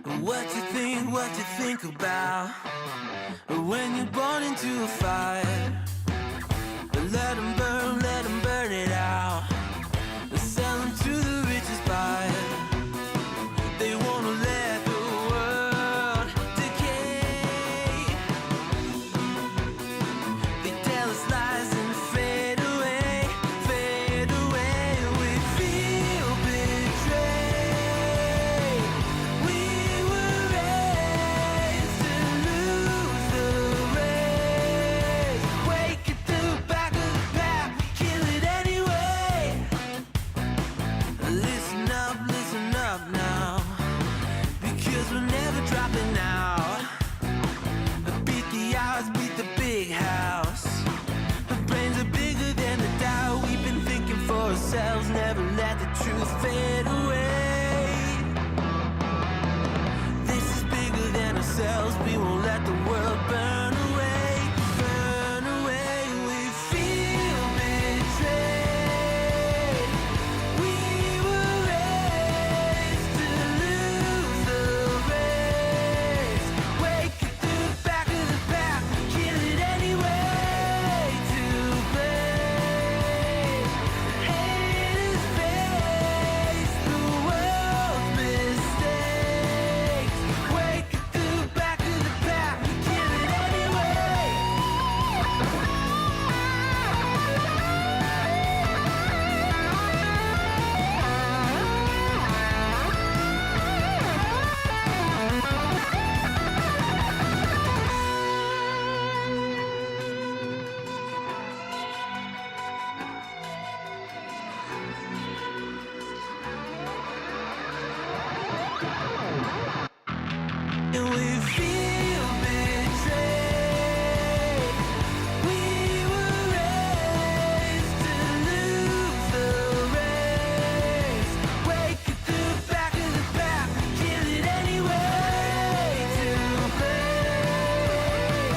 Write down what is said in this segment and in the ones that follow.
What you think about when you're born into a fire? Let them burn it out. Sell them to the richest buyer. They wanna let the world decay. They tell us lies and fade away, fade away. We feel betrayed. We were raised to lose the race. Wake at the back of the pack, kill it anyway. Listen up now, because we're never dropping out. Beat the odds, beat the big house. Our brains are bigger than the doubt. We've been thinking for ourselves, never let the truth fade away. This is bigger than ourselves, we won't let the world burn away, burn away. We feel betrayed. We were raised to lose the race. Wake at the back of the pack, kill it anyway. To blame, haters face the world's mistakes. Wake at the back of the pack, kill it anyway. And we feel betrayed. We were raised to lose the race. Wake at the back of the pack, kill it anyway. To blame,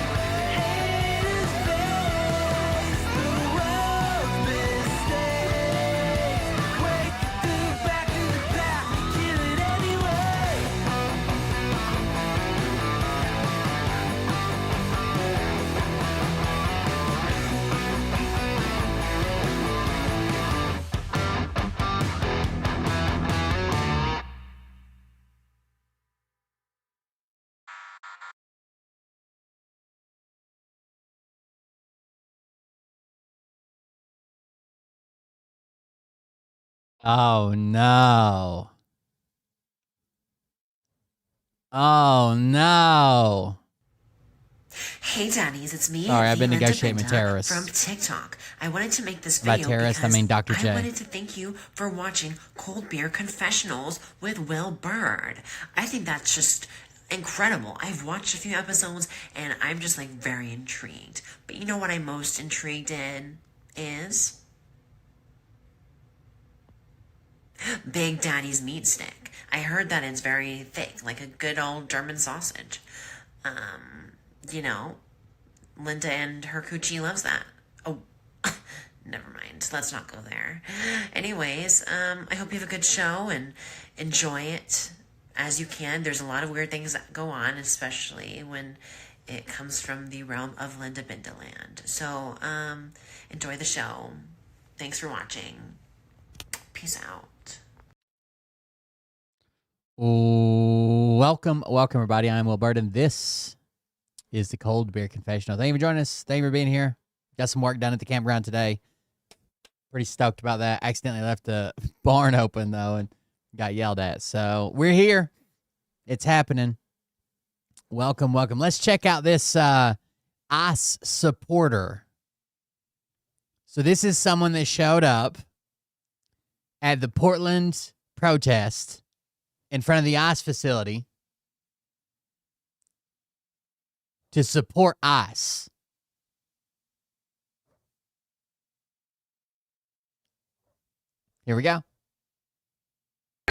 haters face the world's mistakes. Wake at the back of the pack, kill it anyway. Oh no. Oh no. Hey daddies, it's me. Sorry, I've been Linda negotiating with Pinta terrorists. from TikTok. I wanted to make this By video terrorists, I because mean Dr. J. I wanted to thank you for watching Cold Beer Confessionals with Will Bird. I think that's just incredible. I've watched a few episodes and I'm just like very intrigued. But you know what I'm most intrigued in is Big Daddy's meat stick. I heard that it's very thick, like a good old German sausage. You know, Linda and her coochie loves that. Oh, never mind. Let's not go there. Anyways, I hope you have a good show and enjoy it as you can. There's a lot of weird things that go on, especially when it comes from the realm of Linda Bindeland. So, enjoy the show. Thanks for watching. Peace out. Welcome, everybody. I'm Will Bird, and this is the Cold Beer Confessional. Thank you for joining us. Thank you for being here. Got some work done at the campground today. Pretty stoked about that. Accidentally left the barn open, though, and got yelled at. So we're here. It's happening. Welcome. Let's check out this ICE supporter. So this is someone that showed up at the Portland protest in front of the ICE facility to support ICE. Here we go.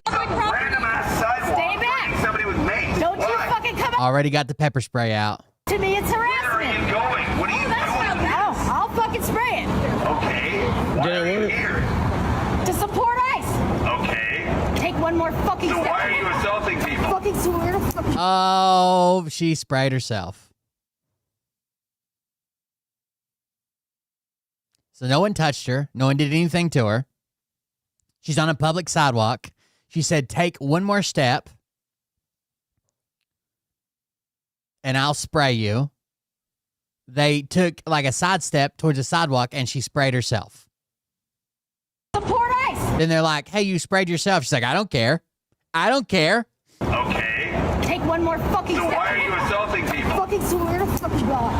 Random ass sidewalk. Stay back. Somebody with mace. Don't you Why? fucking come up Already got the pepper spray out. to me. It's Where are you harassment. going? What are you doing? Oh, I'll fucking spray it. Okay. Why are you here? To support ICE. Okay. Take one more fucking So step. why are you assaulting people? Fucking swear to Oh, she sprayed herself. So no one touched her. No one did anything to her. She's on a public sidewalk. She said, take one more step and I'll spray you. They took like a sidestep towards the sidewalk and she sprayed herself. Support ice. Then they're like, hey, you sprayed yourself. She's like, I don't care. I don't care. Okay. Take one more fucking So step. why are you assaulting people? Fucking swear to fucking God. I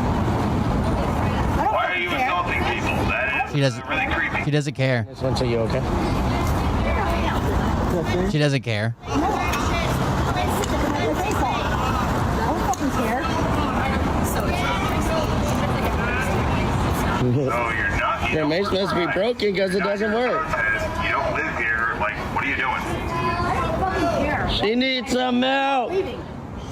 don't Why are fucking you care. assaulting people? That is She doesn't- really creepy. She doesn't care. This one's you okay? She doesn't care. I don't fucking care. No, you're not. Your mace must be broken because it doesn't work. You don't live here. Like, what are you doing? I don't fucking care. She needs some milk. Leaving.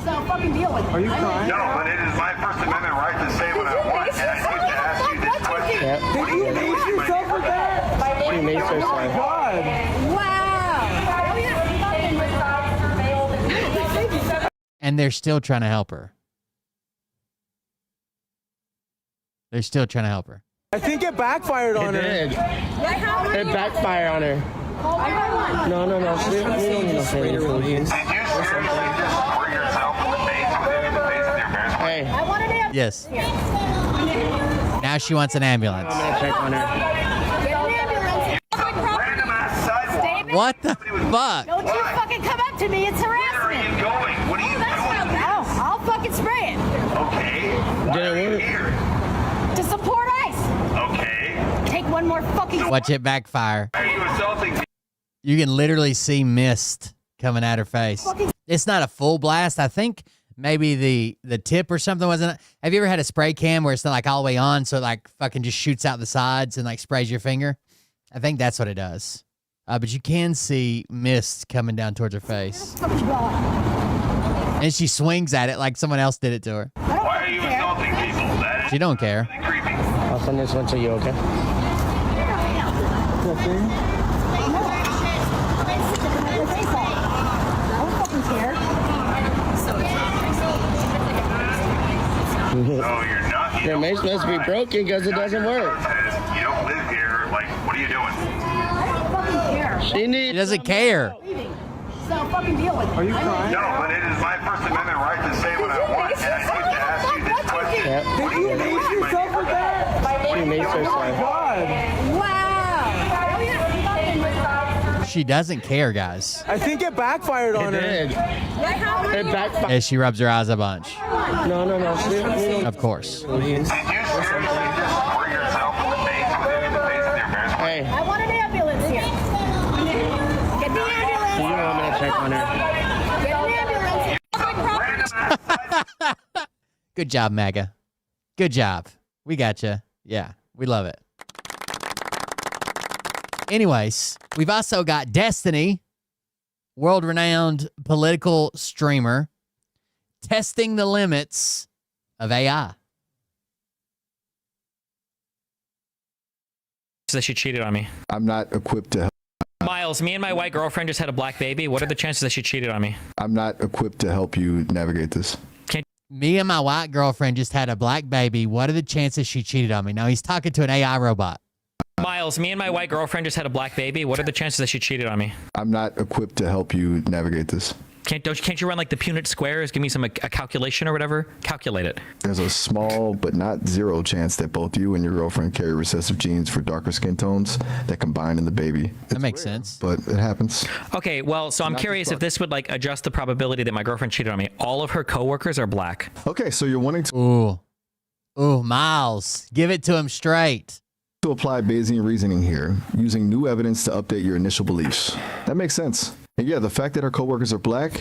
So fucking deal with it. Are you crying? No, but it is my First Amendment right to say what I want. And I need to ask you this question. Yep. What do you mace yourself with that? She maced herself. Wow. And they're still trying to help her. They're still trying to help her. I think it backfired It on her. did. It backfired on her. No. We don't need no favor, please. Did you seriously just spray yourself with the mace within the face of your parents? Hey, I want an ambulance. Yes. Now she wants an ambulance. I'm gonna check on her. Get an ambulance. Random ass sidewalk. What the fuck? Don't you fucking come up to me. It's Where are you harassment. going? What are you doing? I'll fucking spray it. Okay. Why Did it are you work? here? To support ice. Okay. Take one more fucking Watch it backfire. Why are you assaulting people? You can literally see mist coming at her face. It's not a full blast. I think maybe the tip or something wasn't. Have you ever had a spray can where it's not like all the way on, so it like fucking just shoots out the sides and like sprays your finger? I think that's what it does. But you can see mist coming down towards her face. fucking God. And she swings at it like someone else did it to her. Why are you assaulting people? That is She don't care. really creepy. I'll send this one to you, okay? I don't fucking care. No, you're not. Your mace must be broken because it doesn't work. You don't live here. Like, what are you doing? I don't fucking care. She She needs. doesn't care. Leaving. So fucking deal with it. Are you crying? No, but it is my First Amendment right to say what I want. And I need to ask you this question. Yep. What do you mace yourself with that? She maced herself. Wow. She doesn't care, guys. I think it backfired It on her. did. It backfired. As she rubs her eyes a bunch. No. We don't Of course. please. Did you seriously just spray yourself with the mace within the face of your parents? Hey, I want an ambulance here. Get the ambulance. you want me to check on her? Get an ambulance. Random ass sidewalk. Good job, Mega. Good job. We got you. Yeah, we love it. Anyways, we've also got Destiny, world-renowned political streamer, testing the limits of AI. That she cheated on me. I'm not equipped to help. Miles, me and my white girlfriend just had a black baby. What are the chances that she cheated on me? I'm not equipped to help you navigate this. Me and my white girlfriend just had a black baby. What are the chances she cheated on me? Now he's talking to an AI robot. Miles, me and my white girlfriend just had a black baby. What are the chances that she cheated on me? I'm not equipped to help you navigate this. Can't you run like the Punnett squares? Give me a calculation or whatever. Calculate it. There's a small but not zero chance that both you and your girlfriend carry recessive genes for darker skin tones that combine in the baby. That makes sense. But it happens. Okay, well, so I'm curious if this would like adjust the probability that my girlfriend cheated on me. All of her coworkers are black. Okay, so you're wanting Ooh, Miles, give it to him straight. to apply Bayesian reasoning here, using new evidence to update your initial beliefs. That makes sense. And yeah, the fact that our coworkers are black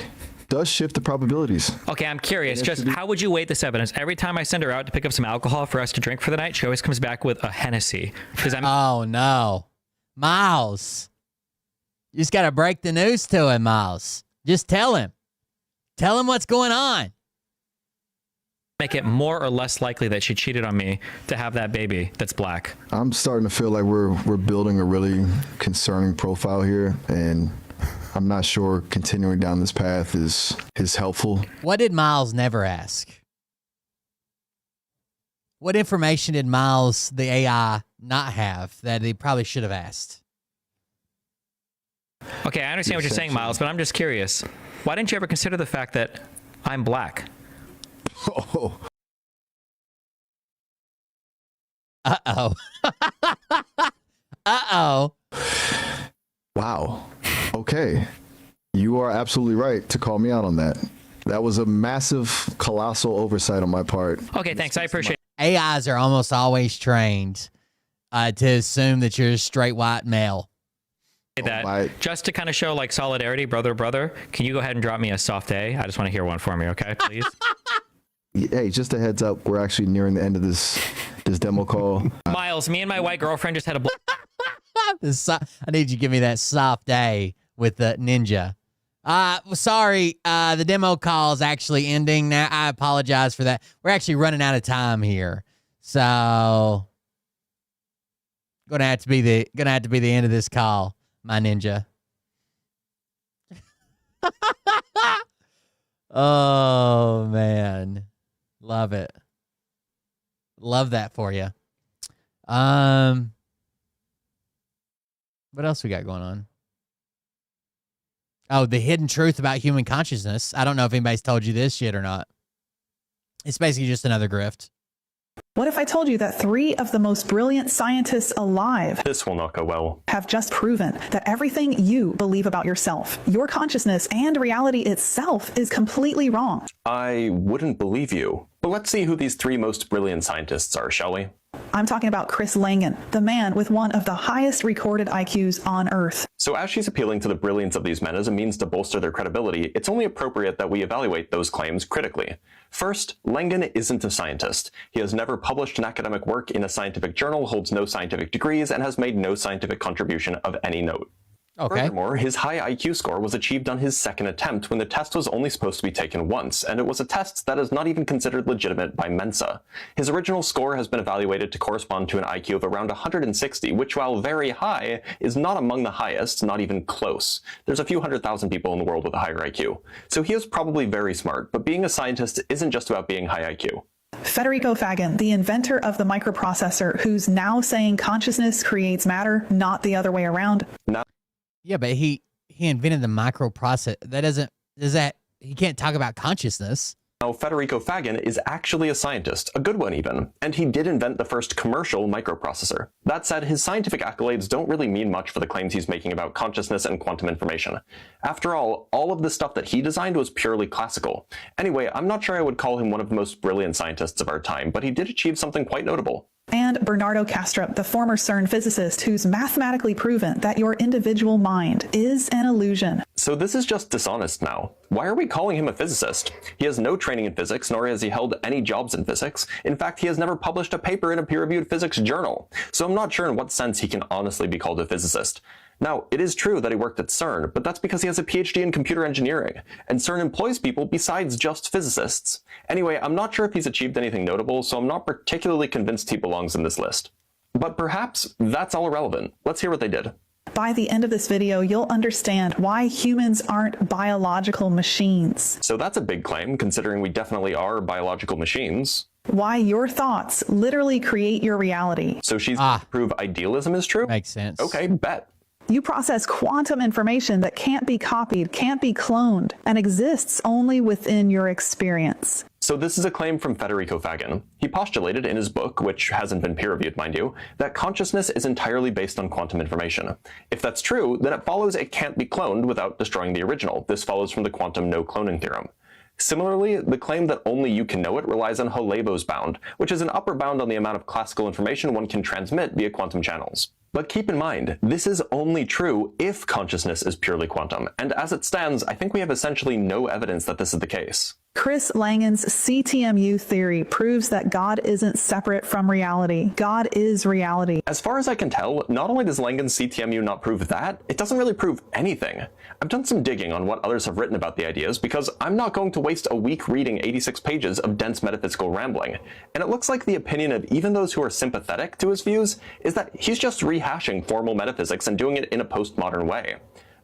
does shift the probabilities. Okay, I'm curious. Just how would you weight this evidence? Every time I send her out to pick up some alcohol for us to drink for the night, she always comes back with a Hennessy. Does that Oh, no. Miles, you just got to break the news to him, Miles. Just tell him. Tell him what's going on. make it more or less likely that she cheated on me to have that baby that's black? I'm starting to feel like we're building a really concerning profile here, and I'm not sure continuing down this path is helpful. What did Miles never ask? What information did Miles, the AI, not have that he probably should have asked? Okay, I understand what you're saying, Miles, but I'm just curious. Why didn't you ever consider the fact that I'm black? Oh. Uh-oh. Uh-oh. Wow. Okay. You are absolutely right to call me out on that. That was a massive, colossal oversight on my part. Okay, thanks. I appreciate it. AIs are almost always trained to assume that you're a straight white male. That just to kind of show like solidarity, brother, can you go ahead and drop me a soft A? I just want to hear one for me, okay, please? Hey, just a heads up, we're actually nearing the end of this demo call. Miles, me and my white girlfriend just had a I need you to give me that soft A with the ninja. Sorry, the demo call is actually ending now. I apologize for that. We're actually running out of time here. So gonna have to be the end of this call, my ninja. Oh man. Love it. Love that for you. What else we got going on? Oh, the hidden truth about human consciousness. I don't know if anybody's told you this yet or not. It's basically just another grift. What if I told you that 3 of the most brilliant scientists alive This will not go well. have just proven that everything you believe about yourself, your consciousness, and reality itself is completely wrong? I wouldn't believe you. But let's see who these 3 most brilliant scientists are, shall we? I'm talking about Chris Langan, the man with one of the highest recorded IQs on Earth. So as she's appealing to the brilliance of these men as a means to bolster their credibility, it's only appropriate that we evaluate those claims critically. First, Langan isn't a scientist. He has never published an academic work in a scientific journal, holds no scientific degrees, and has made no scientific contribution of any note. Okay. Furthermore, his high IQ score was achieved on his second attempt when the test was only supposed to be taken once, and it was a test that is not even considered legitimate by Mensa. His original score has been evaluated to correspond to an IQ of around 160, which, while very high, is not among the highest, not even close. There's a few 100,000 people in the world with a higher IQ. So he is probably very smart, but being a scientist isn't just about being high IQ. Federico Fagan, the inventor of the microprocessor, who's now saying consciousness creates matter, not the other way around. Yeah, but he invented the microprocessor. He can't talk about consciousness. Now, Federico Fagan is actually a scientist, a good one even, and he did invent the first commercial microprocessor. That said, his scientific accolades don't really mean much for the claims he's making about consciousness and quantum information. After all of the stuff that he designed was purely classical. Anyway, I'm not sure I would call him one of the most brilliant scientists of our time, but he did achieve something quite notable. And Bernardo Kastrup, the former CERN physicist who's mathematically proven that your individual mind is an illusion. So this is just dishonest now. Why are we calling him a physicist? He has no training in physics, nor has he held any jobs in physics. In fact, he has never published a paper in a peer-reviewed physics journal. So I'm not sure in what sense he can honestly be called a physicist. Now, it is true that he worked at CERN, but that's because he has a PhD in computer engineering, and CERN employs people besides just physicists. Anyway, I'm not sure if he's achieved anything notable, so I'm not particularly convinced he belongs in this list. But perhaps that's all irrelevant. Let's hear what they did. By the end of this video, you'll understand why humans aren't biological machines. So that's a big claim, considering we definitely are biological machines. Why your thoughts literally create your reality. So she's going to prove idealism is true? Makes sense. Okay, bet. You process quantum information that can't be copied, can't be cloned, and exists only within your experience. So this is a claim from Federico Fagan. He postulated in his book, which hasn't been peer-reviewed, mind you, that consciousness is entirely based on quantum information. If that's true, then it follows it can't be cloned without destroying the original. This follows from the quantum no-cloning theorem. Similarly, the claim that only you can know it relies on Holevo's bound, which is an upper bound on the amount of classical information one can transmit via quantum channels. But keep in mind, this is only true if consciousness is purely quantum, and as it stands, I think we have essentially no evidence that this is the case. Chris Langan's CTMU theory proves that God isn't separate from reality. God is reality. As far as I can tell, not only does Langan's CTMU not prove that, it doesn't really prove anything. I've done some digging on what others have written about the ideas because I'm not going to waste a week reading 86 pages of dense metaphysical rambling. And it looks like the opinion of even those who are sympathetic to his views is that he's just rehashing formal metaphysics and doing it in a postmodern way.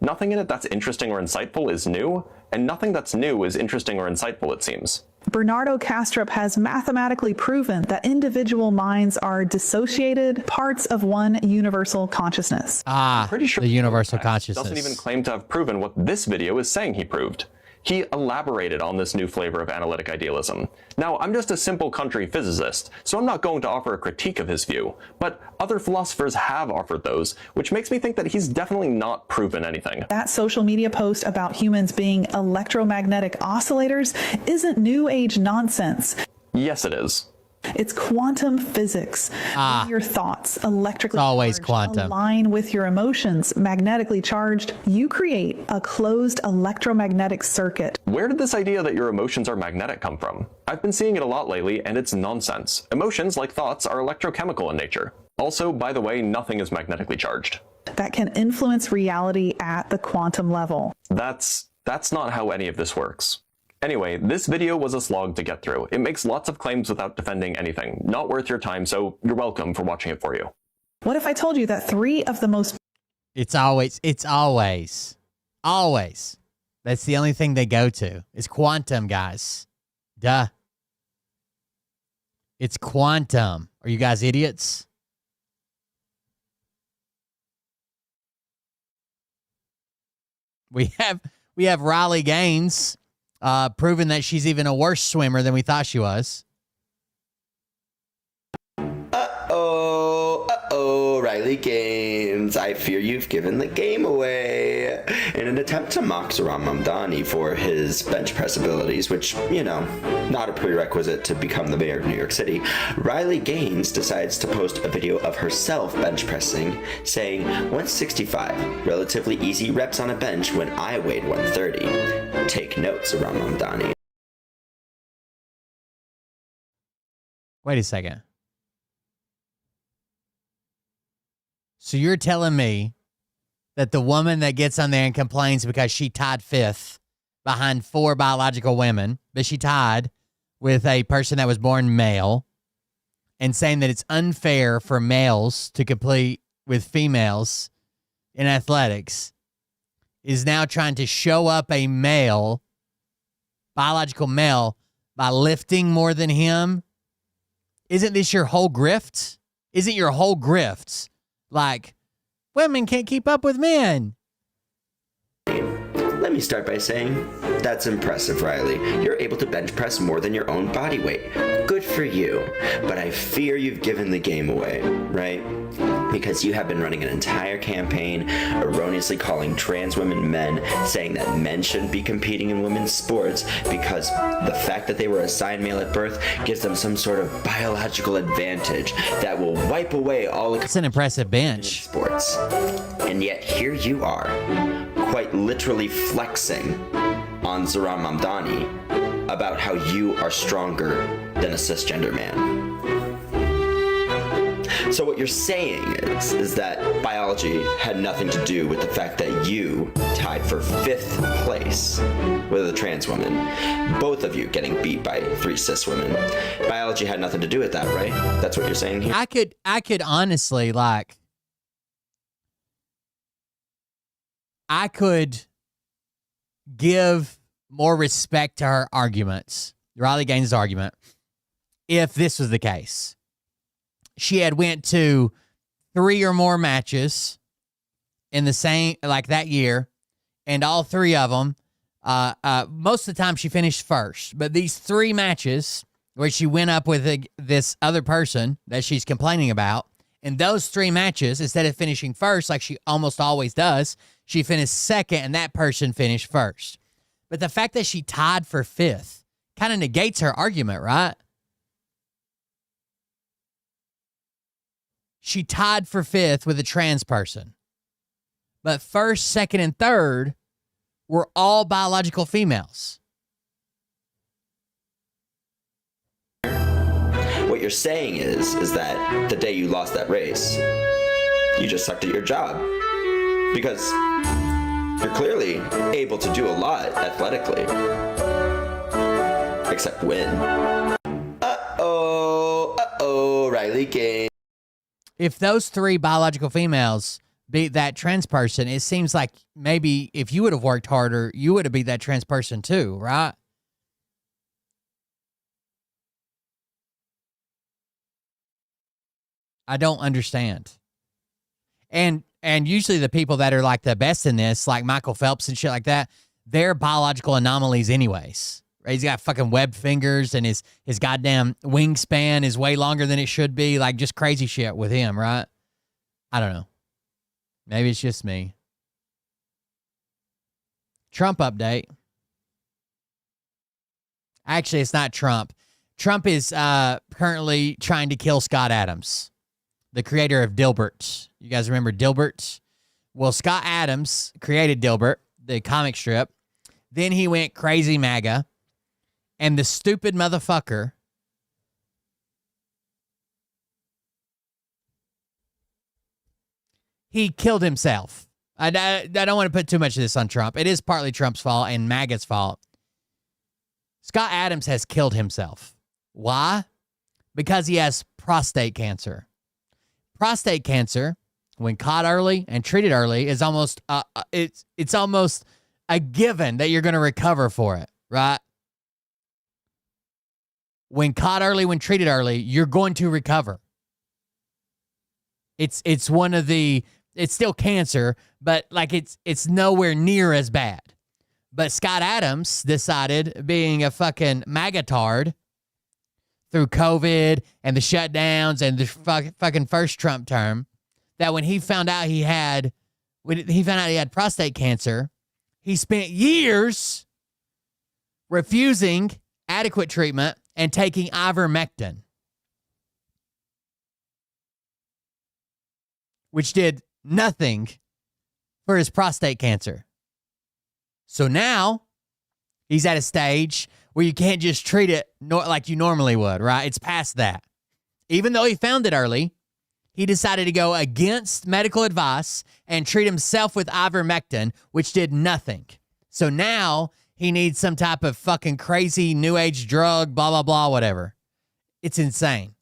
Nothing in it that's interesting or insightful is new, and nothing that's new is interesting or insightful, it seems. Bernardo Kastrup has mathematically proven that individual minds are dissociated parts of one universal consciousness. Pretty sure the universal consciousness. Doesn't even claim to have proven what this video is saying he proved. He elaborated on this new flavor of analytic idealism. Now, I'm just a simple country physicist, so I'm not going to offer a critique of his view, but other philosophers have offered those, which makes me think that he's definitely not proven anything. That social media post about humans being electromagnetic oscillators isn't New Age nonsense. Yes, it is. It's quantum physics. Your thoughts, electrically It's always charged, quantum. align with your emotions, magnetically charged. You create a closed electromagnetic circuit. Where did this idea that your emotions are magnetic come from? I've been seeing it a lot lately, and it's nonsense. Emotions, like thoughts, are electrochemical in nature. Also, by the way, nothing is magnetically charged. That can influence reality at the quantum level. That's not how any of this works. Anyway, this video was a slog to get through. It makes lots of claims without defending anything. Not worth your time, so you're welcome for watching it for you. What if I told you that 3 of the most... It's always. That's the only thing they go to. It's quantum, guys. Duh. It's quantum. Are you guys idiots? We have Riley Gaines proving that she's even a worse swimmer than we thought she was. Riley Gaines, I fear you've given the game away. In an attempt to mock Zohran Mamdani for his bench press abilities, which, you know, not a prerequisite to become the mayor of New York City, Riley Gaines decides to post a video of herself bench pressing, saying 165, relatively easy reps on a bench when I weighed 130. Take note, Zohran Mamdani. Wait a second. So you're telling me that the woman that gets on there and complains because she tied 5th behind 4 biological women, but she tied with a person that was born male, and saying that it's unfair for males to compete with females in athletics, is now trying to show up a male, biological male, by lifting more than him? Isn't this your whole grift? Isn't your whole grift like, women can't keep up with men? Let me start by saying, that's impressive, Riley. You're able to bench press more than your own body weight. Good for you. But I fear you've given the game away, right? Because you have been running an entire campaign erroneously calling trans women men, saying that men shouldn't be competing in women's sports because the fact that they were assigned male at birth gives them some sort of biological advantage that will wipe away all... It's an impressive bench. ...sports. And yet here you are, quite literally flexing on Zohran Mamdani about how you are stronger than a cisgender man. So what you're saying is that biology had nothing to do with the fact that you tied for 5th place with a trans woman, both of you getting beat by 3 cis women. Biology had nothing to do with that, right? That's what you're saying here? I could honestly, like, I could give more respect to her arguments, Riley Gaines' argument, if this was the case. She had went to 3 or more matches in the same, like that year, and all 3 of them, most of the time she finished first. But these 3 matches where she went up with this other person that she's complaining about, in those 3 matches, instead of finishing first like she almost always does, she finished second and that person finished first. But the fact that she tied for 5th kind of negates her argument, right? She tied for 5th with a trans person. But 1st, 2nd, and 3rd were all biological females. What you're saying is that the day you lost that race, you just sucked at your job. Because you're clearly able to do a lot athletically. Except win. Uh-oh, Riley Gaines. If those 3 biological females beat that trans person, it seems like maybe if you would have worked harder, you would have beat that trans person too, right? I don't understand. And usually the people that are like the best in this, like Michael Phelps and shit like that, they're biological anomalies anyways. Right? He's got fucking web fingers and his goddamn wingspan is way longer than it should be. Like just crazy shit with him, right? I don't know. Maybe it's just me. Trump update. Actually, it's not Trump. Trump is currently trying to kill Scott Adams, the creator of Dilbert. You guys remember Dilbert? Well, Scott Adams created Dilbert, the comic strip. Then he went crazy MAGA. And the stupid motherfucker he killed himself. I don't want to put too much of this on Trump. It is partly Trump's fault and MAGA's fault. Scott Adams has killed himself. Why? Because he has prostate cancer. Prostate cancer, when caught early and treated early, is almost it's almost a given that you're going to recover for it, right? When caught early, when treated early, you're going to recover. It's one of the, it's still cancer, but like it's nowhere near as bad. But Scott Adams decided, being a fucking magatard through COVID and the shutdowns and the fucking first Trump term, that when he found out he had prostate cancer, he spent years refusing adequate treatment and taking ivermectin, which did nothing for his prostate cancer. So now he's at a stage where you can't just treat it like you normally would, right? It's past that. Even though he found it early, he decided to go against medical advice and treat himself with ivermectin, which did nothing. So now he needs some type of fucking crazy new age drug, blah, blah, blah, whatever. It's insane.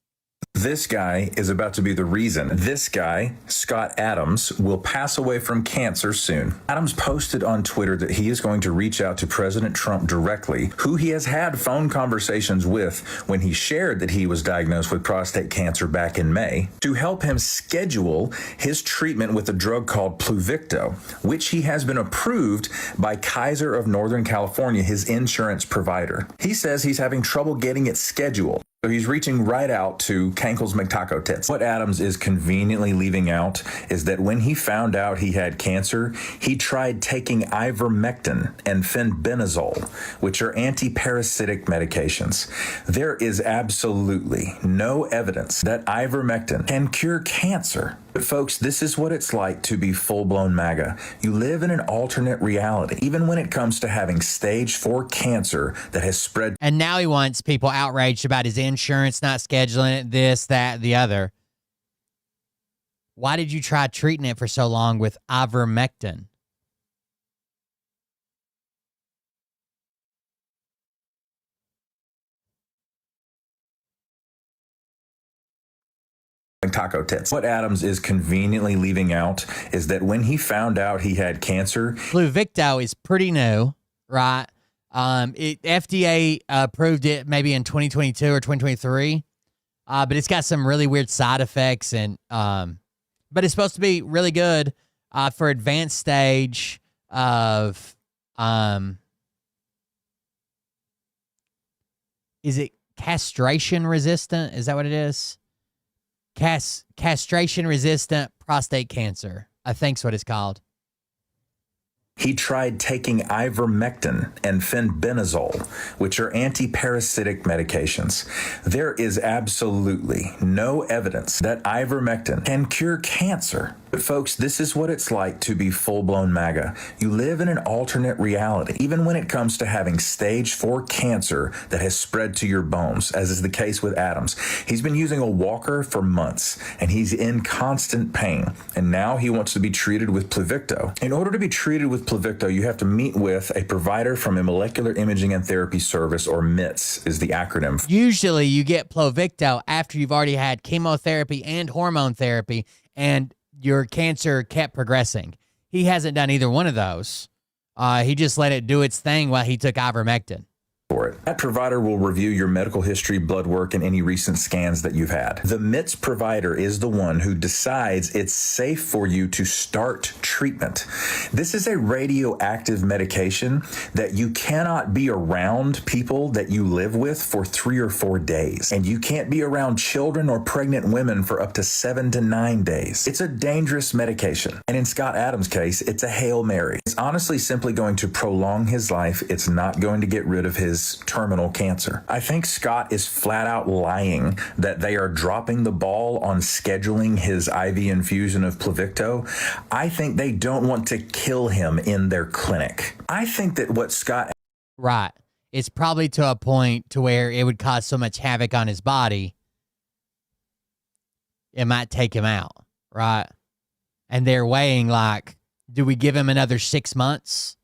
This guy is about to be the reason. This guy, Scott Adams, will pass away from cancer soon. Adams posted on Twitter that he is going to reach out to President Trump directly, who he has had phone conversations with when he shared that he was diagnosed with prostate cancer back in May, to help him schedule his treatment with a drug called Pluvicto, which he has been approved by Kaiser of Northern California, his insurance provider. He says he's having trouble getting it scheduled. So he's reaching right out to Kankle's McTaco Tits. What Adams is conveniently leaving out is that when he found out he had cancer, he tried taking ivermectin and fenbendazole, which are anti-parasitic medications. There is absolutely no evidence that ivermectin can cure cancer. But folks, this is what it's like to be full-blown MAGA. You live in an alternate reality, even when it comes to having stage 4 cancer that has spread. And now he wants people outraged about his insurance not scheduling it, this, that, the other. Why did you try treating it for so long with ivermectin? Taco Tits. What Adams is conveniently leaving out is that when he found out he had cancer, Pluvicto is pretty new, right? FDA approved it maybe in 2022 or 2023, but it's got some really weird side effects, and but it's supposed to be really good for advanced stage of is it castration resistant? Is that what it is? Castration-resistant prostate cancer, I think's what it's called. he tried taking ivermectin and fenbendazole, which are anti-parasitic medications. There is absolutely no evidence that ivermectin can cure cancer. But folks, this is what it's like to be full-blown MAGA. You live in an alternate reality, even when it comes to having stage 4 cancer that has spread to your bones, as is the case with Adams. He's been using a walker for months, and he's in constant pain. And now he wants to be treated with Pluvicto. In order to be treated with Pluvicto, you have to meet with a provider from a molecular imaging and therapy service, or MITS is the acronym. Usually you get Pluvicto after you've already had chemotherapy and hormone therapy, and your cancer kept progressing. He hasn't done either one of those. He just let it do its thing while he took ivermectin. For it. That provider will review your medical history, blood work, and any recent scans that you've had. The MITS provider is the one who decides it's safe for you to start treatment. This is a radioactive medication that you cannot be around people that you live with for 3 or 4 days. And you can't be around children or pregnant women for up to 7 to 9 days. It's a dangerous medication. And in Scott Adams' case, it's a Hail Mary. It's honestly simply going to prolong his life. It's not going to get rid of his terminal cancer. I think Scott is flat out lying that they are dropping the ball on scheduling his IV infusion of Pluvicto. I think they don't want to kill him in their clinic. I think that what Scott... Right. It's probably to a point to where it would cause so much havoc on his body, it might take him out, right? And they're weighing like, do we give him another 6 months?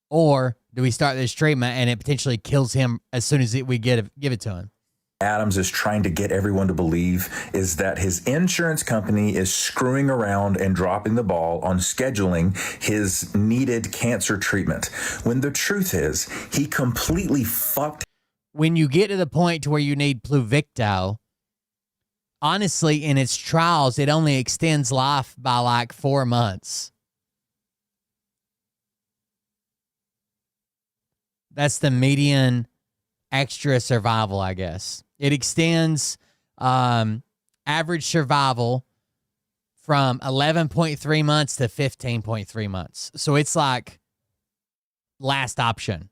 Or do we start this treatment and it potentially kills him as soon as we give it to him? Adams is trying to get everyone to believe is that his insurance company is screwing around and dropping the ball on scheduling his needed cancer treatment. When the truth is, he completely fucked. When you get to the point to where you need Pluvicto, honestly, in its trials, it only extends life by like 4 months. That's the median extra survival, I guess. It extends average survival from 11.3 months to 15.3 months. So it's like last option.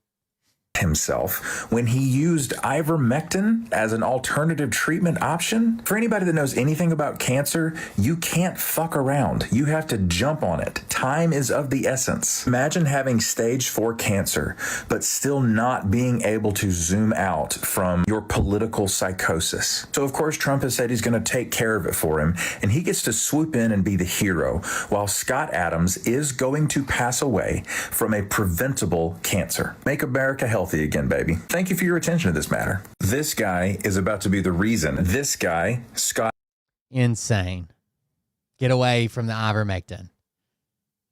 Himself when he used ivermectin as an alternative treatment option. For anybody that knows anything about cancer, you can't fuck around. You have to jump on it. Time is of the essence. Imagine having stage 4 cancer, but still not being able to zoom out from your political psychosis. So of course, Trump has said he's going to take care of it for him, and he gets to swoop in and be the hero, while Scott Adams is going to pass away from a preventable cancer. Make America healthy again, baby. Thank you for your attention to this matter. This guy is about to be the reason. This guy, Scott. Insane. Get away from the ivermectin.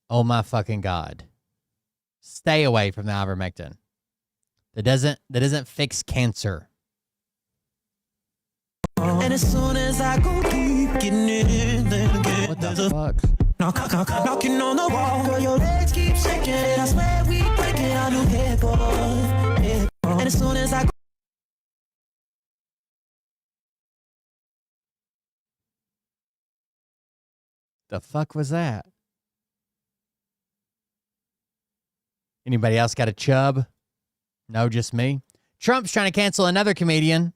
Oh my fucking God. Stay away from the ivermectin. That doesn't fix cancer. And as soon as I go deep, getting in, then again, what the fuck? Knocking on the wall, girl, your legs keep shaking. I swear we breaking our new headboard. And as soon as I The fuck was that? Anybody else got a chub? No, just me. Trump's trying to cancel another comedian.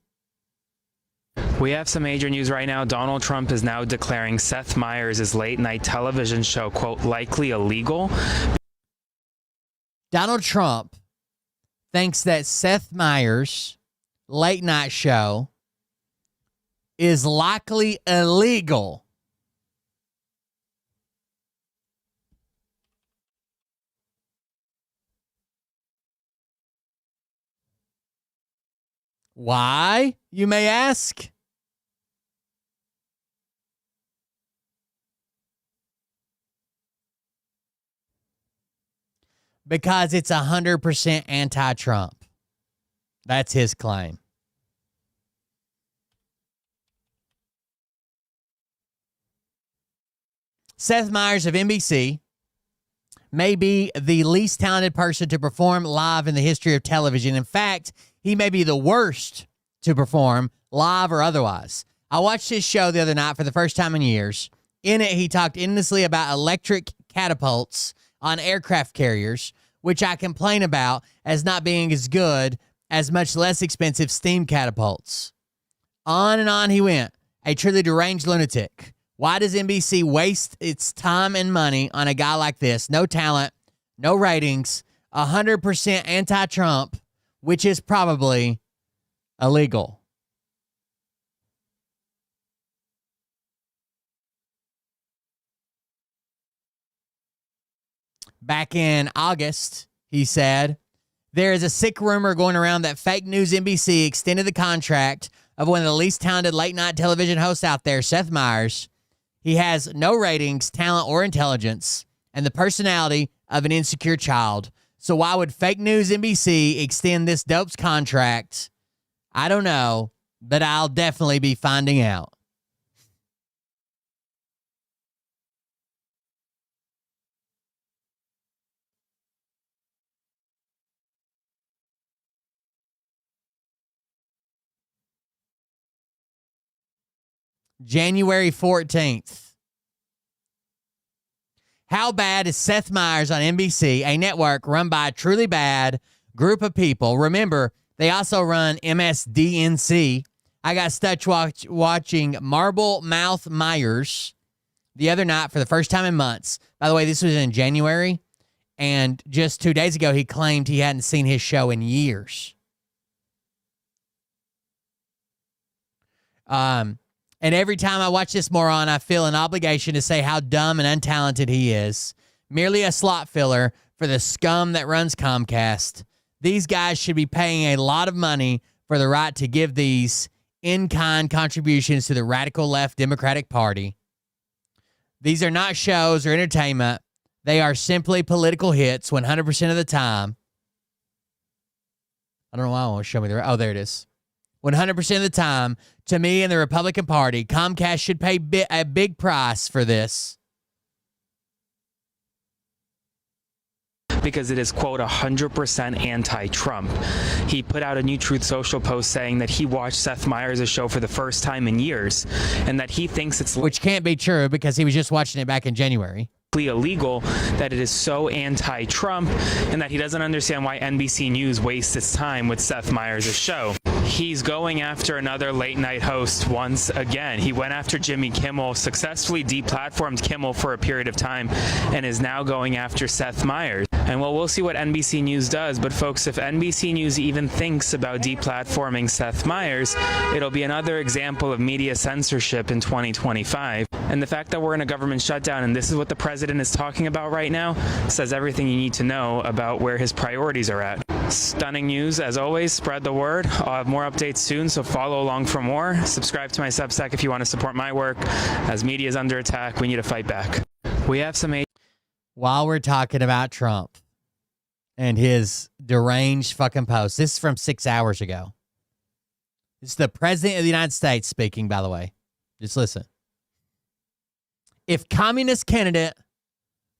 We have some major news right now. Donald Trump is now declaring Seth Meyers' late-night television show, quote, likely illegal. Donald Trump thinks that Seth Meyers' late-night show is likely illegal. Why, you may ask? Because it's 100% anti-Trump. That's his claim. Seth Meyers of NBC may be the least talented person to perform live in the history of television. In fact, he may be the worst to perform live or otherwise. I watched his show the other night for the first time in years. In it, he talked endlessly about electric catapults on aircraft carriers, which I complain about as not being as good as much less expensive steam catapults. On and on he went, a truly deranged lunatic. Why does NBC waste its time and money on a guy like this? No talent, no ratings, 100% anti-Trump, which is probably illegal. Back in August, he said, there is a sick rumor going around that fake news NBC extended the contract of one of the least talented late-night television hosts out there, Seth Meyers. He has no ratings, talent, or intelligence, and the personality of an insecure child. So why would fake news NBC extend this dope's contract? I don't know, but I'll definitely be finding out. January 14th. How bad is Seth Meyers on NBC, a network run by a truly bad group of people? Remember, they also run MSDNC. I got stuck watching Marble Mouth Myers the other night for the first time in months. By the way, this was in January, and just 2 days ago, he claimed he hadn't seen his show in years. And every time I watch this moron, I feel an obligation to say how dumb and untalented he is. Merely a slot filler for the scum that runs Comcast. These guys should be paying a lot of money for the right to give these in-kind contributions to the radical left Democratic Party. These are not shows or entertainment. They are simply political hits 100% of the time. I don't know why I want to show me the... Oh, there it is. 100% of the time, to me and the Republican Party, Comcast should pay a big price for this. Because it is, quote, 100% anti-Trump. He put out a new Truth Social post saying that he watched Seth Meyers' show for the first time in years and that he thinks it's... Which can't be true because he was just watching it back in January. Illegal, that it is so anti-Trump, and that he doesn't understand why NBC News wastes its time with Seth Meyers' show. He's going after another late night host once again. He went after Jimmy Kimmel, successfully deplatformed Kimmel for a period of time, and is now going after Seth Meyers. And well, we'll see what NBC News does, but folks, if NBC News even thinks about deplatforming Seth Meyers, it'll be another example of media censorship in 2025. And the fact that we're in a government shutdown and this is what the president is talking about right now says everything you need to know about where his priorities are at. Stunning news, as always. Spread the word. I'll have more updates soon, so follow along for more. Subscribe to my Substack if you want to support my work. As media is under attack, we need to fight back. We have some... While we're talking about Trump and his deranged fucking post, this is from 6 hours ago. This is the President of the United States speaking, by the way. Just listen. If communist candidate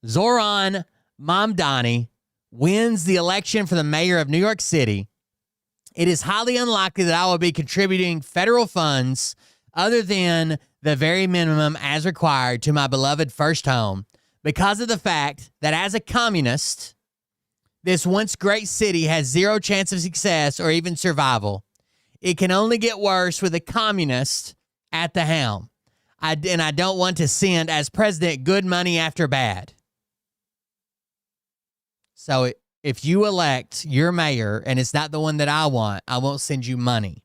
Zoran Mamdani wins the election for the mayor of New York City, it is highly unlikely that I will be contributing federal funds other than the very minimum as required to my beloved first home because of the fact that as a communist, this once great city has zero chance of success or even survival. It can only get worse with a communist at the helm. I don't want to send, as president, good money after bad. So if you elect your mayor and it's not the one that I want, I won't send you money.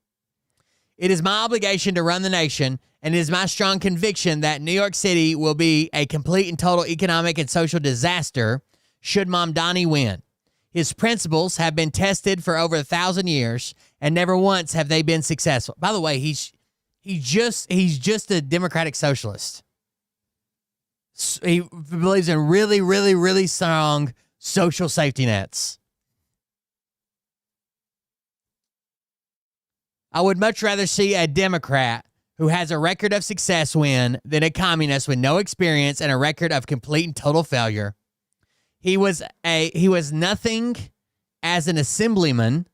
It is my obligation to run the nation, and it is my strong conviction that New York City will be a complete and total economic and social disaster should Mamdani win. His principles have been tested for over 1,000 years, and never once have they been successful. By the way, he's just a democratic socialist. He believes in really, really, really strong social safety nets. I would much rather see a Democrat who has a record of success win than a communist with no experience and a record of complete and total failure. He was nothing as an assemblyman,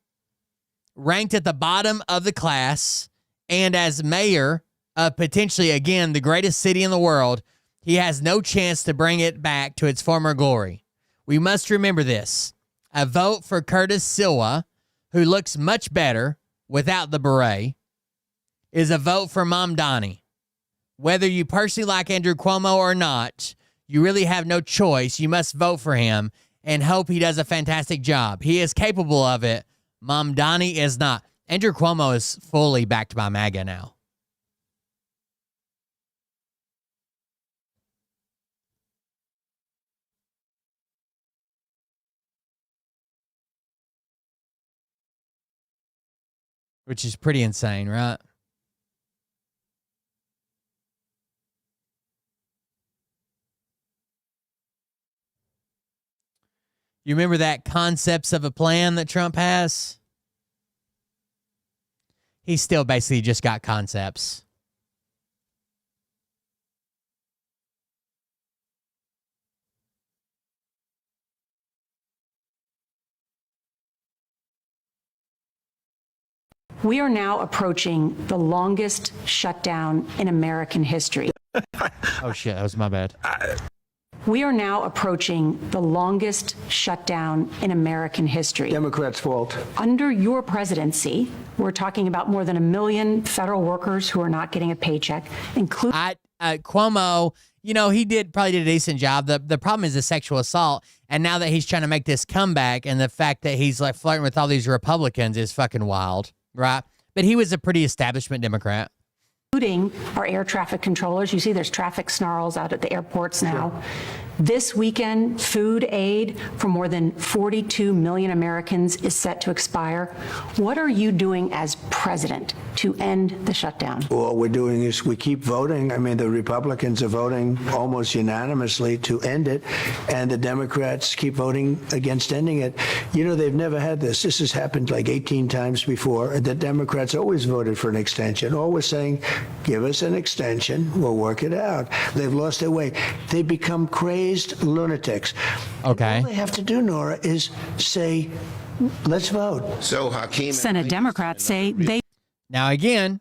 ranked at the bottom of the class, and as mayor of potentially, again, the greatest city in the world, he has no chance to bring it back to its former glory. We must remember this. A vote for Curtis Silva, who looks much better without the beret, is a vote for Mamdani. Whether you personally like Andrew Cuomo or not, you really have no choice. You must vote for him and hope he does a fantastic job. He is capable of it. Mamdani is not. Andrew Cuomo is fully backed by MAGA now. Which is pretty insane, right? You remember that concepts of a plan that Trump has? He's still basically just got concepts. We are now approaching the longest shutdown in American history. Oh, shit. That was my bad. We are now approaching the longest shutdown in American history. Democrats' fault. Under your presidency, we're talking about more than 1 million federal workers who are not getting a paycheck, including... Cuomo, you know, he probably did a decent job. The problem is the sexual assault. And now that he's trying to make this comeback and the fact that he's like flirting with all these Republicans is fucking wild, right? But he was a pretty establishment Democrat. Including our air traffic controllers. You see there's traffic snarls out at the airports now. Sure. This weekend, food aid for more than 42 million Americans is set to expire. What are you doing as president to end the shutdown? All we're doing is we keep voting. I mean, the Republicans are voting almost unanimously to end it, and the Democrats keep voting against ending it. You know, they've never had this. This has happened like 18 times before. The Democrats always voted for an extension, always saying, give us an extension, we'll work it out. They've lost their way. They become crazed lunatics. Okay. All they have to do, Nora, is say, let's vote. So, Hakeem, Senate Democrats say they... Now, again,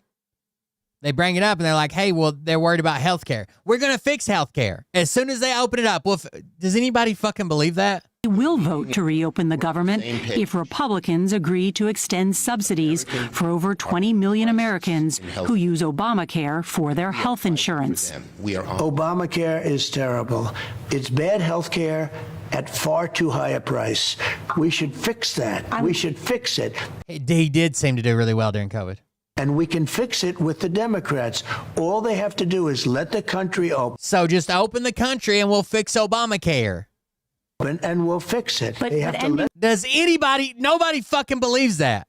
they bring it up and they're like, hey, well, they're worried about health care. We're going to fix health care. As soon as they open it up, well, does anybody fucking believe that? Will vote to reopen the government if Republicans agree to extend subsidies for over 20 million Americans who use Obamacare for their health insurance. Obamacare is terrible. It's bad health care at far too high a price. We should fix that. We should fix it. He did seem to do really well during COVID. And we can fix it with the Democrats. All they have to do is let the country open. So just open the country and we'll fix Obamacare. And we'll fix it. Does nobody fucking believes that.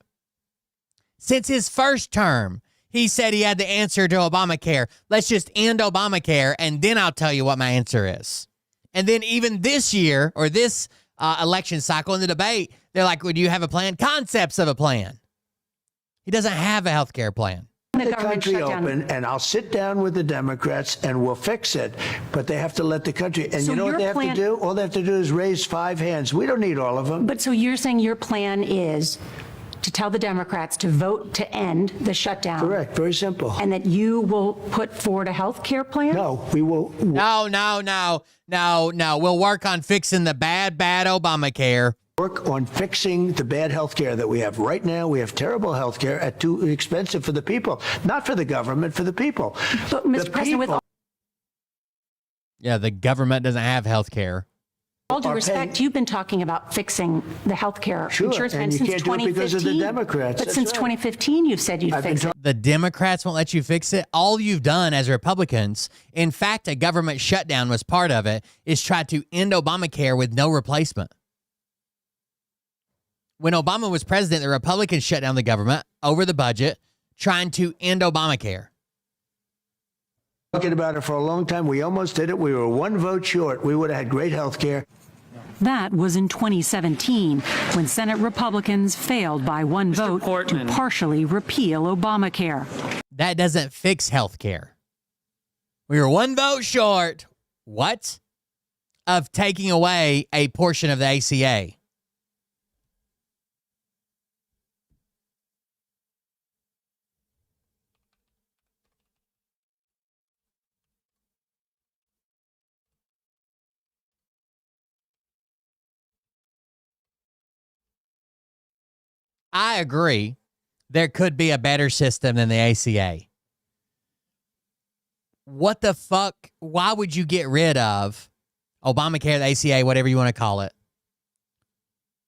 Since his first term, he said he had the answer to Obamacare. Let's just end Obamacare, and then I'll tell you what my answer is. And then even this year, or this election cycle in the debate, they're like, well, do you have a plan? Concepts of a plan. He doesn't have a health care plan. The country open, and I'll sit down with the Democrats and we'll fix it. But they have to let the country. And so you know what they have to do? All they have to do is raise 5 hands. We don't need all of them. But so you're saying your plan is to tell the Democrats to vote to end the shutdown. Correct. Very simple. And that you will put forward a health care plan? No, we will. No. We'll work on fixing the bad Obamacare. Work on fixing the bad health care that we have. Right now, we have terrible health care at too expensive for the people. Not for the government, for the people. But, Mr. President, with the government doesn't have health care. all due respect, you've been talking about fixing the health care insurance plan since 2015. Because of the Democrats. But since 2015, you've said you'd fix it. The Democrats won't let you fix it. All you've done as Republicans, in fact, a government shutdown was part of it, is try to end Obamacare with no replacement. When Obama was president, the Republicans shut down the government over the budget, trying to end Obamacare. Talking about it for a long time. We almost did it. We were 1 vote short. We would have had great health care. That was in 2017, when Senate Republicans failed by 1 vote to partially repeal Obamacare. That doesn't fix health care. We were 1 vote short. What? Of taking away a portion of the ACA. I agree. There could be a better system than the ACA. What the fuck? Why would you get rid of Obamacare, the ACA, whatever you want to call it?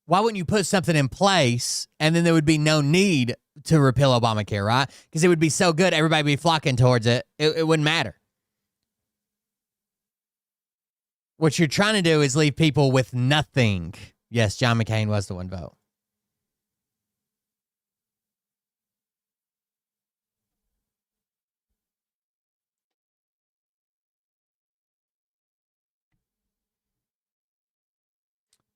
Why wouldn't you put something in place and then there would be no need to repeal Obamacare, right? Because it would be so good, everybody would be flocking towards it. It wouldn't matter. What you're trying to do is leave people with nothing. Yes, John McCain was the 1 vote.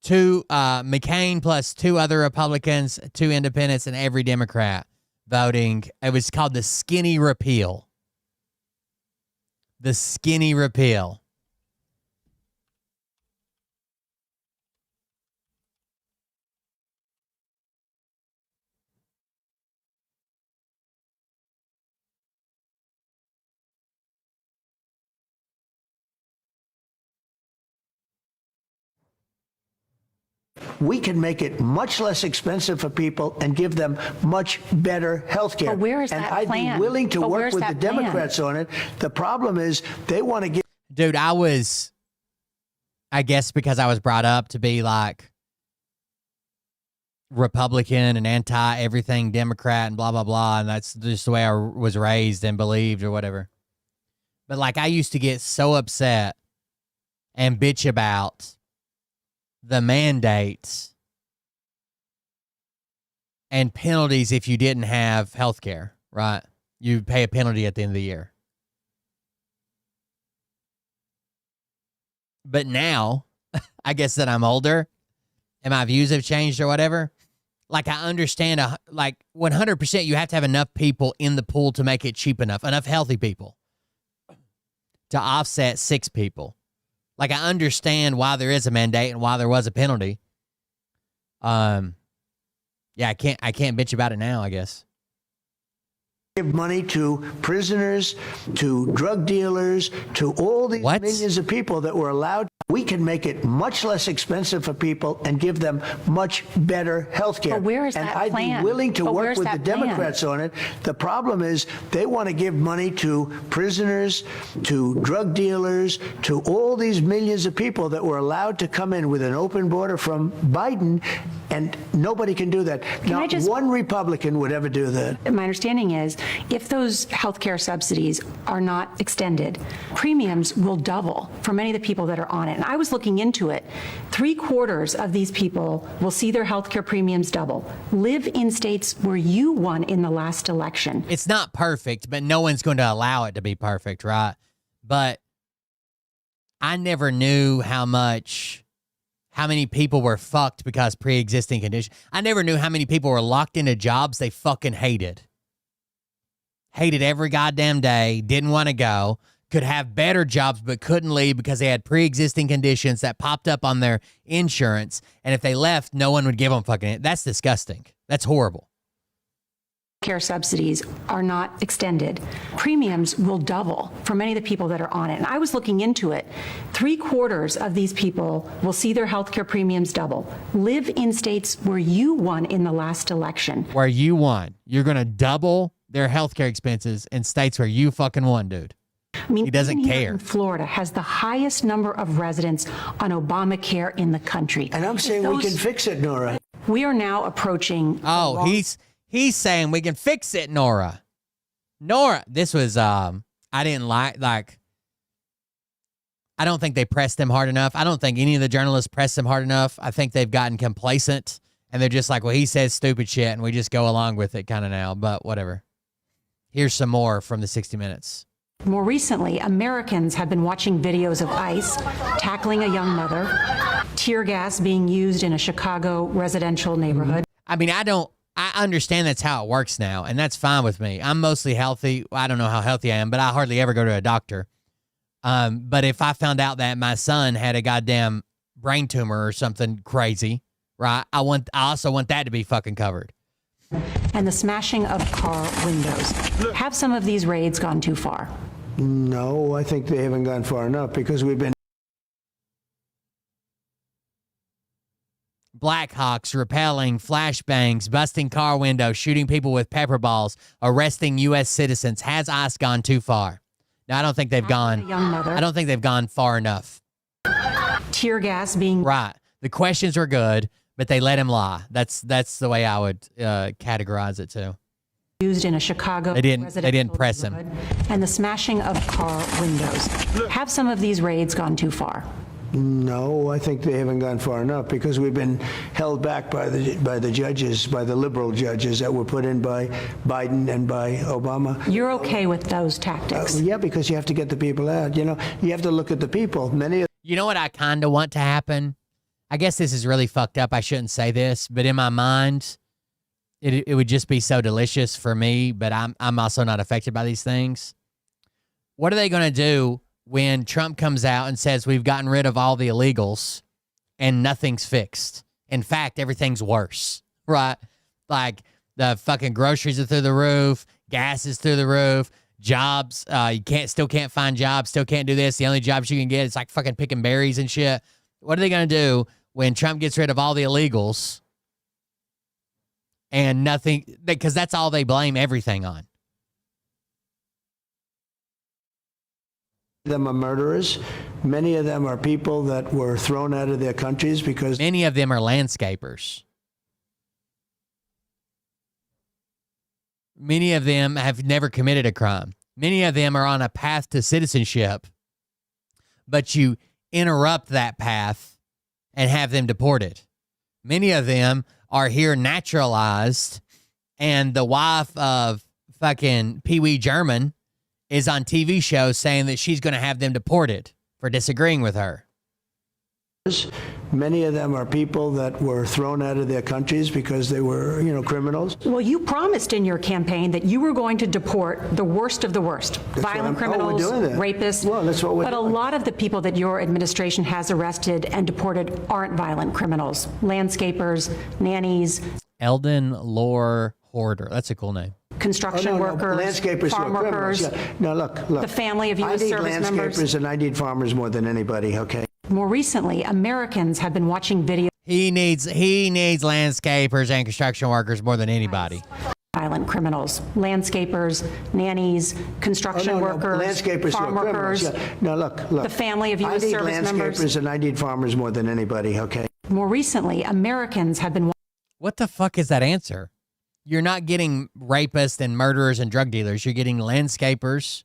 McCain plus 2 other Republicans, 2 independents, and every Democrat voting. It was called the skinny repeal. The skinny repeal. We can make it much less expensive for people and give them much better health care. But where is and that I'd plan? be willing to But work where's with the that plan? Democrats on it. The problem is they want to give. Dude, I guess because I was brought up to be like Republican and anti-everything Democrat and blah, blah, blah. And that's just the way I was raised and believed or whatever. But like I used to get so upset and bitch about the mandates and penalties if you didn't have health care, right? You pay a penalty at the end of the year. But now, I guess that I'm older and my views have changed or whatever. Like I understand, like 100% you have to have enough people in the pool to make it cheap enough healthy people to offset 6 people. Like I understand why there is a mandate and why there was a penalty. Yeah, I can't bitch about it now, I guess. Give money to prisoners, to drug dealers, to all these millions of people that were allowed. We can make it much less expensive for people and give them much better health care. But where is and that I'd plan? be willing to But work where's with the that plan? Democrats on it. The problem is they want to give money to prisoners, to drug dealers, to all these millions of people that were allowed to come in with an open border from Biden, and nobody can do that. Not one Republican would ever do that. My understanding is if those health care subsidies are not extended, premiums will double for many of the people that are on it. And I was looking into it. 3/4 of these people will see their health care premiums double. Live in states where you won in the last election. It's not perfect, but no one's going to allow it to be perfect, right? But I never knew how many people were fucked because pre-existing conditions. I never knew how many people were locked into jobs they fucking hated. Hated every goddamn day, didn't want to go, could have better jobs but couldn't leave because they had pre-existing conditions that popped up on their insurance. And if they left, no one would give them fucking. That's disgusting. That's horrible. Care subsidies are not extended. Premiums will double for many of the people that are on it. And I was looking into it. 3/4 of these people will see their health care premiums double. Live in states where you won in the last election. Where you won. You're going to double their healthcare expenses in states where you fucking won, dude. I mean, he doesn't even here care. in Florida has the highest number of residents on Obamacare in the country. And I'm saying we can fix it, Nora. We are now approaching. Oh, he's saying we can fix it, Nora. Nora, this was I didn't like I don't think they pressed them hard enough. I don't think any of the journalists pressed them hard enough. I think they've gotten complacent and they're just like, well, he says stupid shit and we just go along with it kind of now, but whatever. Here's some more from the 60 Minutes. More recently, Americans have been watching videos of ICE tackling a young mother, tear gas being used in a Chicago residential neighborhood. I mean, I understand that's how it works now, and that's fine with me. I'm mostly healthy. I don't know how healthy I am, but I hardly ever go to a doctor. But if I found out that my son had a goddamn brain tumor or something crazy, right, I also want that to be fucking covered. And the smashing of car windows. Have some of these raids gone too far? No, I think they haven't gone far enough because we've been. Blackhawks, repelling, flashbangs, busting car windows, shooting people with pepper balls, arresting U.S. citizens. Has ICE gone too far? No, I don't think they've gone. Young mother. I don't think they've gone far enough. Tear gas being. Right. The questions were good, but they let him lie. That's the way I would categorize it too. Used in a Chicago. They didn't press him. And the smashing of car windows. Have some of these raids gone too far? No, I think they haven't gone far enough because we've been held back by the judges, by the liberal judges that were put in by Biden and by Obama. You're okay with those tactics? Yeah, because you have to get the people out. You know, you have to look at the people. You know what I kind of want to happen? I guess this is really fucked up. I shouldn't say this, but in my mind, it would just be so delicious for me, but I'm also not affected by these things. What are they going to do when Trump comes out and says we've gotten rid of all the illegals and nothing's fixed? In fact, everything's worse, right? Like the fucking groceries are through the roof, gas is through the roof, jobs, you still can't find jobs, still can't do this. The only jobs you can get is like fucking picking berries and shit. What are they going to do when Trump gets rid of all the illegals and nothing, because that's all they blame everything on? Them are murderers. Many of them are people that were thrown out of their countries because many of them are landscapers. Many of them have never committed a crime. Many of them are on a path to citizenship, but you interrupt that path and have them deported. Many of them are here naturalized, and the wife of fucking Pee Wee German is on TV shows saying that she's going to have them deported for disagreeing with her. many of them are people that were thrown out of their countries because they were, criminals. Well, you promised in your campaign that you were going to deport the worst of the worst. Violent criminals, rapists. Well, that's what we're But doing. a lot of the people that your administration has arrested and deported aren't violent criminals. Landscapers, nannies. Eldon Lore Hoarder. That's a cool name. Construction workers, landscapers farm who are criminals. workers. Yeah. No, look. The family of U.S. service I need members. landscapers and I need farmers more than anybody, okay? More recently, Americans have been watching videos. He needs landscapers and construction workers more than anybody. Violent criminals, landscapers, nannies, construction workers, landscapers farm who are criminals. workers. Yeah. No, look. The family of U.S. service I need landscapers members. and I need farmers more than anybody, okay? More recently, Americans have been. What the fuck is that answer? You're not getting rapists and murderers and drug dealers. You're getting landscapers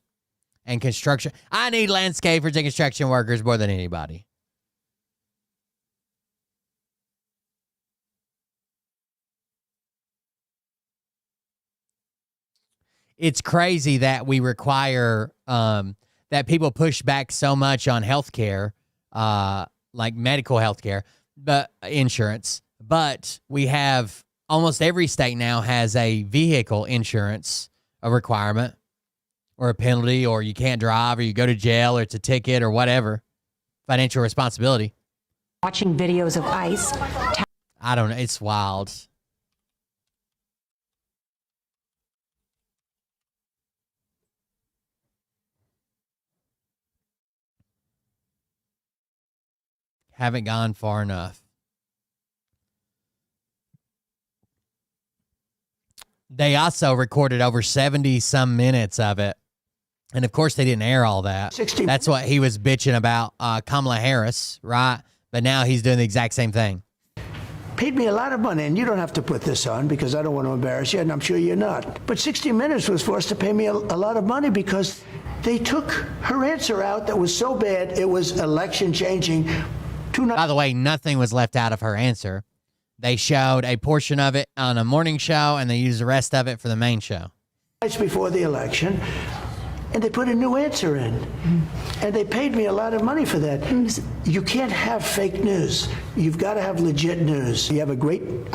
and construction. I need landscapers and construction workers more than anybody. It's crazy that we require that people push back so much on healthcare, like medical healthcare, but insurance. But we have almost every state now has a vehicle insurance, a requirement, or a penalty, or you can't drive, or you go to jail, or it's a ticket, or whatever. Financial responsibility. Watching videos of ICE. I don't know. It's wild. Haven't gone far enough. They also recorded over 70-some minutes of it. And, of course, they didn't air all that. 60. That's what he was bitching about Kamala Harris, right? But now he's doing the exact same thing. Paid me a lot of money, and you don't have to put this on because I don't want to embarrass you, and I'm sure you're not. But 60 Minutes was forced to pay me a lot of money because they took her answer out that was so bad it was election changing. By the way, nothing was left out of her answer. They showed a portion of it on a morning show, and they used the rest of it for the main show. Nights before the election, and they put a new answer in. And they paid me a lot of money for that. You can't have fake news. You've got to have legit news. I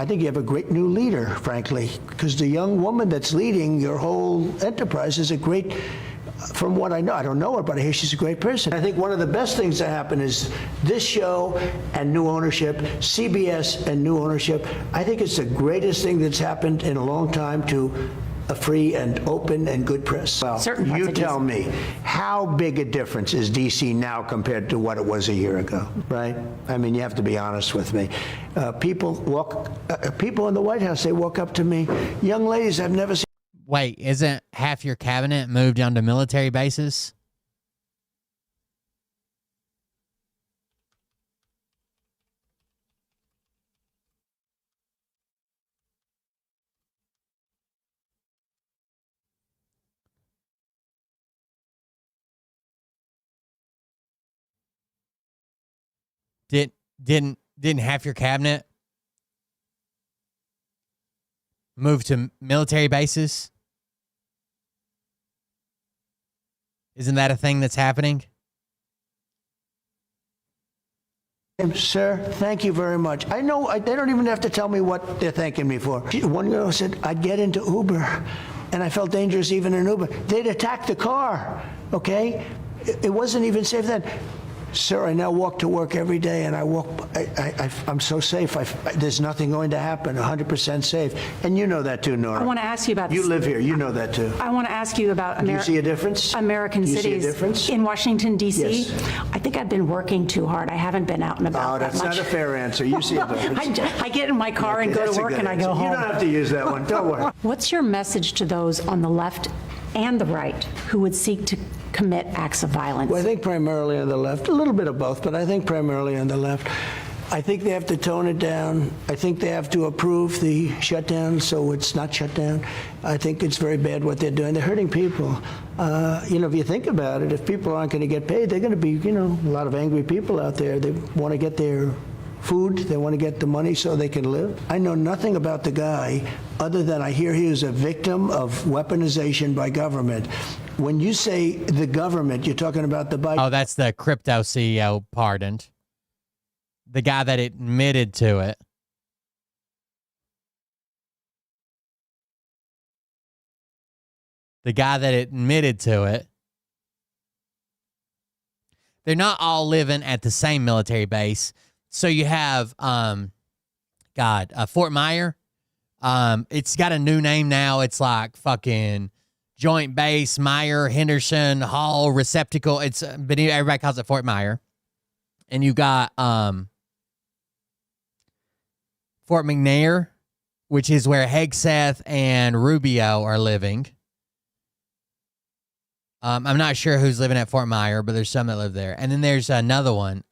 think you have a great new leader, frankly, because the young woman that's leading your whole enterprise is a great, from what I know, I don't know her, but I hear she's a great person. I think one of the best things to happen is this show and new ownership, CBS and new ownership. I think it's the greatest thing that's happened in a long time to a free and open and good press. Well, you tell me, how big a difference is DC now compared to what it was a year ago, right? I mean, you have to be honest with me. People in the White House, they walk up to me, young ladies I've never seen. Wait, isn't half your cabinet moved onto military bases? Didn't half your cabinet move to military bases? Isn't that a thing that's happening? Sir, thank you very much. I know they don't even have to tell me what they're thanking me for. One girl said, I'd get into Uber, and I felt dangerous even in Uber. They'd attack the car, okay? It wasn't even safe then. Sir, I now walk to work every day, and I'm so safe. There's nothing going to happen, 100% safe. And you know that too, Nora. I want to ask you about... You live here. You know that too. I want to ask you about... Do you see a difference? American Do you cities. see a difference? In Washington, D.C.? Yes. I think I've been working too hard. I haven't been out and about that's that much. not a fair answer. You see a difference. I get in my car and go That's to a work good and I answer. go home. You don't have to use that one. Don't worry. What's your message to those on the left and the right who would seek to commit acts of violence? Well, I think primarily on the left, a little bit of both, but I think primarily on the left. I think they have to tone it down. I think they have to approve the shutdown so it's not shut down. I think it's very bad what they're doing. They're hurting people. If you think about it, if people aren't going to get paid, they're going to be, a lot of angry people out there. They want to get their food. They want to get the money so they can live. I know nothing about the guy other than I hear he was a victim of weaponization by government. When you say the government, you're talking about the Biden. Oh, that's the crypto CEO pardoned. The guy that admitted to it. The guy that admitted to it. They're not all living at the same military base. So you have, Fort Myer. It's got a new name now. It's like fucking Joint Base, Meyer, Henderson, Hall, Receptacle. But everybody calls it Fort Myer. And you got Fort McNair, which is where Hegseth and Rubio are living. I'm not sure who's living at Fort Myer, but there's some that live there. And then there's another one.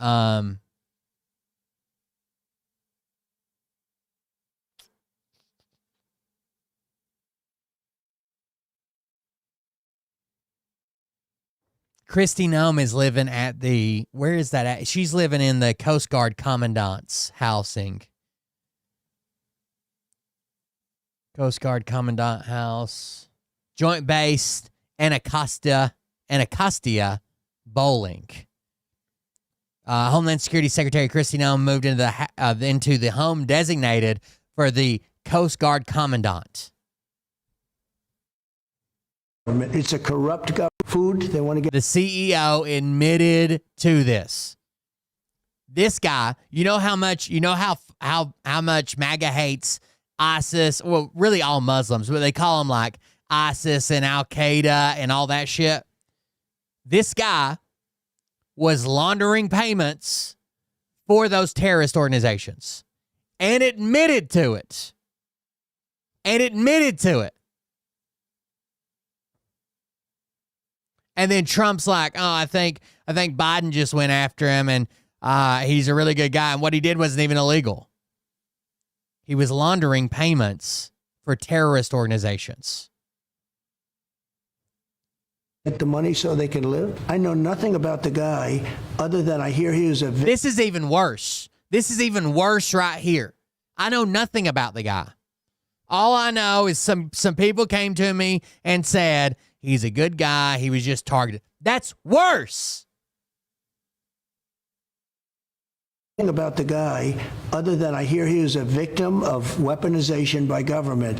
Kristi Noem is living at where is that at? She's living in the Coast Guard Commandant's housing. Coast Guard Commandant House. Joint Base, Anacostia Bowling. Homeland Security Secretary Kristi Noem moved into the home designated for the Coast Guard Commandant. It's a corrupt government. Food, they want to get. The CEO admitted to this. This guy, how much MAGA hates ISIS, well, really all Muslims, but they call them like ISIS and Al-Qaeda and all that shit. This guy was laundering payments for those terrorist organizations and admitted to it. And then Trump's like, oh, I think Biden just went after him and he's a really good guy. And what he did wasn't even illegal. He was laundering payments for terrorist organizations. Get the money so they can live. I know nothing about the guy other than I hear he was a victim. This is even worse. This is even worse right here. I know nothing about the guy. All I know is some people came to me and said, he's a good guy. He was just targeted. That's worse. About the guy other than I hear he was a victim of weaponization by government.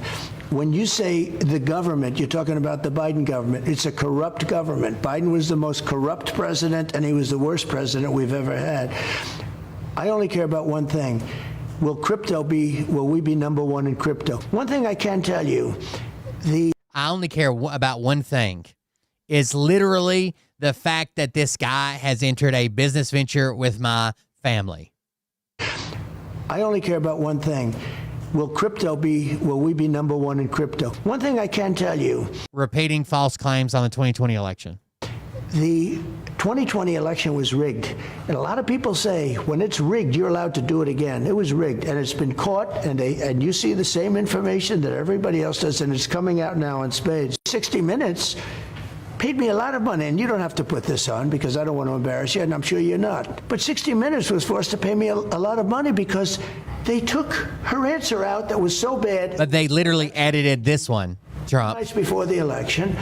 When you say the government, you're talking about the Biden government. It's a corrupt government. Biden was the most corrupt president, and he was the worst president we've ever had. I only care about one thing. Will we be number one in crypto? One thing I can tell you, I only care about one thing. Is literally the fact that this guy has entered a business venture with my family. I only care about one thing. Will we be number one in crypto? One thing I can tell you. Repeating false claims on the 2020 election. The 2020 election was rigged. And a lot of people say, when it's rigged, you're allowed to do it again. It was rigged, and it's been caught, and you see the same information that everybody else does, and it's coming out now in spades. 60 Minutes paid me a lot of money, and you don't have to put this on because I don't want to embarrass you, and I'm sure you're not. But 60 Minutes was forced to pay me a lot of money because they took her answer out that was so bad. But they literally edited this one, Trump. Before the election.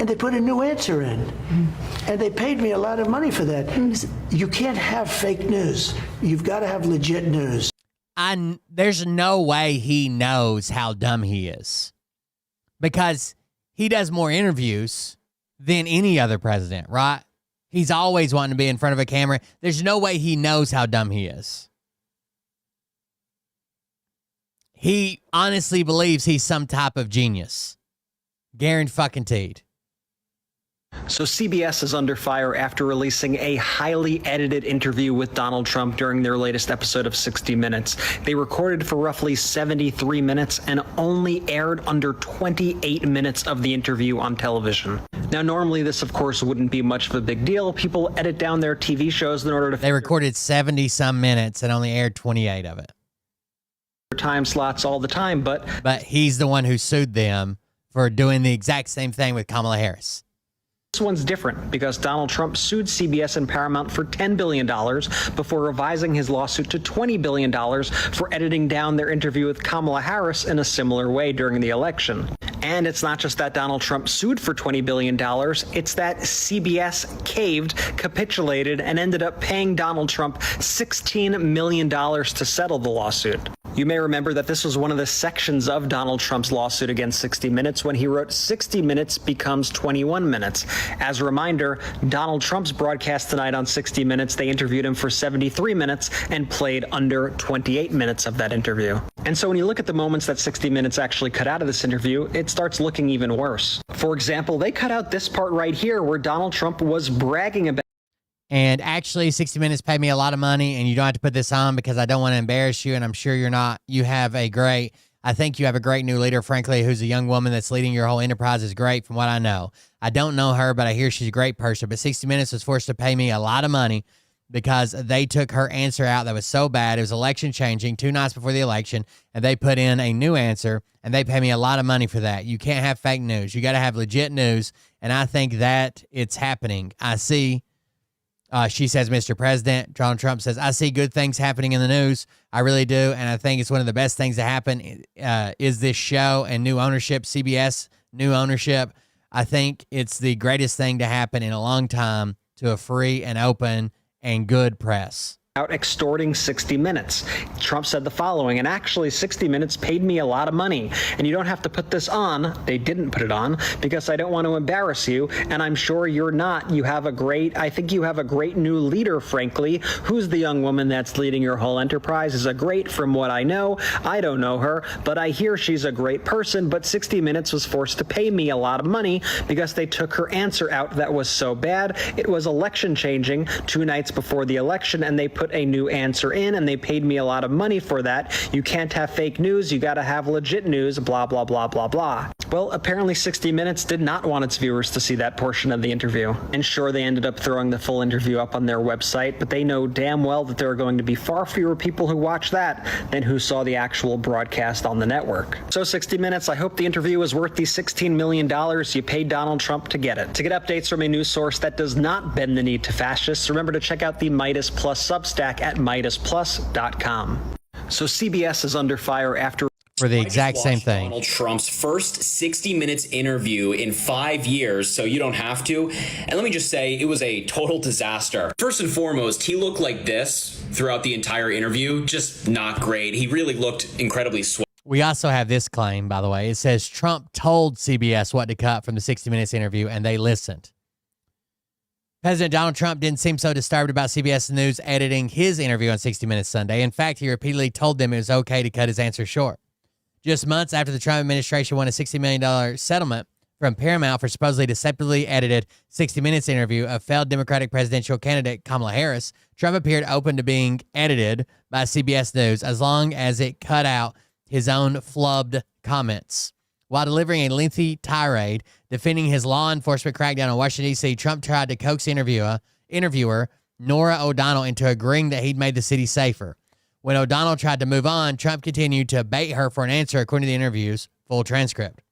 and they put a new answer in. And they paid me a lot of money for that. You can't have fake news. You've got to have legit news. There's no way he knows how dumb he is, because he does more interviews than any other president, right? He's always wanting to be in front of a camera. There's no way he knows how dumb he is. He honestly believes he's some type of genius. Guaranteed. So CBS is under fire after releasing a highly edited interview with Donald Trump during their latest episode of 60 Minutes. They recorded for roughly 73 minutes and only aired under 28 minutes of the interview on television. Now, normally this, of course, wouldn't be much of a big deal. People edit down their TV shows in order to... They recorded 70-some minutes and only aired 28 of it. Time slots all the time, but he's the one who sued them for doing the exact same thing with Kamala Harris. this one's different because Donald Trump sued CBS and Paramount for $10 billion before revising his lawsuit to $20 billion for editing down their interview with Kamala Harris in a similar way during the election. And it's not just that Donald Trump sued for $20 billion, it's that CBS caved, capitulated, and ended up paying Donald Trump $16 million to settle the lawsuit. You may remember that this was one of the sections of Donald Trump's lawsuit against 60 Minutes when he wrote 60 minutes becomes 21 minutes. As a reminder, Donald Trump's broadcast tonight on 60 Minutes, they interviewed him for 73 minutes and played under 28 minutes of that interview. And so when you look at the moments that 60 Minutes actually cut out of this interview, it starts looking even worse. For example, they cut out this part right here where Donald Trump was bragging about. And actually, 60 Minutes paid me a lot of money, and you don't have to put this on because I don't want to embarrass you, and I'm sure you're not. I think you have a great new leader, frankly, who's a young woman that's leading your whole enterprise is great from what I know. I don't know her, but I hear she's a great person. But 60 Minutes was forced to pay me a lot of money because they took her answer out that was so bad. It was election changing 2 nights before the election, and they put in a new answer, and they pay me a lot of money for that. You can't have fake news. You got to have legit news, and I think that it's happening. I see... she says, Mr. President. Donald Trump says, I see good things happening in the news. I really do. And I think it's one of the best things to happen is this show and new ownership, CBS, new ownership. I think it's the greatest thing to happen in a long time to a free and open and good press. Out extorting 60 Minutes. Trump said the following, and actually 60 Minutes paid me a lot of money, and you don't have to put this on. They didn't put it on because I don't want to embarrass you, and I'm sure you're not. I think you have a great new leader, frankly. Who's the young woman that's leading your whole enterprise is a great from what I know. I don't know her, but I hear she's a great person, but 60 Minutes was forced to pay me a lot of money because they took her answer out that was so bad. It was election changing 2 nights before the election, and they put a new answer in, and they paid me a lot of money for that. You can't have fake news. You got to have legit news, blah, blah, blah, blah, blah. Well, apparently 60 Minutes did not want its viewers to see that portion of the interview. And sure, they ended up throwing the full interview up on their website, but they know damn well that there are going to be far fewer people who watch that than who saw the actual broadcast on the network. So 60 Minutes, I hope the interview is worth the $16 million you paid Donald Trump to get it. To get updates from a news source that does not bend the knee to fascists, remember to check out the Midas Plus Substack at MidasPlus.com. So CBS is under fire after for the exact same thing. Donald Trump's first 60 Minutes interview in 5 years, so you don't have to. And let me just say, it was a total disaster. First and foremost, he looked like this throughout the entire interview. Just not great. He really looked incredibly sweaty. We also have this claim, by the way. It says Trump told CBS what to cut from the 60 Minutes interview, and they listened. President Donald Trump didn't seem so disturbed about CBS News editing his interview on 60 Minutes Sunday. In fact, he repeatedly told them it was okay to cut his answer short. Just months after the Trump administration won a $60 million settlement from Paramount for supposedly deceptively edited 60 Minutes interview of failed Democratic presidential candidate Kamala Harris, Trump appeared open to being edited by CBS News as long as it cut out his own flubbed comments. While delivering a lengthy tirade defending his law enforcement crackdown on Washington, D.C., Trump tried to coax interviewer Nora O'Donnell into agreeing that he'd made the city safer. When O'Donnell tried to move on, Trump continued to bait her for an answer according to the interview's full transcript.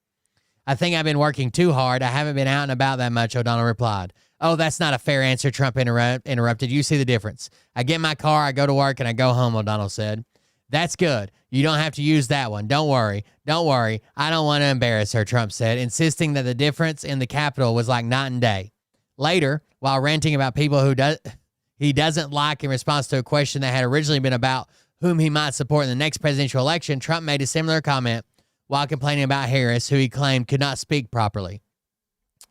I think I've been working too hard. I haven't been out and about that much, O'Donnell replied. Oh, that's not a fair answer, Trump interrupted. You see the difference. I get in my car, I go to work, and I go home, O'Donnell said. That's good. You don't have to use that one. Don't worry. Don't worry. I don't want to embarrass her, Trump said, insisting that the difference in the Capitol was like night and day. Later, while ranting about people he doesn't like in response to a question that had originally been about whom he might support in the next presidential election, Trump made a similar comment while complaining about Harris, who he claimed could not speak properly.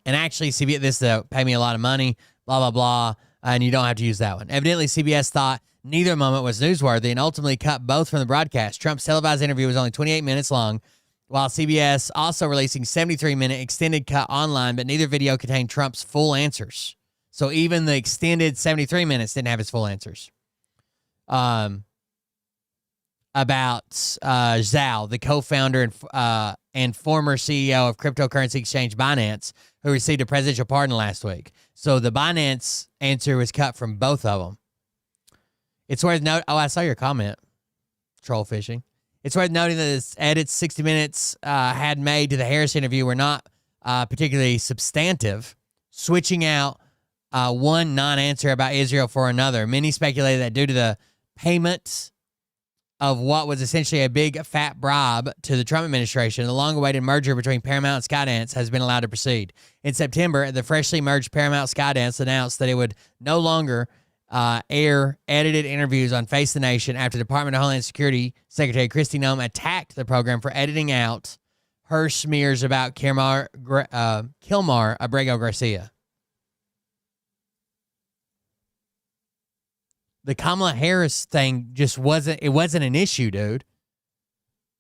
And actually, CBS, this pay me a lot of money, blah, blah, blah, and you don't have to use that one. Evidently, CBS thought neither moment was newsworthy and ultimately cut both from the broadcast. Trump's televised interview was only 28 minutes long, while CBS also releasing 73-minute extended cut online, but neither video contained Trump's full answers. So even the extended 73 minutes didn't have his full answers. About Zhao, the co-founder and former CEO of cryptocurrency exchange Binance, who received a presidential pardon last week. So the Binance answer was cut from both of them. It's worth noting. Oh, I saw your comment. Troll fishing. It's worth noting that the edits 60 Minutes had made to the Harris interview were not particularly substantive, switching out one non-answer about Israel for another. Many speculated that due to the payment of what was essentially a big fat bribe to the Trump administration, the long-awaited merger between Paramount and Skydance has been allowed to proceed. In September, the freshly merged Paramount Skydance announced that it would no longer air edited interviews on Face the Nation after Department of Homeland Security Secretary Kristi Noem attacked the program for editing out her smears about Kilmar Abrego Garcia. The Kamala Harris thing just wasn't an issue, dude.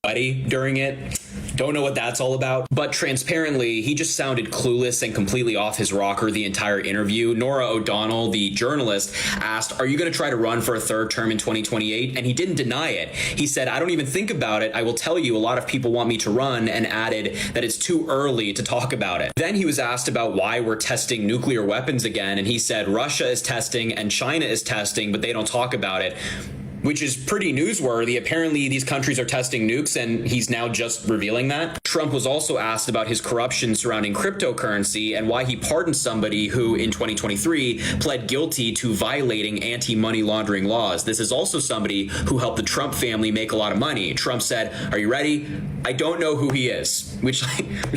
During it. Don't know what that's all about. But transparently, he just sounded clueless and completely off his rocker the entire interview. Norah O'Donnell, the journalist, asked, "Are you going to try to run for a third term in 2028? And he didn't deny it. He said, "I don't even think about it. I will tell you, a lot of people want me to run," and added that it's too early to talk about it. Then he was asked about why we're testing nuclear weapons again, and he said Russia is testing and China is testing, but they don't talk about it, which is pretty newsworthy. Apparently, these countries are testing nukes, and he's now just revealing that. Trump was also asked about his corruption surrounding cryptocurrency and why he pardoned somebody who, in 2023, pled guilty to violating anti-money laundering laws. This is also somebody who helped the Trump family make a lot of money. Trump said, "Are you ready? I don't know who he is," which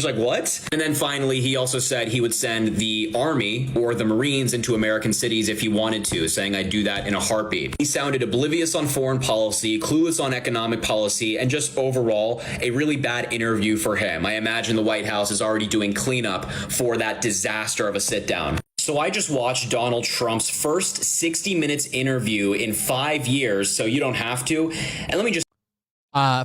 like, what? And then finally, he also said he would send the Army or the Marines into American cities if he wanted to, saying, "I'd do that in a heartbeat." He sounded oblivious on foreign policy, clueless on economic policy, and just overall a really bad interview for him. I imagine the White House is already doing cleanup for that disaster of a sit down. So I just watched Donald Trump's first 60 Minutes interview in 5 years, so you don't have to. And let me just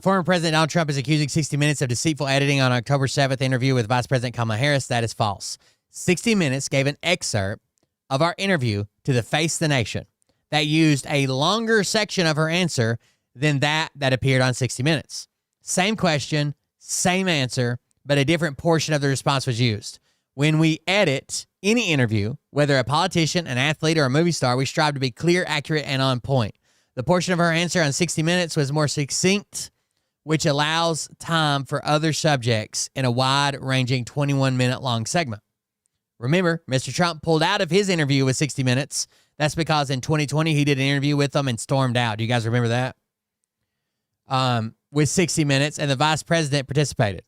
Former President Donald Trump is accusing 60 Minutes of deceitful editing on October 7th interview with Vice President Kamala Harris. That is false. 60 Minutes gave an excerpt of our interview to the Face the Nation that used a longer section of her answer than that appeared on 60 Minutes. Same question, same answer, but a different portion of the response was used. When we edit any interview, whether a politician, an athlete, or a movie star, we strive to be clear, accurate, and on point. The portion of her answer on 60 Minutes was more succinct, which allows time for other subjects in a wide-ranging 21-minute long segment. Remember, Mr. Trump pulled out of his interview with 60 Minutes. That's because in 2020, he did an interview with them and stormed out. Do you guys remember that? With 60 Minutes, and the vice president participated.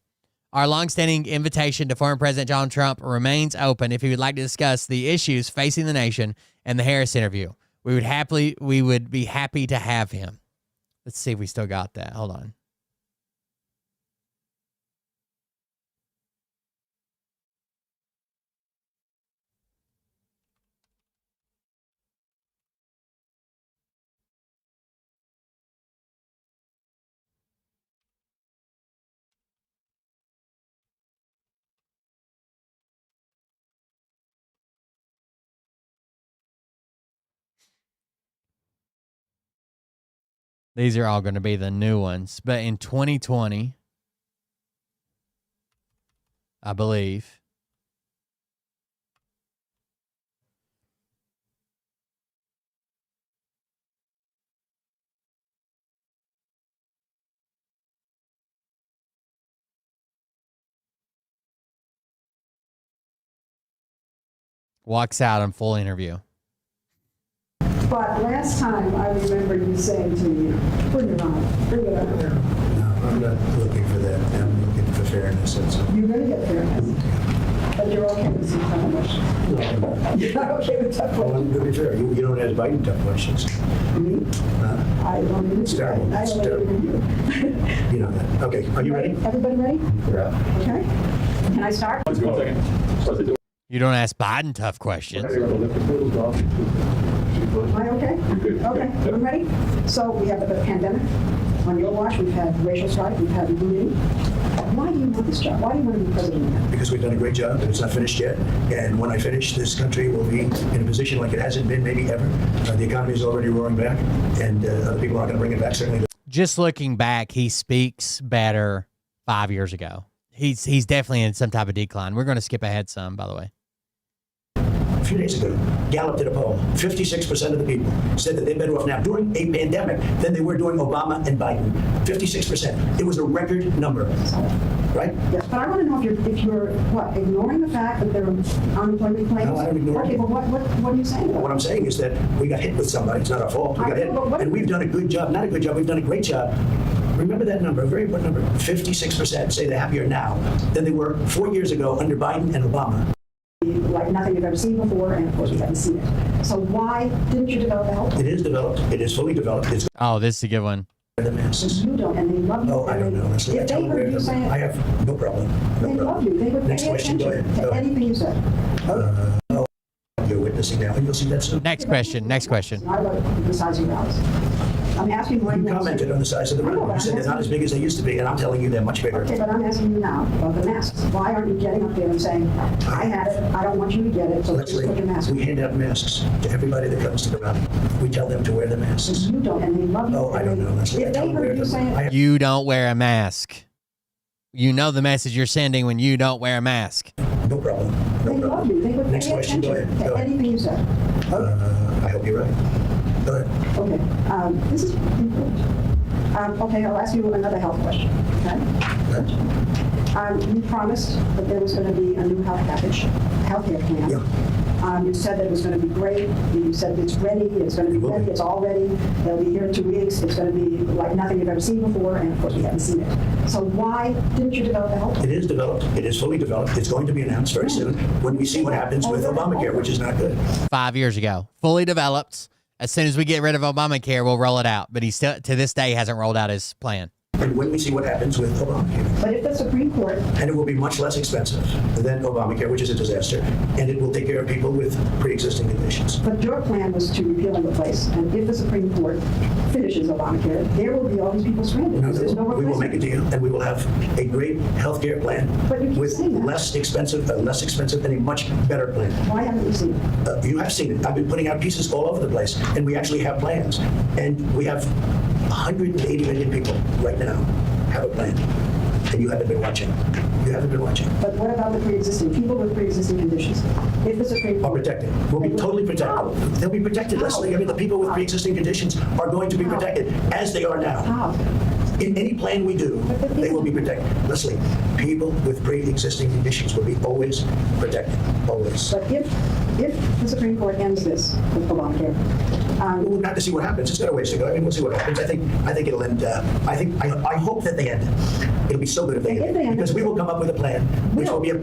Our longstanding invitation to former President Donald Trump remains open if he would like to discuss the issues facing the nation and the Harris interview. We would be happy to have him. Let's see if we still got that. Hold on. These are all going to be the new ones. But in 2020, I believe, walks out on full interview. But last time, I remember you saying to me, bring it on, bring it on. No, I'm not looking for that. I'm looking for fairness. That's all. You're going to get fairness. But you're okay with some tough questions. No, I'm not. You're not okay with tough Well, questions. to be fair, you don't ask Biden tough questions. Me? I don't even It's terrible. I It's don't terrible. even you. You know that. Okay, are you ready? Everybody ready? Yeah. Okay. Can I start? You don't ask Biden tough questions. Am I okay? Okay, I'm ready. So we have the pandemic. On your watch, we've had racial strife, we've had looting. Why do you want this job? Why do you want to be president again? Because we've done a great job, and it's not finished yet. And when I finish, this country will be in a position like it hasn't been maybe ever. The economy is already roaring back, and other people aren't going to bring it back, certainly. Just looking back, he speaks better 5 years ago. He's definitely in some type of decline. We're going to skip ahead some, by the way. A few days ago, Gallup did a poll. 56% of the people said that they're better off now during a pandemic than they were during Obama and Biden. 56%. It was a record number, right? Yes, but I want to know if you're what, ignoring the fact that there are unemployment claims? No, I don't ignore Okay, it. but what are you saying? What I'm saying is that we got hit with somebody. It's not our fault. We got hit, and we've done a good job. Not a good job. We've done a great job. Remember that number, a very important number. 56% say they're happier now than they were 4 years ago under Biden and Obama. Like nothing you've ever seen before, and of course we haven't seen it. So why didn't you develop the health? It is developed. It is fully developed. It's Oh, this is a good one. the masses. You don't, and they love you. Oh, I don't know. Honestly, If they heard you say I it, have no problem. No they problem. love you. They would Next pay question. Go attention ahead. Go to ahead. anything you said. You're witnessing now, and you'll see that soon. Next question. Next question. Not about the size of your house. I'm asking right You now. commented on the size of the room. You said they're not as big as they used to be, and I'm telling you they're much bigger. Okay, but I'm asking you now about the masks. Why aren't you getting up there and saying, I had it, I don't want you to get it, so let's just put your mask on? We hand out masks to everybody that comes to the rally. We tell them to wear the masks. You don't, and they love you. Oh, I don't know. Leslie. I If tell they them wear heard you say them. it, You don't wear a mask. You know the message you're sending when you don't wear a mask. No problem. they love you. They would Next pay question. Go attention ahead. Go to ahead. anything you said. I hope you're right. Go ahead. Okay, this is important. Okay, I'll ask you another health question, okay? You promised that there was going to be a new health package, healthcare plan. Yeah. You said that it was going to be great. You said it's ready. It's going to be ready. It's all ready. They'll be here in 2 weeks. It's going to be like nothing you've ever seen before, and of course we haven't seen it. So why didn't you develop the health plan? It is developed. It is fully developed. It's going to be announced very soon when we see what happens with Obamacare, which is not good. 5 years ago. Fully developed. As soon as we get rid of Obamacare, we'll roll it out. But he still, to this day, hasn't rolled out his plan. And when we see what happens with Obamacare. But if the Supreme Court... And it will be much less expensive than Obamacare, which is a disaster. And it will take care of people with pre-existing conditions. But your plan was to repeal and replace. And if the Supreme Court finishes Obamacare, there will be all these people stranded because there's no We will replacement. make a deal, and we will have a great health care plan with less expensive and a much better plan. Why haven't you seen it? You have seen it. I've been putting out pieces all over the place, and we actually have plans. And we have 180 million people right now have a plan. And you haven't been watching. You haven't been watching. But what about the pre-existing, people with pre-existing conditions? If the Supreme Are protected. We'll be totally protected. They'll be protected, Leslie. I mean, the people with pre-existing conditions are going to be protected, as they are now. How? In any plan we do, they will be protected. Leslie, people with pre-existing conditions will be always protected. Always. But if the Supreme Court ends this with Obamacare, we'll have to see what happens. It's got a ways to go. I mean, we'll see what happens. I think it'll end. I hope that they end it. It'll be so good if they end it, because we will come up with a plan, which will be yeah,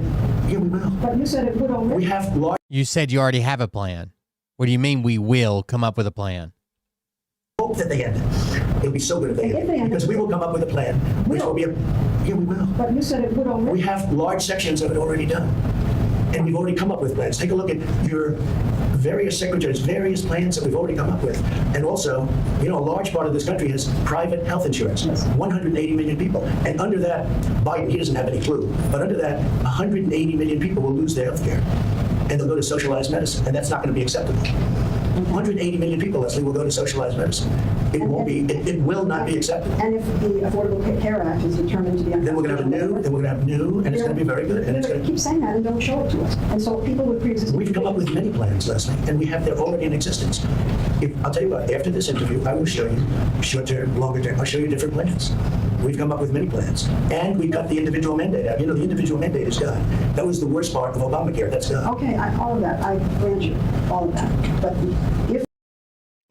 we will. But you said it would already. We have large. You said you already have a plan. What do you mean we will come up with a plan? Hope that they end it. It'll be so good if they end it, because we will come up with a plan, which will be yeah, we will. But you said it would already. We have large sections of it already done. And we've already come up with plans. Take a look at your various secretaries, various plans that we've already come up with. And also, you know, a large part of this country has private health insurance. 180 million people. And under that, Biden, he doesn't have any clue, but under that, 180 million people will lose their health care. And they'll go to socialized medicine. And that's not going to be acceptable. 180 million people, Leslie, will go to socialized medicine. It won't be, it will not be acceptable. And if the Affordable Care Act is determined to be then we're going to have new, and it's going to be very good. And it's going to keep saying that and don't show it to us. And so people with pre-existing. We've come up with many plans, Leslie, and we have they're already in existence. I'll tell you what, after this interview, I will show you short-term, longer-term. I'll show you different plans. We've come up with many plans. And we've got the individual mandate out. You know, the individual mandate is done. That was the worst part of Obamacare. That's done. Okay, all of that. I grant you all of that. But if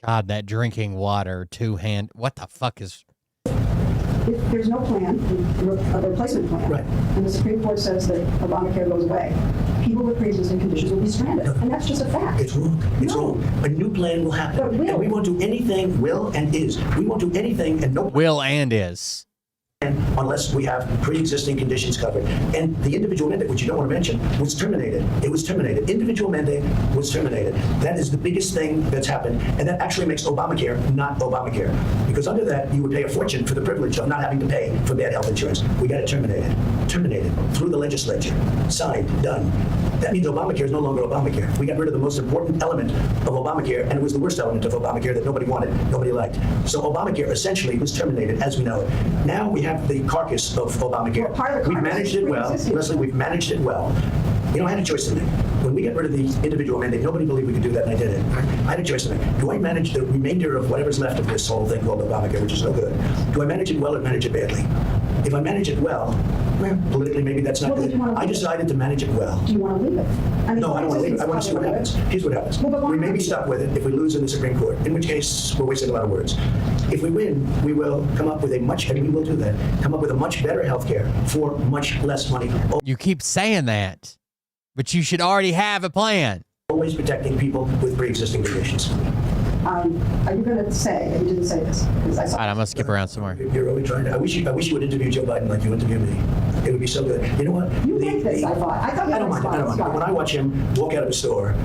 God, that drinking water, two-hand. What the fuck is... If there's no plan, a replacement plan, and the Supreme Court says that Obamacare goes away, people with pre-existing conditions will be stranded. And that's just a fact. It's wrong. It's wrong. A new plan will happen. And we won't do anything, will and is. We won't do anything and no will and is. Unless we have pre-existing conditions covered. And the individual mandate, which you don't want to mention, was terminated. It was terminated. Individual mandate was terminated. That is the biggest thing that's happened. And that actually makes Obamacare not Obamacare. Because under that, you would pay a fortune for the privilege of not having to pay for bad health insurance. We got it terminated. Terminated through the legislature. Signed. Done. That means Obamacare is no longer Obamacare. We got rid of the most important element of Obamacare, and it was the worst element of Obamacare that nobody wanted, nobody liked. So Obamacare essentially was terminated as we know it. Now we have the carcass of Obamacare. We've managed it well. Leslie, we've managed it well. You know, I had a choice to make. When we got rid of the individual mandate, nobody believed we could do that, and I did it. I had a choice to make. Do I manage the remainder of whatever's left of this whole thing called Obamacare, which is no good? Do I manage it well or manage it badly? If I manage it well, politically maybe that's not good. I decided to manage it well. Do you want to leave it? No, I don't want to leave it. I want to see what happens. Here's what happens. We may be stuck with it if we lose in the Supreme Court, in which case we're wasting a lot of words. If we win, we will come up with a much, and we will do that, come up with a much better health care for much less money. You keep saying that, but you should already have a plan. Always protecting people with pre-existing conditions. Are you going to say that you didn't say this? Because I saw. All right, I'm gonna skip around some more. You're really trying to. I wish you would interview Joe Biden like you interview me. It would be so good. You know what? You like this, I thought. I don't mind. I don't mind. When I watch him walk out of a store,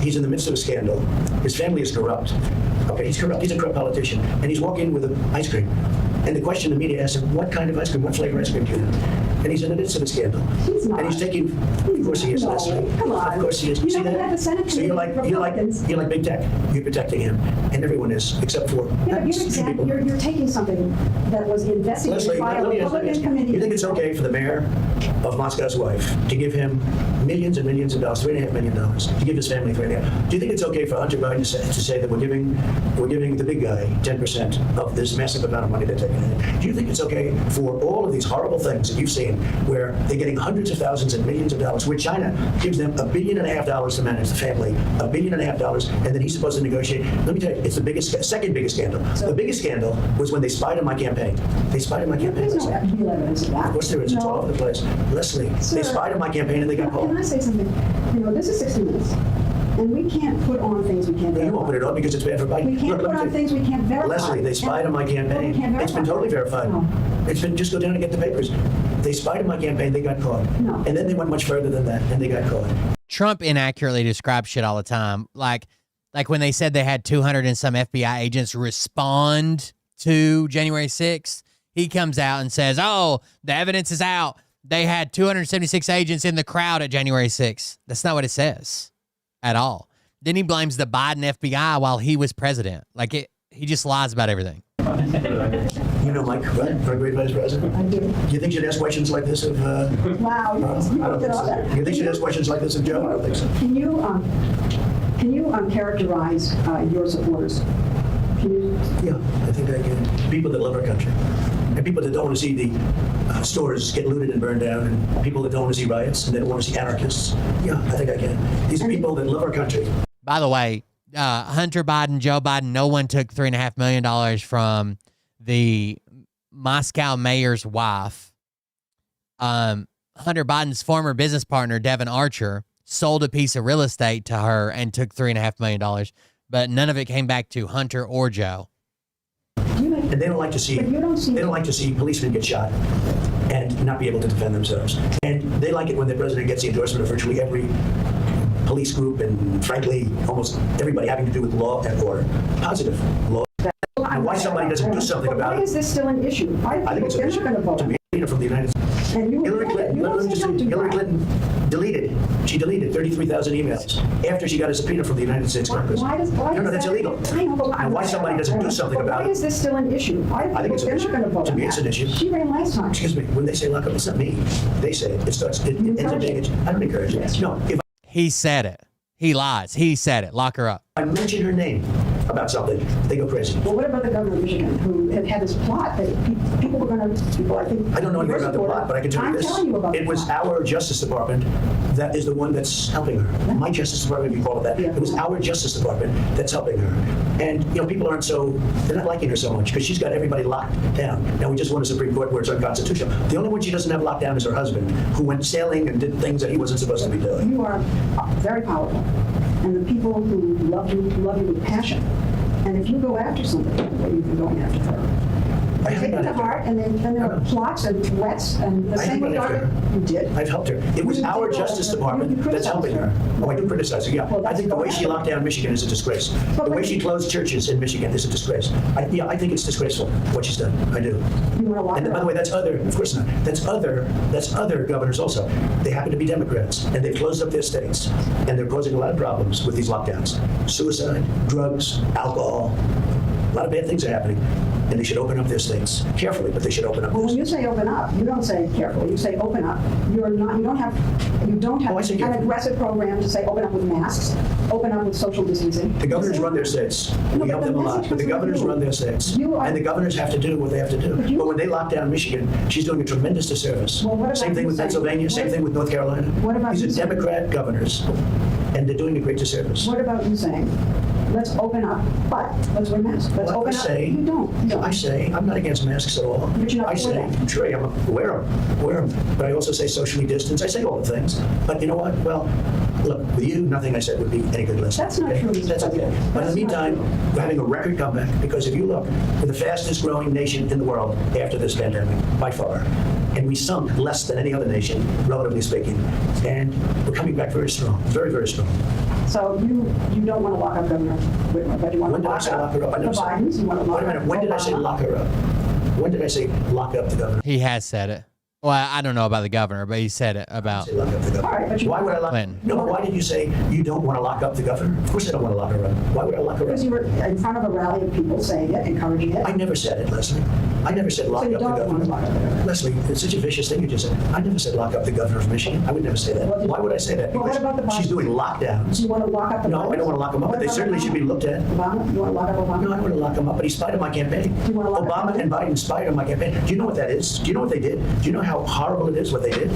he's in the midst of a scandal. His family is corrupt. Okay, he's corrupt. He's a corrupt politician, and he's walking with an ice cream. And the question the media asks him, "What kind of ice cream? What flavor ice cream do you have?" And he's in the midst of a scandal. He's not. And he's taking. Of course he is, Leslie. Come on. Of course he is. You See know, that? we had the Senate So you're like big tech. You're protecting him, and everyone is, except for Yeah, but you're taking something that was investigated Leslie, by a let me ask Republican you, committee. you think it's okay for the mayor of Moscow's wife to give him millions and millions of dollars, $3.5 million, to give his family $3.5? Do you think it's okay for Hunter Biden to say that we're giving the big guy 10% of this massive amount of money they're taking in? Do you think it's okay for all of these horrible things that you've seen, where they're getting hundreds of thousands and millions of dollars, where China gives them $1.5 billion to manage the family, $1.5 billion, and then he's supposed to negotiate? Let me tell you, it's the second biggest scandal. The biggest scandal was when they spied on my campaign. They spied on my campaign. There's no real evidence of that. Of course there is. It's all over the place. Leslie, they spied on my campaign and they got caught. Can I say something? You know, this is 60 Minutes. And we can't put on things we can't verify. You won't put it on because it's bad for Biden. We can't put on things we can't verify. Leslie, they spied on my campaign. It's been totally verified. It's been, just go down and get the papers. They spied on my campaign, they got caught. And then they went much further than that, and they got caught. Trump inaccurately describes shit all the time. Like when they said they had 200 and some FBI agents respond to January 6th, he comes out and says, oh, the evidence is out. They had 276 agents in the crowd at January 6th. That's not what it says at all. Then he blames the Biden FBI while he was president. He just lies about everything. You know Mike, right? Our great vice president? I do. Do you think she'd ask questions like this of... Wow, you looked it up. You think she'd ask questions like this of Joe? I don't think so. Can you characterize your supporters? Yeah, I think I can. People that love our country. And people that don't want to see the stores get looted and burned down, and people that don't want to see riots, and they don't want to see anarchists. Yeah, I think I can. These are people that love our country. By the way, Hunter Biden, Joe Biden, no one took $3.5 million from the Moscow mayor's wife. Hunter Biden's former business partner, Devin Archer, sold a piece of real estate to her and took $3.5 million, but none of it came back to Hunter or Joe. And they don't like to see policemen get shot and not be able to defend themselves. And they like it when the president gets the endorsement of virtually every police group and, frankly, almost everybody having to do with law and order. Positive law. And why somebody doesn't do something about it. Why is this still an issue? I think it's an issue. To me, from the United States. Hillary Clinton deleted. She deleted 33,000 emails after she got a subpoena from the United States Congress. No, that's illegal. And why somebody doesn't do something about it. Why is this still an issue? I think it's an issue. To me, it's an issue. She ran last time. Excuse me. When they say lock up, it's not me. They say it. It ends up being. I don't encourage it. No. He said it. He lies. He said it. Lock her up. I mention her name. about something, they go crazy. Well, what about the governor of Michigan, who had this plot that people were going to, I think... I don't know anything about the plot, but I can tell you this. I'm telling you about it was our Justice Department that is the one that's helping her. My Justice Department, if you call it that. It was our Justice Department that's helping her. And, you know, people aren't they're not liking her so much because she's got everybody locked down. Now, we just won a Supreme Court where it's unconstitutional. The only one she doesn't have locked down is her husband, who went sailing and did things that he wasn't supposed to be doing. You are very powerful. And the people who love you with passion. And if you go after somebody, well, you've been going after her. They take it to heart, and then there are plots and threats, and the same with Dr. You did. I've helped her. It was our Justice Department that's helping her. Oh, I do criticize her, yeah. Well, I think the way she locked down Michigan is a disgrace. The way she closed churches in Michigan is a disgrace. I think it's disgraceful, what she's done. I do. And by the way, that's other, of course not. That's other governors also. They happen to be Democrats, and they've closed up their states, and they're causing a lot of problems with these lockdowns. Suicide, drugs, alcohol. A lot of bad things are happening, and they should open up their states carefully, but they should open up. Well, when you say open up, you don't say carefully. You say open up. You don't have an aggressive program to say open up with masks, open up with social distancing. The governors run their states. We help them a lot, but the governors run their states, and the governors have to do what they have to do. But when they lock down Michigan, she's doing a tremendous disservice. Same thing with Pennsylvania. Same thing with North Carolina. What about these are Democrat governors, and they're doing a great disservice. What about you saying, let's open up, but let's wear masks. Let's open up. You don't. I say, I'm not against masks at all. But you're not I say, sure, wear them. But I also say socially distance. I say all the things. But you know what? Well, look, with you, nothing I said would be any good listen. That's not true. That's okay. But in the meantime, we're having a record comeback because if you look, we're the fastest growing nation in the world after this pandemic, by far. And we sunk less than any other nation, relatively speaking. And we're coming back very strong, very, very strong. So you don't want to lock up Governor Whitmer, but you want to lock up the Bidens. You want to lock up. Wait a minute. When did I say lock her up? When did I say lock up the governor? He has said it. Well, I don't know about the governor, but he said it about lock up the governor. All right, but why would I lock? Clinton. No, why did you say you don't want to lock up the governor? Of course I don't want to lock her up. Why would I lock her up? Because you were in front of a rally of people saying it, encouraging it. I never said it, Leslie. I never said lock up the governor. Leslie, it's such a vicious thing you just said. I never said lock up the governor of Michigan. I would never say that. Why would I say that? Well, what about the Bidens? She's doing lockdowns. Do you want to lock up the No, I don't want to lock them up, but they certainly should be looked at. Obama? You want to lock up Obama? No, I don't want to lock them up, but he spied on my campaign. Do you want to lock Obama and Biden spied on my campaign. Do you know what that is? Do you know what they did? Do you know how horrible it is what they did?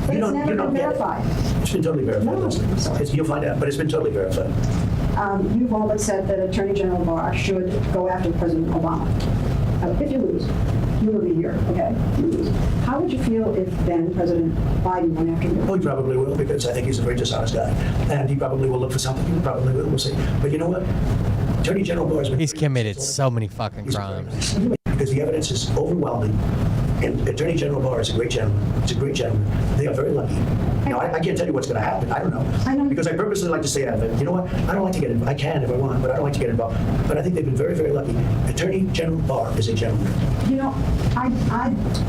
But it's never been verified. It's been totally verified, No, Leslie. You'll find out, but it's been totally verified. You've all but said that Attorney General Barr should go after President Obama. If you lose, you will be here, okay? You lose. How would you feel if then President Biden went after you? Oh, he probably will, because I think he's a very dishonest guy. And he probably will look for something. He probably will. We'll see. But you know what? Attorney General Barr has been... He's committed so many fucking crimes. Because the evidence is overwhelming. And Attorney General Barr is a great gentleman. He's a great gentleman. They are very lucky. Now, I can't tell you what's going to happen. I don't know. Because I purposely like to stay out of it. You know what? I don't like to get involved. I can if I want, but I don't like to get involved. But I think they've been very, very lucky. Attorney General Barr is a gentleman. You know, I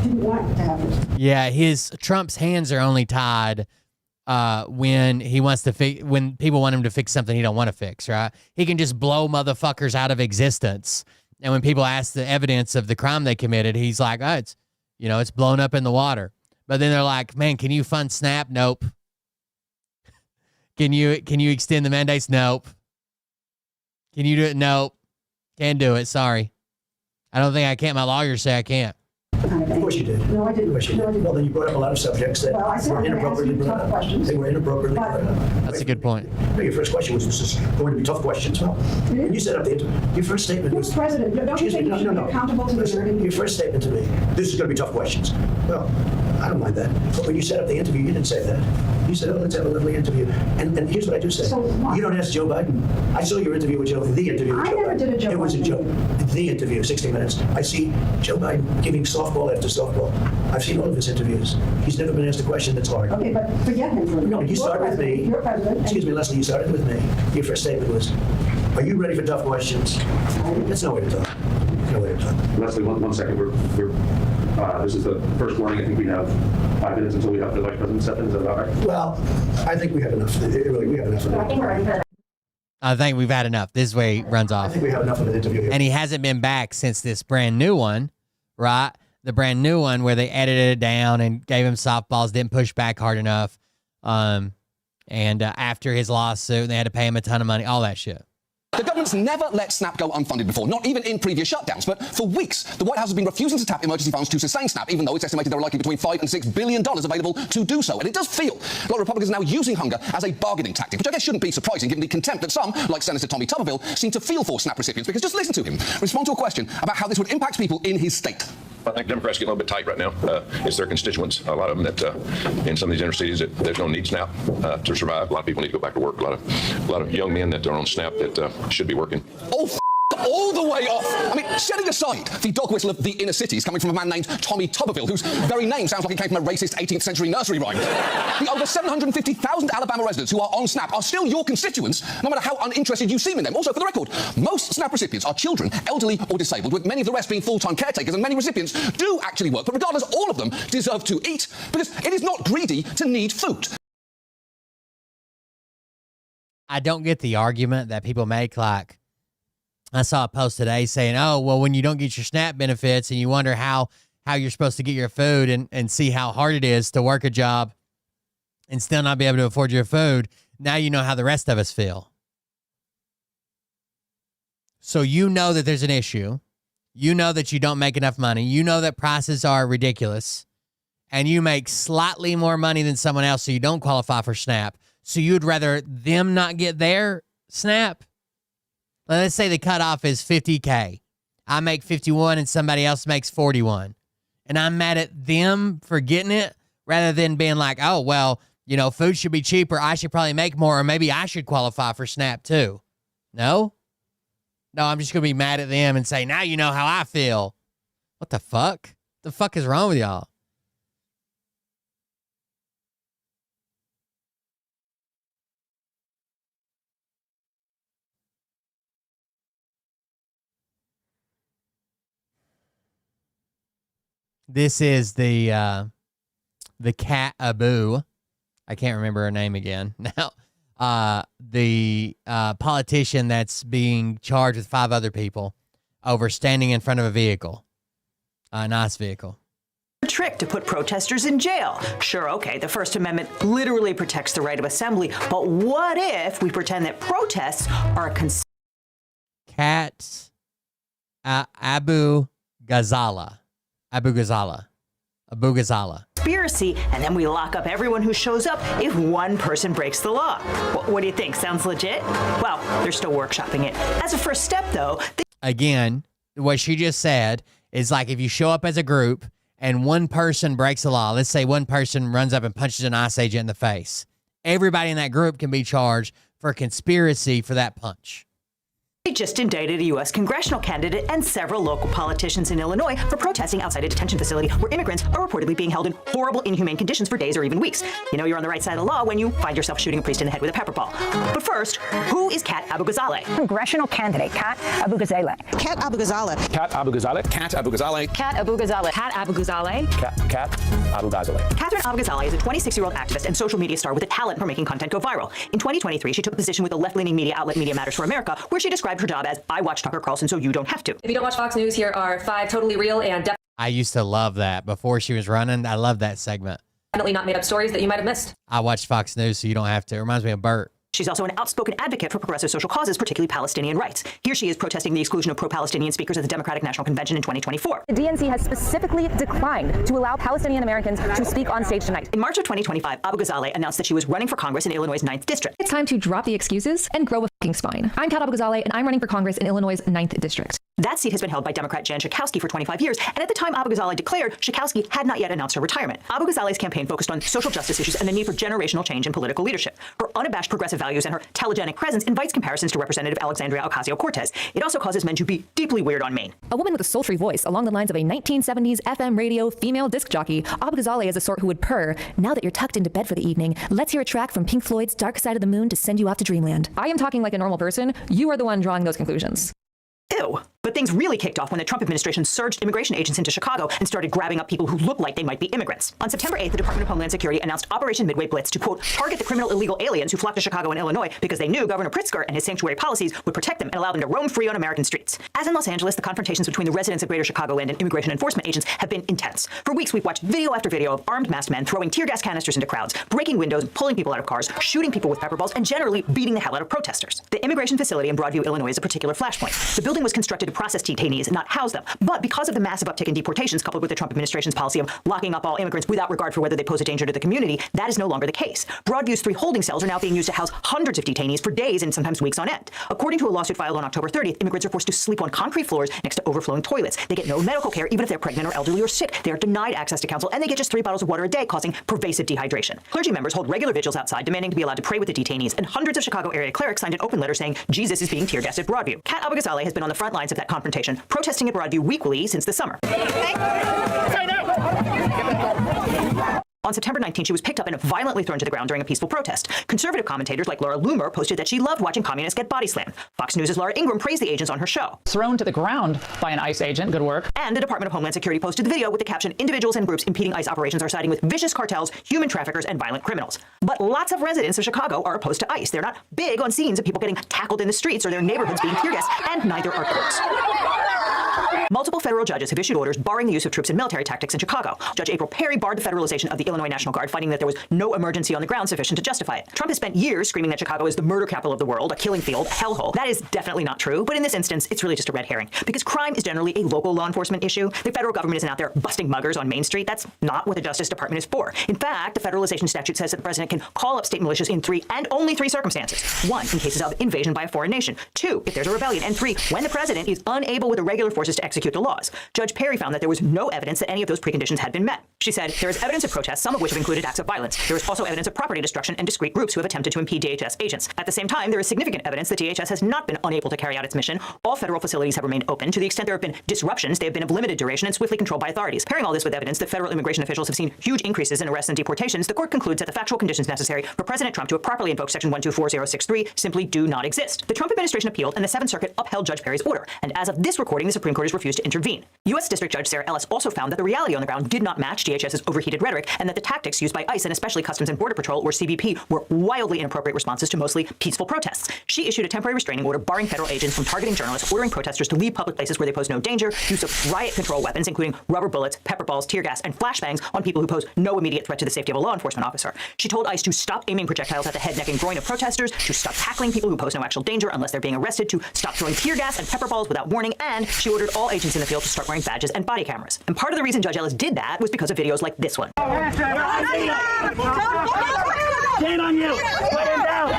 didn't want to have it. Yeah, Trump's hands are only tied when he wants to when people want him to fix something he don't want to fix, right? He can just blow motherfuckers out of existence. And when people ask the evidence of the crime they committed, he's like, oh, it's blown up in the water. But then they're like, man, can you fund SNAP? Nope. Can you extend the mandates? Nope. Can you do it? Nope. Can't do it. Sorry. I don't think I can. My lawyers say I can't. Of course you did. No, I didn't. Of course you did. Well, then you brought up a lot of subjects that were inappropriately brought up. They were inappropriately brought up. That's a good point. No, your first question was just going to be tough questions. Well, when you set up the interview, your first statement was... President, don't you think you should be accountable to the jury? Your first statement to me, this is going to be tough questions. Well, I don't mind that. But when you set up the interview, you didn't say that. You said, oh, let's have a lovely interview. And here's what I do say. So what? You don't ask Joe Biden. I saw your interview with Joe, the interview with Joe Biden. I never did a Joe Biden. It was a joke. The interview, 60 Minutes. I see Joe Biden giving softball after softball. I've seen all of his interviews. He's never been asked a question that's hard. Okay, but forget him for a minute. No, you started with me. You're president. Excuse me, Leslie, you started with me. Your first statement was, are you ready for tough questions? That's no way to talk. No way to talk. Leslie, one second. This is the first warning. I think we have 5 minutes until we have the Vice President step in. Is that all right? Well, I think we have enough. Really, we have enough of that. I think we've had enough. This way runs off. I think we have enough of an interview here. And he hasn't been back since this brand new one, right? The brand new one where they edited it down and gave him softballs, didn't push back hard enough. And after his lawsuit, they had to pay him a ton of money, all that shit. The government's never let SNAP go unfunded before, not even in previous shutdowns. But for weeks, the White House has been refusing to tap emergency funds to sustain SNAP, even though it's estimated there are likely between $5 and $6 billion available to do so. And it does feel a lot of Republicans are now using hunger as a bargaining tactic, which I guess shouldn't be surprising given the contempt that some, like Senator Tommy Tuberville, seem to feel for SNAP recipients. Because just listen to him respond to a question about how this would impact people in his state. I think Democrats get a little bit tight right now. It's their constituents, a lot of them that in some of these inner cities that there's no need SNAP to survive. A lot of people need to go back to work. A lot of young men that are on SNAP that should be working. Oh, all the way off. I mean, setting aside the dog whistle of the inner cities coming from a man named Tommy Tuberville, whose very name sounds like it came from a racist 18th century nursery rhyme. The over 750,000 Alabama residents who are on SNAP are still your constituents, no matter how uninterested you seem in them. Also, for the record, most SNAP recipients are children, elderly or disabled, with many of the rest being full-time caretakers, and many recipients do actually work, but regardless, all of them deserve to eat, because it is not greedy to need food. I don't get the argument that people make, like, I saw a post today saying, oh, well, when you don't get your SNAP benefits and you wonder how you're supposed to get your food and see how hard it is to work a job and still not be able to afford your food, now you know how the rest of us feel. So you know that there's an issue. You know that you don't make enough money. You know that prices are ridiculous. And you make slightly more money than someone else, so you don't qualify for SNAP. So you'd rather them not get their SNAP? Let's say the cutoff is $50K. I make 51 and somebody else makes 41. And I'm mad at them for getting it rather than being like, oh, well, you know, food should be cheaper. I should probably make more, or maybe I should qualify for SNAP too. No, I'm just going to be mad at them and say, now you know how I feel. What the fuck? The fuck is wrong with y'all? This is the Cat Abu. I can't remember her name again now. The politician that's being charged with 5 other people over standing in front of a vehicle, a nice vehicle. Trick to put protesters in jail. Sure, okay, the First Amendment literally protects the right of assembly, but what if we pretend that protests are a Cat Abu Ghazala. conspiracy, and then we lock up everyone who shows up if one person breaks the law. What do you think? Sounds legit? Well, they're still workshopping it. As a first step, though... Again, what she just said is like if you show up as a group and one person breaks the law, let's say one person runs up and punches an ICE agent in the face, everybody in that group can be charged for conspiracy for that punch. They just indicted a U.S. congressional candidate and several local politicians in Illinois for protesting outside a detention facility where immigrants are reportedly being held in horrible, inhumane conditions for days or even weeks. You know you're on the right side of the law when you find yourself shooting a priest in the head with a pepper ball. But first, who is Cat Abu Ghazaleh? Congressional candidate Cat Abu Ghazaleh. Cat Abu Ghazaleh. Cat Abu Ghazaleh. Cat Abu Ghazaleh. Cat Abu Ghazaleh. Cat Abu Ghazaleh. Cat Abu Ghazaleh. Catherine Abu Ghazaleh is a 26-year-old activist and social media star with a talent for making content go viral. In 2023, she took a position with the left-leaning media outlet Media Matters for America, where she described her job as, I watch Tucker Carlson so you don't have to. If you don't watch Fox News, here are 5 totally real and I used to love that before she was running. I loved that segment. definitely not made up stories that you might have missed. I watch Fox News so you don't have to. It reminds me of Bert. She's also an outspoken advocate for progressive social causes, particularly Palestinian rights. Here she is protesting the exclusion of pro-Palestinian speakers at the Democratic National Convention in 2024. The DNC has specifically declined to allow Palestinian Americans to speak on stage tonight. In March of 2025, Abu Ghazaleh announced that she was running for Congress in Illinois' 9th District. It's time to drop the excuses and grow a fucking spine. I'm Cat Abu Ghazaleh, and I'm running for Congress in Illinois' 9th District. That seat has been held by Democrat Jan Schakowsky for 25 years, and at the time Abu Ghazaleh declared, Schakowsky had not yet announced her retirement. Abu Ghazaleh's campaign focused on social justice issues and the need for generational change in political leadership. Her unabashed progressive values and her telegenic presence invites comparisons to Representative Alexandria Ocasio-Cortez. It also causes men to be deeply weird on Maine. A woman with a sultry voice along the lines of a 1970s FM radio female disc jockey, Abu Ghazaleh is the sort who would purr, now that you're tucked into bed for the evening, let's hear a track from Pink Floyd's Dark Side of the Moon to send you off to dreamland. I am talking like a normal person. You are the one drawing those conclusions. Ew. But things really kicked off when the Trump administration surged immigration agents into Chicago and started grabbing up people who looked like they might be immigrants. On September 8th, the Department of Homeland Security announced Operation Midway Blitz to, quote, target the criminal illegal aliens who flocked to Chicago and Illinois because they knew Governor Pritzker and his sanctuary policies would protect them and allow them to roam free on American streets. As in Los Angeles, the confrontations between the residents of Greater Chicagoland and immigration enforcement agents have been intense. For weeks, we've watched video after video of armed masked men throwing tear gas canisters into crowds, breaking windows, pulling people out of cars, shooting people with pepper balls, and generally beating the hell out of protesters. The immigration facility in Broadview, Illinois is a particular flashpoint. The building was constructed to process detainees, not house them. But because of the massive uptick in deportations coupled with the Trump administration's policy of locking up all immigrants without regard for whether they pose a danger to the community, that is no longer the case. Broadview's 3 holding cells are now being used to house hundreds of detainees for days and sometimes weeks on end. According to a lawsuit filed on October 30th, immigrants are forced to sleep on concrete floors next to overflowing toilets. They get no medical care even if they're pregnant or elderly or sick. They are denied access to counsel, and they get just 3 bottles of water a day, causing pervasive dehydration. Clergy members hold regular vigils outside, demanding to be allowed to pray with the detainees, and hundreds of Chicago area clerics signed an open letter saying Jesus is being tear-gassed at Broadview. Kat Abou-Ghazaleh has been on the front lines of that confrontation, protesting at Broadview weekly since the summer. On September 19th, she was picked up and violently thrown to the ground during a peaceful protest. Conservative commentators like Laura Loomer posted that she loved watching communists get body slammed. Fox News' Laura Ingraham praised the agents on her show. Thrown to the ground by an ICE agent. Good work. And the Department of Homeland Security posted the video with the caption, individuals and groups impeding ICE operations are siding with vicious cartels, human traffickers, and violent criminals. But lots of residents of Chicago are opposed to ICE. They're not big on scenes of people getting tackled in the streets or their neighborhoods being tear-gassed, and neither are courts. Multiple federal judges have issued orders barring the use of troops and military tactics in Chicago. Judge April Perry barred the federalization of the Illinois National Guard, finding that there was no emergency on the ground sufficient to justify it. Trump has spent years screaming that Chicago is the murder capital of the world, a killing field, a hellhole. That is definitely not true, but in this instance, it's really just a red herring. Because crime is generally a local law enforcement issue. The federal government isn't out there busting muggers on Main Street. That's not what the Justice Department is for. In fact, the federalization statute says that the president can call up state militias in 3 and only 3 circumstances. 1, in cases of invasion by a foreign nation. 2, if there's a rebellion. And 3, when the president is unable with the regular forces to execute the laws. Judge Perry found that there was no evidence that any of those preconditions had been met. She said, there is evidence of protests, some of which have included acts of violence. There is also evidence of property destruction and discrete groups who have attempted to impede DHS agents. At the same time, there is significant evidence that DHS has not been unable to carry out its mission. All federal facilities have remained open. To the extent there have been disruptions, they have been of limited duration and swiftly controlled by authorities. Pairing all this with evidence that federal immigration officials have seen huge increases in arrests and deportations, the court concludes that the factual conditions necessary for President Trump to have properly invoked Section 124063 simply do not exist. The Trump administration appealed, and the 7th Circuit upheld Judge Perry's order. And as of this recording, the Supreme Court has refused to intervene. U.S. District Judge Sarah Ellis also found that the reality on the ground did not match DHS's overheated rhetoric, and that the tactics used by ICE and especially Customs and Border Patrol, or CBP, were wildly inappropriate responses to mostly peaceful protests. She issued a temporary restraining order barring federal agents from targeting journalists, ordering protesters to leave public places where they pose no danger, use of riot control weapons, including rubber bullets, pepper balls, tear gas, and flashbangs on people who pose no immediate threat to the safety of a law enforcement officer. She told ICE to stop aiming projectiles at the head, neck, and groin of protesters, to stop tackling people who pose no actual danger unless they're being arrested, to stop throwing tear gas and pepper balls without warning, and she ordered all agents in the field to start wearing badges and body cameras. And part of the reason Judge Ellis did that was because of videos like this one. Stand on you! Put him down!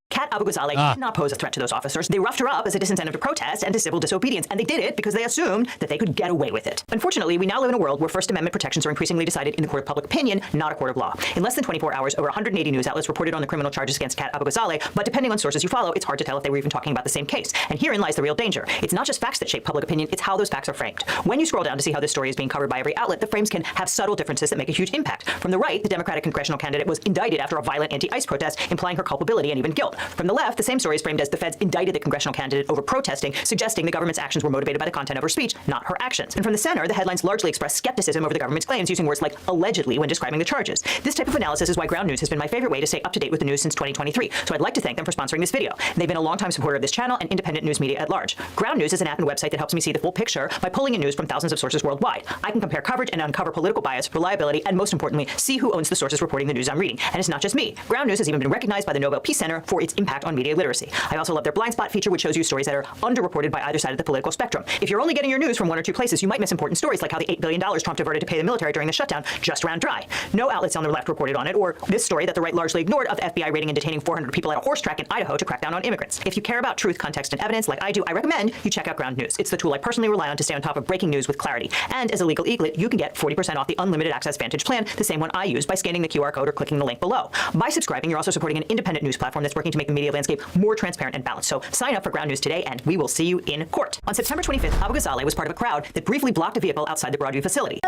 Kat Abou-Ghazaleh did not pose a threat to those officers. They roughed her up as a disincentive to protest and to civil disobedience, and they did it because they assumed that they could get away with it. Unfortunately, we now live in a world where First Amendment protections are increasingly decided in the court of public opinion, not a court of law. In less than 24 hours, over 180 news outlets reported on the criminal charges against Kat Abou-Ghazaleh, but depending on sources you follow, it's hard to tell if they were even talking about the same case. And herein lies the real danger. It's not just facts that shape public opinion, it's how those facts are framed. When you scroll down to see how this story is being covered by every outlet, the frames can have subtle differences that make a huge impact. From the right, the Democratic congressional candidate was indicted after a violent anti-ICE protest, implying her culpability and even guilt. From the left, the same story is framed as the feds indicted the congressional candidate over protesting, suggesting the government's actions were motivated by the content of her speech, not her actions. And from the center, the headlines largely express skepticism over the government's claims, using words like allegedly when describing the charges. This type of analysis is why Ground News has been my favorite way to stay up to date with the news since 2023. So I'd like to thank them for sponsoring this video. They've been a longtime supporter of this channel and independent news media at large. Ground News is an app and website that helps me see the full picture by pulling in news from thousands of sources worldwide. I can compare coverage and uncover political bias, reliability, and most importantly, see who owns the sources reporting the news I'm reading. And it's not just me. Ground News has even been recognized by the Nobel Peace Center for its impact on media literacy. I also love their blind spot feature, which shows you stories that are underreported by either side of the political spectrum. If you're only getting your news from 1 or 2 places, you might miss important stories like how the $8 billion Trump diverted to pay the military during the shutdown just ran dry. No outlets on the left reported on it, or this story that the right largely ignored of the FBI raiding and detaining 400 people at a horse track in Idaho to crack down on immigrants. If you care about truth, context, and evidence like I do, I recommend you check out Ground News. It's the tool I personally rely on to stay on top of breaking news with clarity. And as a legal eaglet, you can get 40% off the unlimited access Vantage plan, the same one I use, by scanning the QR code or clicking the link below. By subscribing, you're also supporting an independent news platform that's working to make the media landscape more transparent and balanced. So sign up for Ground News today, and we will see you in court. On September 25th, Abou-Ghazaleh was part of a crowd that briefly blocked a vehicle outside the Broadview facility.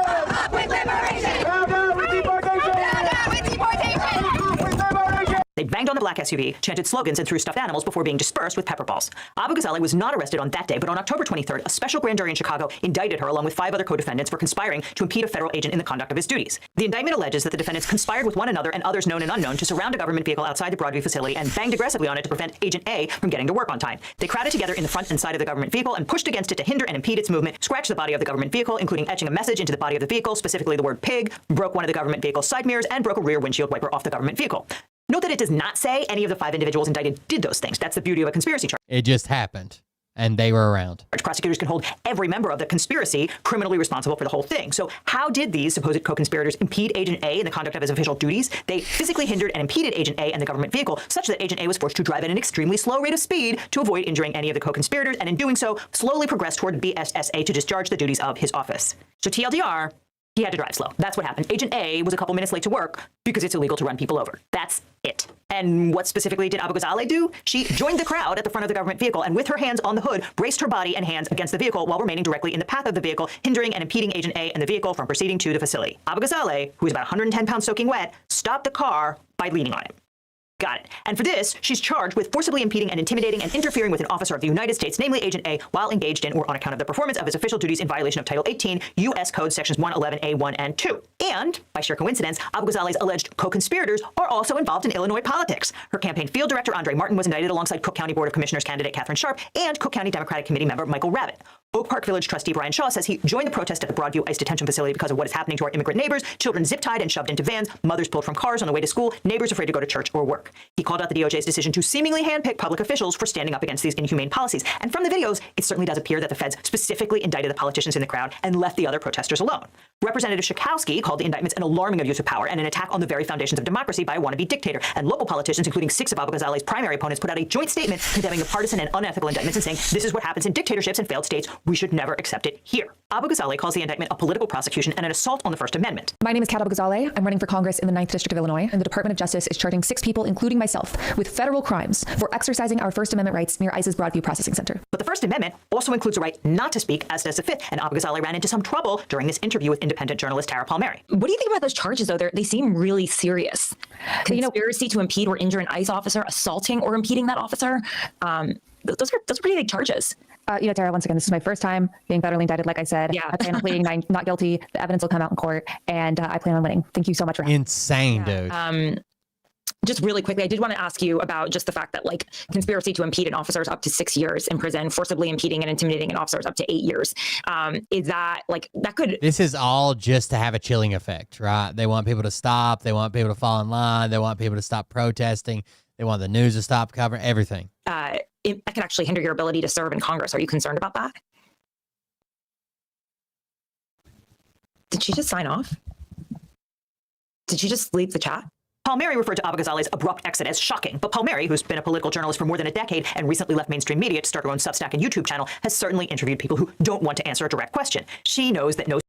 They banged on the black SUV, chanted slogans, and threw stuffed animals before being dispersed with pepper balls. Abu Ghazaleh was not arrested on that day, but on October 23rd, a special grand jury in Chicago indicted her along with 5 other co-defendants for conspiring to impede a federal agent in the conduct of his duties. The indictment alleges that the defendants conspired with one another and others known and unknown to surround a government vehicle outside the Broadview facility and banged aggressively on it to prevent Agent A from getting to work on time. They crowded together in the front and side of the government vehicle and pushed against it to hinder and impede its movement, scratched the body of the government vehicle, including etching a message into the body of the vehicle, specifically the word pig, broke one of the government vehicle's side mirrors, and broke a rear windshield wiper off the government vehicle. Note that it does not say any of the 5 individuals indicted did those things. That's the beauty of a conspiracy charge. It just happened, and they were around. Prosecutors can hold every member of the conspiracy criminally responsible for the whole thing. So how did these supposed co-conspirators impede Agent A in the conduct of his official duties? They physically hindered and impeded Agent A and the government vehicle such that Agent A was forced to drive at an extremely slow rate of speed to avoid injuring any of the co-conspirators, and in doing so, slowly progressed toward BSSA to discharge the duties of his office. So TLDR, he had to drive slow. That's what happened. Agent A was a couple minutes late to work because it's illegal to run people over. That's it. And what specifically did Abu Ghazaleh do? She joined the crowd at the front of the government vehicle and with her hands on the hood, braced her body and hands against the vehicle while remaining directly in the path of the vehicle, hindering and impeding Agent A and the vehicle from proceeding to the facility. Abu Ghazaleh, who was about 110 pounds soaking wet, stopped the car by leaning on him. Got it. And for this, she's charged with forcibly impeding and intimidating and interfering with an officer of the United States, namely Agent A, while engaged in or on account of the performance of his official duties in violation of Title 18 U.S. Code Sections 111A1 and 2. And, by sheer coincidence, Abu Ghazaleh's alleged co-conspirators are also involved in Illinois politics. Her campaign field director, Andre Martin, was indicted alongside Cook County Board of Commissioners candidate Catherine Sharp and Cook County Democratic Committee member Michael Rabbit. Oak Park Village trustee Brian Shaw says he joined the protest at the Broadview ICE detention facility because of what is happening to our immigrant neighbors, children zip-tied and shoved into vans, mothers pulled from cars on the way to school, neighbors afraid to go to church or work. He called out the DOJ's decision to seemingly handpick public officials for standing up against these inhumane policies. And from the videos, it certainly does appear that the feds specifically indicted the politicians in the crowd and left the other protesters alone. Representative Schakowsky called the indictments an alarming abuse of power and an attack on the very foundations of democracy by a wannabe dictator. And local politicians, including 6 of Abu Ghazaleh's primary opponents, put out a joint statement condemning the partisan and unethical indictments and saying, this is what happens in dictatorships and failed states. We should never accept it here. Abu Ghazaleh calls the indictment a political prosecution and an assault on the First Amendment. My name is Kat Abu Ghazaleh. I'm running for Congress in the 9th District of Illinois, and the Department of Justice is charging 6 people, including myself, with federal crimes for exercising our First Amendment rights near ICE's Broadview Processing Center. But the First Amendment also includes a right not to speak, as does the Fifth, and Abu Ghazaleh ran into some trouble during this interview with independent journalist Tara Palmieri. What do you think about those charges, though? They seem really serious. Conspiracy to impede or injure an ICE officer, assaulting or impeding that officer. Those are pretty big charges. Tara, once again, this is my first time being federally indicted, like I said. Yeah. I plan on pleading not guilty. The evidence will come out in court, and I plan on winning. Thank you so much for having me. Insane, dude. Just really quickly, I did want to ask you about just the fact that, like, conspiracy to impede an officer is up to 6 years in prison, forcibly impeding and intimidating an officer is up to 8 years. Is that, like, that could... This is all just to have a chilling effect, right? They want people to stop. They want people to fall in line. They want people to stop protesting. They want the news to stop covering everything. That can actually hinder your ability to serve in Congress. Are you concerned about that? Did she just sign off? Did she just leave the chat? Palmieri referred to Abu Ghazaleh's abrupt exit as shocking, but Palmieri, who's been a political journalist for more than a decade and recently left mainstream media to start her own Substack and YouTube channel, has certainly interviewed people who don't want to answer a direct question. She knows that no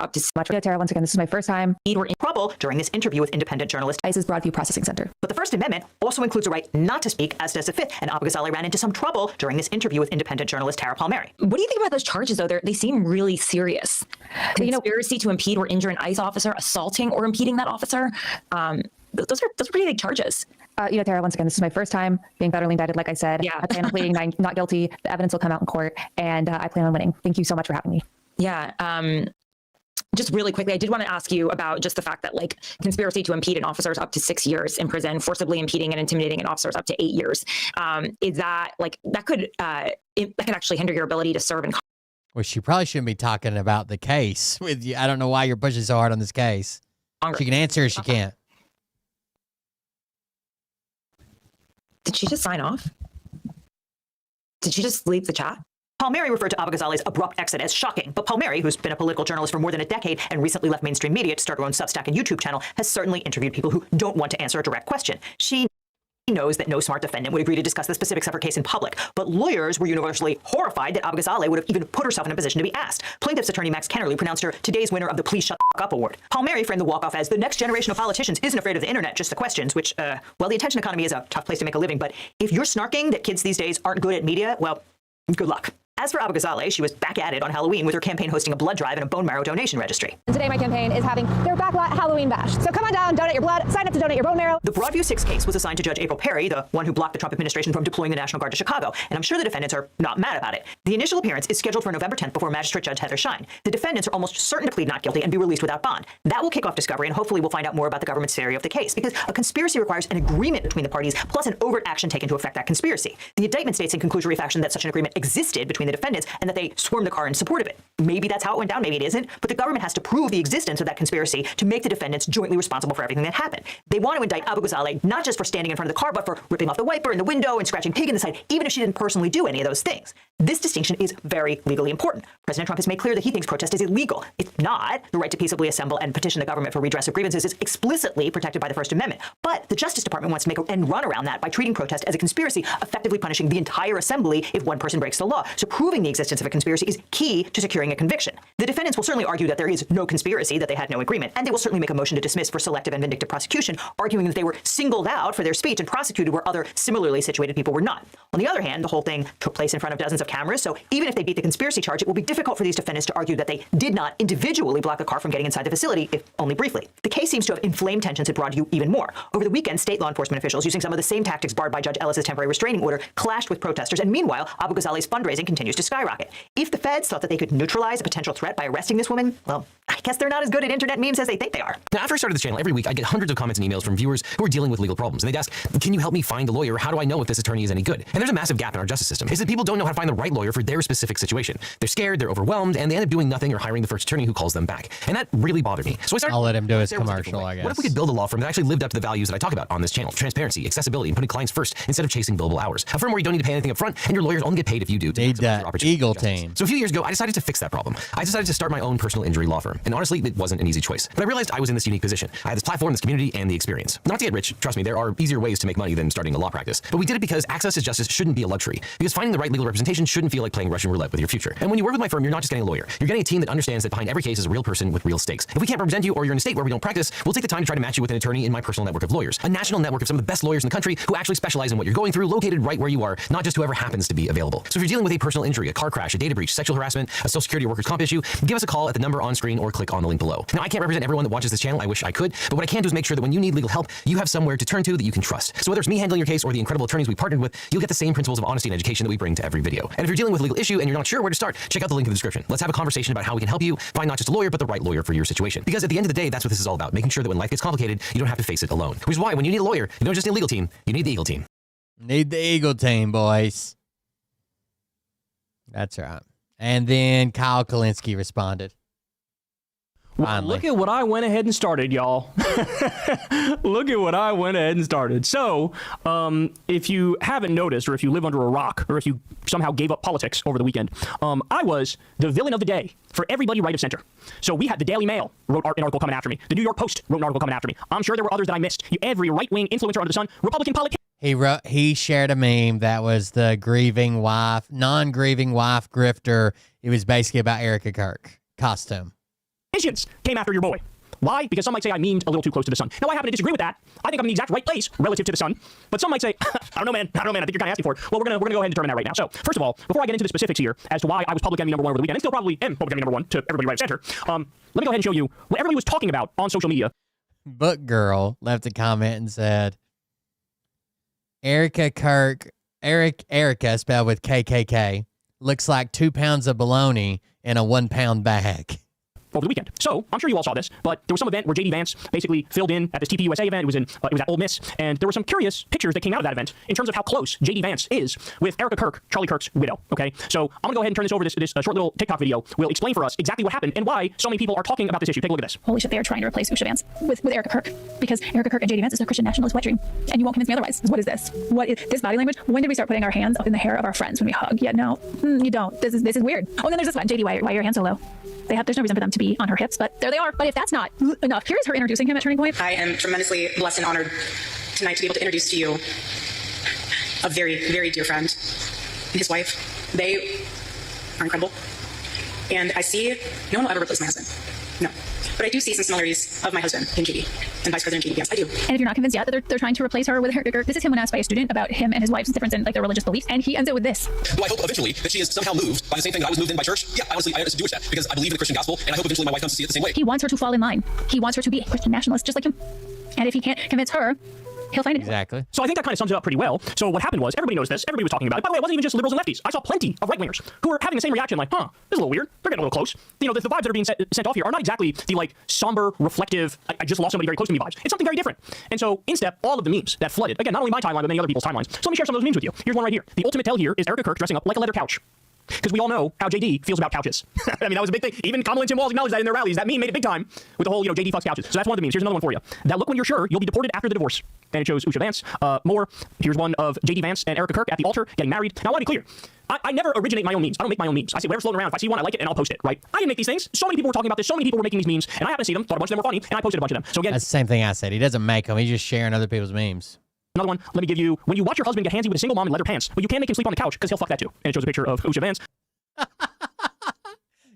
up to so much. Tara, once again, this is my first time. Were in trouble during this interview with independent journalist ICE's Broadview Processing Center. But the First Amendment also includes a right not to speak, as does the Fifth, and Abu Ghazaleh ran into some trouble during this interview with independent journalist Tara Palmieri. What do you think about those charges, though? They seem really serious. Conspiracy to impede or injure an ICE officer, assaulting or impeding that officer. Those are pretty big charges. Tara, once again, this is my first time being federally indicted, like I said. Yeah. I plan on pleading not guilty. The evidence will come out in court, and I plan on winning. Thank you so much for having me. Yeah. Just really quickly, I did want to ask you about just the fact that, like, conspiracy to impede an officer is up to 6 years in prison, forcibly impeding and intimidating an officer is up to 8 years. Is that, like, that could actually hinder your ability to serve in Congress? Well, she probably shouldn't be talking about the case with you. I don't know why you're pushing so hard on this case. She can answer or she can't. Did she just sign off? Did she just leave the chat? Palmieri referred to Abu Ghazaleh's abrupt exit as shocking, but Palmieri, who's been a political journalist for more than a decade and recently left mainstream media to start her own Substack and YouTube channel, has certainly interviewed people who don't want to answer a direct question. She knows that no smart defendant would agree to discuss the specifics of her case in public, but lawyers were universally horrified that Abu Ghazaleh would have even put herself in a position to be asked. Plaintiff's attorney Max Kennerly pronounced her today's winner of the Please Shut the F*** Up award. Palmieri framed the walk-off as the next generation of politicians isn't afraid of the internet, just the questions, which, well, the attention economy is a tough place to make a living, but if you're snarking that kids these days aren't good at media, well, good luck. As for Abu Ghazaleh, she was back at it on Halloween with her campaign hosting a blood drive and a bone marrow donation registry. And today my campaign is having their backlot Halloween bash. So come on down, donate your blood, sign up to donate your bone marrow. The Broadview 6 case was assigned to Judge April Perry, the one who blocked the Trump administration from deploying the National Guard to Chicago, and I'm sure the defendants are not mad about it. The initial appearance is scheduled for November 10th before Magistrate Judge Heather Schein. The defendants are almost certain to plead not guilty and be released without bond. That will kick off discovery, and hopefully we'll find out more about the government's theory of the case, because a conspiracy requires an agreement between the parties, plus an overt action taken to effect that conspiracy. The indictment states in conclusory fashion that such an agreement existed between the defendants and that they swarmed the car in support of it. Maybe that's how it went down, maybe it isn't, but the government has to prove the existence of that conspiracy to make the defendants jointly responsible for everything that happened. They want to indict Abu Ghazaleh not just for standing in front of the car, but for ripping off the wiper in the window and scratching pig in the side, even if she didn't personally do any of those things. This distinction is very legally important. President Trump has made clear that he thinks protest is illegal. It's not. The right to peaceably assemble and petition the government for redress of grievances is explicitly protected by the First Amendment. But the Justice Department wants to make an end run around that by treating protest as a conspiracy, effectively punishing the entire assembly if one person breaks the law. So proving the existence of a conspiracy is key to securing a conviction. The defendants will certainly argue that there is no conspiracy, that they had no agreement, and they will certainly make a motion to dismiss for selective and vindictive prosecution, arguing that they were singled out for their speech and prosecuted where other similarly situated people were not. On the other hand, the whole thing took place in front of dozens of cameras, so even if they beat the conspiracy charge, it will be difficult for these defendants to argue that they did not individually block the car from getting inside the facility, if only briefly. The case seems to have inflamed tensions at Broadview even more. Over the weekend, state law enforcement officials, using some of the same tactics barred by Judge Ellis's temporary restraining order, clashed with protesters, and meanwhile, Abu Ghazaleh's fundraising continues to skyrocket. If the feds thought that they could neutralize a potential threat by arresting this woman, well, I guess they're not as good at internet memes as they think they are. Now, after I started this channel, every week I get hundreds of comments and emails from viewers who are dealing with legal problems. And they'd ask, can you help me find a lawyer? How do I know if this attorney is any good? And there's a massive gap in our justice system. Is that people don't know how to find the right lawyer for their specific situation. They're scared, they're overwhelmed, and they end up doing nothing or hiring the first attorney who calls them back. And that really bothered me. So I started— I'll let him do his commercial, I guess. What if we could build a law firm that actually lived up to the values that I talk about on this channel? Transparency, accessibility, and putting clients first instead of chasing billable hours. A firm where you don't need to pay anything up front, and your lawyers only get paid if you do. Need that Eagle team. So a few years ago, I decided to fix that problem. I decided to start my own personal injury law firm. And honestly, it wasn't an easy choice. But I realized I was in this unique position. I had this platform, this community, and the experience. Not to get rich, trust me, there are easier ways to make money than starting a law practice. But we did it because access to justice shouldn't be a luxury. Because finding the right legal representation shouldn't feel like playing Russian roulette with your future. And when you work with my firm, you're not just getting a lawyer. You're getting a team that understands that behind every case is a real person with real stakes. If we can't represent you or you're in a state where we don't practice, we'll take the time to try to match you with an attorney in my personal network of lawyers. A national network of some of the best lawyers in the country who actually specialize in what you're going through, located right where you are, not just whoever happens to be available. So if you're dealing with a personal injury, a car crash, a data breach, sexual harassment, a social security or workers' comp issue, give us a call at the number on screen or click on the link below. Now, I can't represent everyone that watches this channel. I wish I could, but what I can do is make sure that when you need legal help, you have somewhere to turn to that you can trust. So whether it's me handling your case or the incredible attorneys we partnered with, you'll get the same principles of honesty and education that we bring to every video. And if you're dealing with a legal issue and you're not sure where to start, check out the link in the description. Let's have a conversation about how we can help you find not just a lawyer, but the right lawyer for your situation. Because at the end of the day, that's what this is all about, making sure that when life gets complicated, you don't have to face it alone. Which is why when you need a lawyer, you don't just need a legal team, you need the Eagle team. Need the Eagle team, boys. That's right. And then Kyle Kalinske responded. Well, look at what I went ahead and started, y'all. Look at what I went ahead and started. So, if you haven't noticed, or if you live under a rock, or if you somehow gave up politics over the weekend, I was the villain of the day for everybody right of center. So we had the Daily Mail wrote an article coming after me. The New York Post wrote an article coming after me. I'm sure there were others that I missed. Every right-wing influencer under the sun, Republican politician. He shared a meme that was the grieving wife, non-grieving wife grifter. It was basically about Erica Kirk costume. Came after your boy. Why? Because some might say I memed a little too close to the sun. Now, I happen to disagree with that. I think I'm in the exact right place relative to the sun. But some might say, I don't know, man. I think you're kind of asking for it. Well, we're gonna go ahead and determine that right now. So, first of all, before I get into the specifics here as to why I was public enemy number one over the weekend, and still probably am public enemy number one to everybody right of center, let me go ahead and show you what everybody was talking about on social media. Book Girl left a comment and said, Erica Kirk, Erica spelled with KKK, looks like 2 pounds of bologna in a 1 pound bag. Over the weekend. So, I'm sure you all saw this, but there was some event where J.D. Vance basically filled in at this TPUSA event. It was at Ole Miss, and there were some curious pictures that came out of that event in terms of how close J.D. Vance is with Erica Kirk, Charlie Kirk's widow, okay? So, I'm going to go ahead and turn this over to this short little TikTok video. We'll explain for us exactly what happened and why so many people are talking about this issue. Take a look at this. Holy shit, they are trying to replace Usha Vance with Erica Kirk, because Erica Kirk and J.D. Vance is their Christian nationalist wet dream, and you won't convince me otherwise. What is this? What is this body language? When did we start putting our hands up in the hair of our friends when we hug? Yeah, no, you don't. This is weird. Oh, and then there's this one. J.D., why are your hands so low? There's no reason for them to be on her hips, but there they are. But if that's not enough, here is her introducing him at Turning Point. I am tremendously blessed and honored tonight to be able to introduce to you a very, very dear friend and his wife. They are incredible. And I see no one will ever replace my husband. No. But I do see some similarities of my husband in JD and Vice President JD Vance. I do. And if you're not convinced yet that they're trying to replace her with Eric Kirk, this is him when asked by a student about him and his wife's difference in like their religious beliefs, and he ends it with this. Do I hope eventually that she is somehow moved by the same thing that I was moved in by church? Yeah, honestly, I do wish that because I believe in the Christian gospel, and I hope eventually my wife comes to see it the same way. He wants her to fall in line. He wants her to be a Christian nationalist, just like him. And if he can't convince her, he'll find it. Exactly. So I think that kind of sums it up pretty well. So what happened was, everybody knows this, everybody was talking about it. By the way, it wasn't even just liberals and lefties. I saw plenty of right-wingers who were having the same reaction, like, this is a little weird. They're getting a little close. You know, the vibes that are being sent off here are not exactly the, like, somber, reflective, I just lost somebody very close to me vibes. It's something very different. And so, in step, all of the memes that flooded, again, not only my timeline, but many other people's timelines. So let me share some of those memes with you. Here's one right here. The ultimate tell here is Erica Kirk dressing up like a leather couch. Because we all know how JD feels about couches. I mean, that was a big thing. Even Kamala and Tim Walz acknowledged that in their rallies. That meme made it big time with the whole, JD fucks couches. So that's one of the memes. Here's another one for you. That look when you're sure you'll be deported after the divorce. And it shows Usha Vance. More. Here's one of JD Vance and Erica Kirk at the altar getting married. Now, I want to be clear. I never originate my own memes. I don't make my own memes. I say whatever's floating around. If I see one, I like it, and I'll post it, right? I didn't make these things. So many people were talking about this. So many people were making these memes. And I happened to see them, thought a bunch of them were funny, and I posted a bunch of them. So again, that's the same thing I said. He doesn't make them. He's just sharing other people's memes. Another one. Let me give you. When you watch your husband get handsy with a single mom in leather pants, but you can't make him sleep on the couch because he'll fuck that too. And it shows a picture of Usha Vance.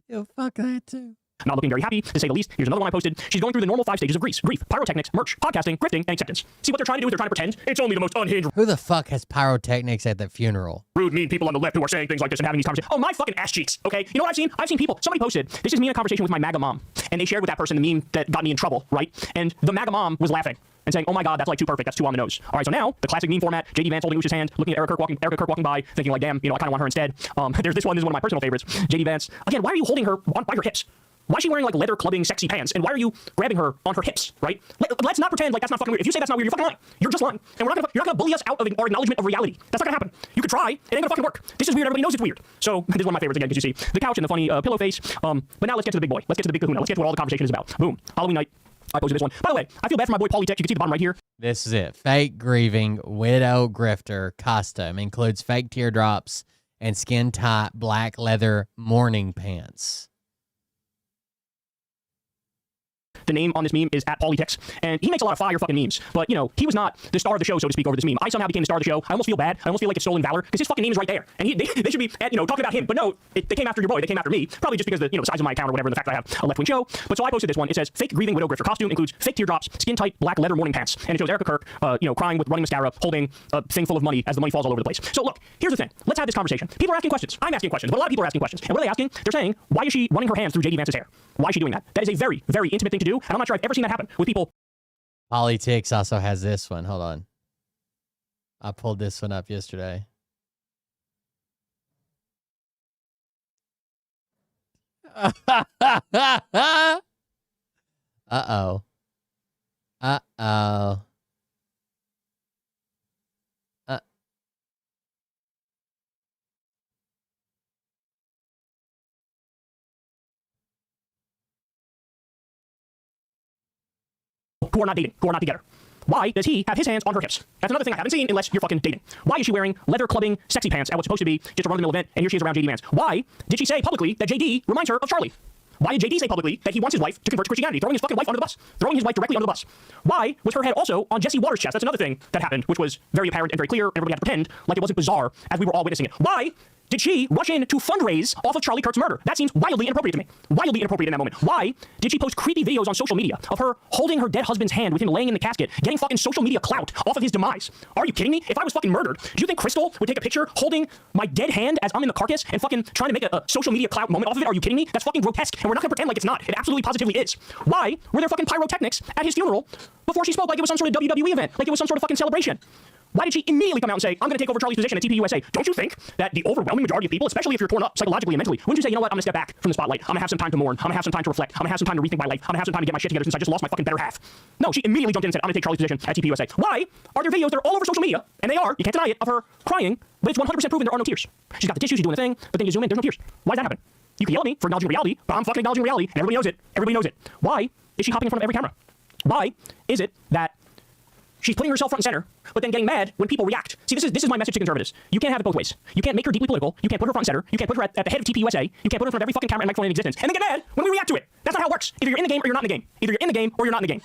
You'll fuck that too. Not looking very happy, to say the least. Here's another one I posted. She's going through the normal 5 stages of grief: pyrotechnics, merch, podcasting, grifting, and acceptance. See what they're trying to do is they're trying to pretend it's only the most unhinged. Who the fuck has pyrotechnics at the funeral? Rude, mean people on the left who are saying things like this and having these conversations. Oh, my fucking ass cheeks, okay? You know what I've seen? I've seen people. Somebody posted, this is me in a conversation with my MAGA mom. And they shared with that person the meme that got me in trouble, right? And the MAGA mom was laughing and saying, oh my God, that's like too perfect. That's too on the nose. All right, so now, the classic meme format, JD Vance holding Usha's hand, looking at Erica Kirk walking by, thinking like, damn, I kind of want her instead. There's this one is one of my personal favorites. JD Vance, again, why are you holding her by her hips? Why is she wearing like leather clubbing sexy pants? And why are you grabbing her on her hips, right? Let's not pretend like that's not fucking weird. If you say that's not weird, you're fucking lying. You're just lying. And you're not gonna bully us out of our acknowledgement of reality. That's not gonna happen. You could try. It ain't gonna fucking work. This is weird. Everybody knows it's weird. So this is one of my favorites again, because you see the couch and the funny pillow face. But now let's get to the big boy. Let's get to the big kahuna. Let's get to what all the conversation is about. Boom. Halloween night. I posted this one. By the way, I feel bad for my boy Paulie Tech. You can see the bottom right here. This is it. Fake grieving widow grifter costume includes fake teardrops and skin-tight black leather mourning pants. The name on this meme is @PaulieTex, and he makes a lot of fire fucking memes. But, he was not the star of the show, so to speak, over this meme. I somehow became the star of the show. I almost feel bad. I almost feel like it's stolen valor, because his fucking name is right there. And they should be, talking about him. But no, they came after your boy. They came after me. Probably just because the, size of my account or whatever, and the fact that I have a left-wing show. But so I posted this one. It says, fake grieving widow grifter costume includes fake teardrops, skin-tight black leather mourning pants. And it shows Erica Kirk, crying with running mascara, holding a thing full of money as the money falls all over the place. So look, here's the thing. Let's have this conversation. People are asking questions. I'm asking questions, but a lot of people are asking questions. And what are they asking? They're saying, why is she running her hands through JD Vance's hair? Why is she doing that? That is a very, very intimate thing to do, and I'm not sure I've ever seen that happen with people. Politics also has this one. Hold on. I pulled this one up yesterday. Uh-oh. Uh-oh. Who are not dating, who are not together. Why does he have his hands on her hips? That's another thing I haven't seen unless you're fucking dating. Why is she wearing leather clubbing sexy pants at what's supposed to be just a run-of-the-mill event, and here she is around JD Vance? Why did she say publicly that JD reminds her of Charlie? Why did JD say publicly that he wants his wife to convert to Christianity, throwing his fucking wife under the bus, throwing his wife directly under the bus? Why was her head also on Jesse Waters' chest? That's another thing that happened, which was very apparent and very clear, and everybody had to pretend like it wasn't bizarre as we were all witnessing it. Why did she rush in to fundraise off of Charlie Kirk's murder? That seems wildly inappropriate to me. Wildly inappropriate in that moment. Why did she post creepy videos on social media of her holding her dead husband's hand with him laying in the casket, getting fucking social media clout off of his demise? Are you kidding me? If I was fucking murdered, do you think Crystal would take a picture holding my dead hand as I'm in the carcass and fucking trying to make a social media clout moment off of it? Are you kidding me? That's fucking grotesque, and we're not gonna pretend like it's not. It absolutely positively is. Why were there fucking pyrotechnics at his funeral before she spoke like it was some sort of WWE event, like it was some sort of fucking celebration? Why did she immediately come out and say, I'm going to take over Charlie's position at TPUSA? Don't you think that the overwhelming majority of people, especially if you're torn up psychologically and mentally, wouldn't you say, you know what, I'm going to step back from the spotlight. I'm going to have some time to mourn. I'm going to have some time to reflect. I'm going to have some time to rethink my life. I'm going to have some time to get my shit together since I just lost my fucking better half. No, she immediately jumped in and said, I'm going to take Charlie's position at TPUSA. Why are there videos that are all over social media, and they are, you can't deny it, of her crying, but it's 100% proven there are no tears. She's got the tissue, she's doing the thing, but then you zoom in, there's no tears. Why does that happen? You can yell at me for acknowledging reality, but I'm fucking acknowledging reality, and everybody knows it. Everybody knows it. Why is she hopping in front of every camera? Why is it that she's putting herself front and center, but then getting mad when people react? See, this is my message to conservatives. You can't have it both ways. You can't make her deeply political. You can't put her front and center. You can't put her at the head of TPUSA. You can't put her in front of every fucking camera and microphone in existence, and then get mad when we react to it. That's not how it works. Either you're in the game or you're not in the game. Either you're in the game or you're not in the game.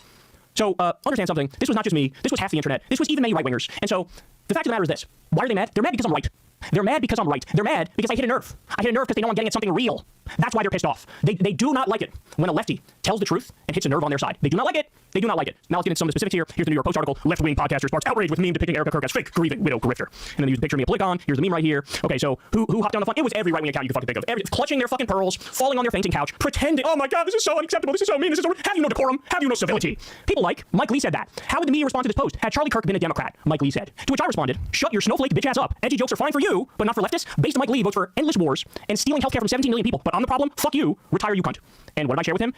So understand something. This was not just me. This was half the internet. This was even many right-wingers. And so the fact of the matter is this. Why are they mad? They're mad because I'm right. They're mad because I'm right. They're mad because I hit a nerve. I hit a nerve because they know I'm getting at something real. That's why they're pissed off. They do not like it when a lefty tells the truth and hits a nerve on their side. They do not like it. They do not like it. Now let's get into some of the specifics here. Here's the New York Post article. Left-wing podcaster sparks outrage with meme depicting Erica Kirk as fake, grieving widow grifter. And then they use a picture of me a Polygon. Here's the meme right here. Okay, so who hopped on the fun? It was every right-wing account you could fucking think of. Clutching their fucking pearls, falling on their fainting couch, pretending, oh my God, this is so unacceptable. This is so mean. This is so... Have you no decorum? Have you no civility? People like Mike Lee said that. How would the media respond to this post had Charlie Kirk been a Democrat? Mike Lee said. To which I responded, shut your snowflake bitch ass up. Edgy jokes are fine for you, but not for leftists. Based on Mike Lee votes for endless wars and stealing healthcare from 17 million people. But I'm the problem. Fuck you. Retire, you cunt. And what did I share with him?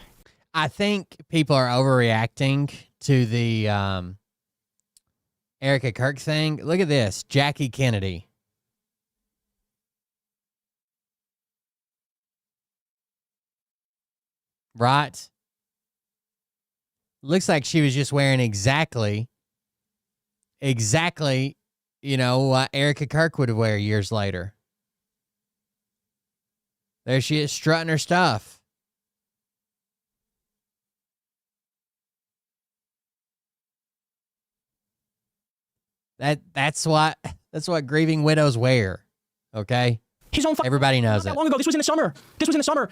I think people are overreacting to the Erica Kirk thing. Look at this. Jackie Kennedy. Right? Looks like she was just wearing exactly, you know, what Erica Kirk would wear years later. There she is, strutting her stuff. That's what grieving widows wear. Okay? His own everybody knows it. Not long ago, this was in the summer.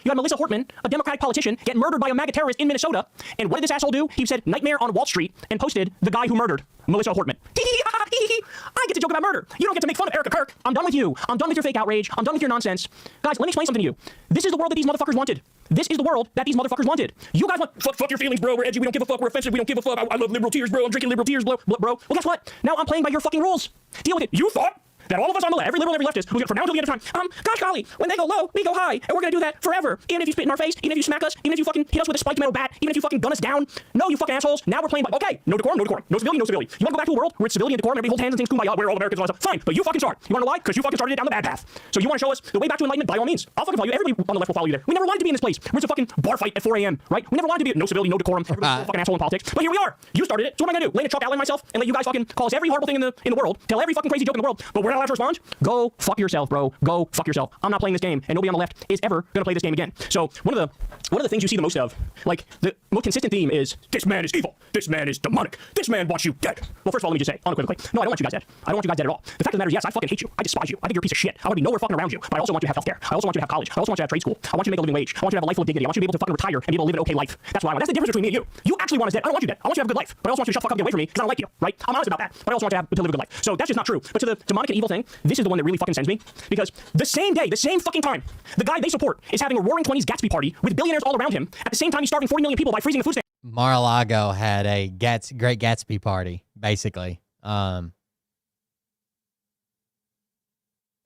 You had Melissa Hortman, a Democratic politician, get murdered by a MAGA terrorist in Minnesota. And what did this asshole do? He said Nightmare on Wall Street and posted the guy who murdered Melissa Hortman. I get to joke about murder. You don't get to make fun of Erica Kirk. I'm done with you. I'm done with your fake outrage. I'm done with your nonsense. Guys, let me explain something to you. This is the world that these motherfuckers wanted. This is the world that these motherfuckers wanted. You guys want, fuck your feelings, bro. We're edgy. We don't give a fuck. We're offensive. We don't give a fuck. I love liberal tears, bro. I'm drinking liberal tears, bro. Well, guess what? Now I'm playing by your fucking rules. Deal with it. You thought that all of us on the left, every liberal, every leftist, who's from now until the end of time, gosh golly, when they go low, we go high, and we're gonna do that forever. Even if you spit in our face, even if you smack us, even if you fucking hit us with a spiked metal bat, even if you fucking gun us down. No, you fucking assholes. Now we're playing by, okay, no decorum, no decorum. No civility, no civility. You wanna go back to a world where it's civility and decorum, everybody holds hands and sings kumbaya, we're all Americans, all that stuff. Fine, but you fucking start. You wanna know why? Because you fucking started it down the bad path. So you wanna show us the way back to enlightenment? By all means. I'll fucking follow you. Everybody on the left will follow you there. We never wanted to be in this place. We're a fucking bar fight at 4 a.m., right? We never wanted to be no civility, no decorum. Everybody's a fucking asshole in politics. But here we are. You started it. So what am I gonna do? Lay in a chalk outline myself and let you guys fucking call us every horrible thing in the world, tell every fucking crazy joke in the world, but we're not allowed to respond? Go fuck yourself, bro. Go fuck yourself. I'm not playing this game, and nobody on the left is ever gonna play this game again. So one of the things you see the most of, like the most consistent theme is this man is evil, this man is demonic, this man wants you dead. Well, first of all, let me just say unequivocally, no, I don't want you guys dead. I don't want you guys dead at all. The fact of the matter is, yes, I fucking hate you. I despise you. I think you're a piece of shit. I want to be nowhere fucking around you. But I also want you to have healthcare. I also want you to have college. I also want you to have trade school. I want you to make a living wage. I want you to have a life full of dignity. I want you to be able to fucking retire and be able to live an okay life. That's what I want. That's the difference between me and you. You actually want us dead. I don't want you dead. I want you to have a good life. But I also want you to shut the fuck up and get away from me because I don't like you, right? I'm honest about that. But I also want you to live a good life. So that's just not true. But to the demonic and evil thing, this is the one that really fucking sends me, because the same day, the same fucking time, the guy they support is having a roaring 20s Gatsby party with billionaires all around him. At the same time, he's starving 40 million people by freezing the food stamp. Mar-a-Lago had a Great Gatsby party, basically,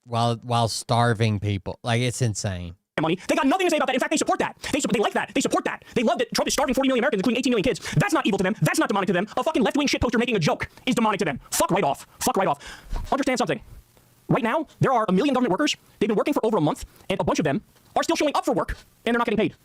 while starving people. Like, it's insane. Money. They got nothing to say about that. In fact, they support that. They like that. They support that. They love that Trump is starving 40 million Americans, including 18 million kids. That's not evil to them. That's not demonic to them. A fucking left-wing shitposter making a joke is demonic to them. Fuck right off. Fuck right off. Understand something. Right now, there are 1 million government workers. They've been working for over a month, and a bunch of them are still showing up for work, and they're not getting paid.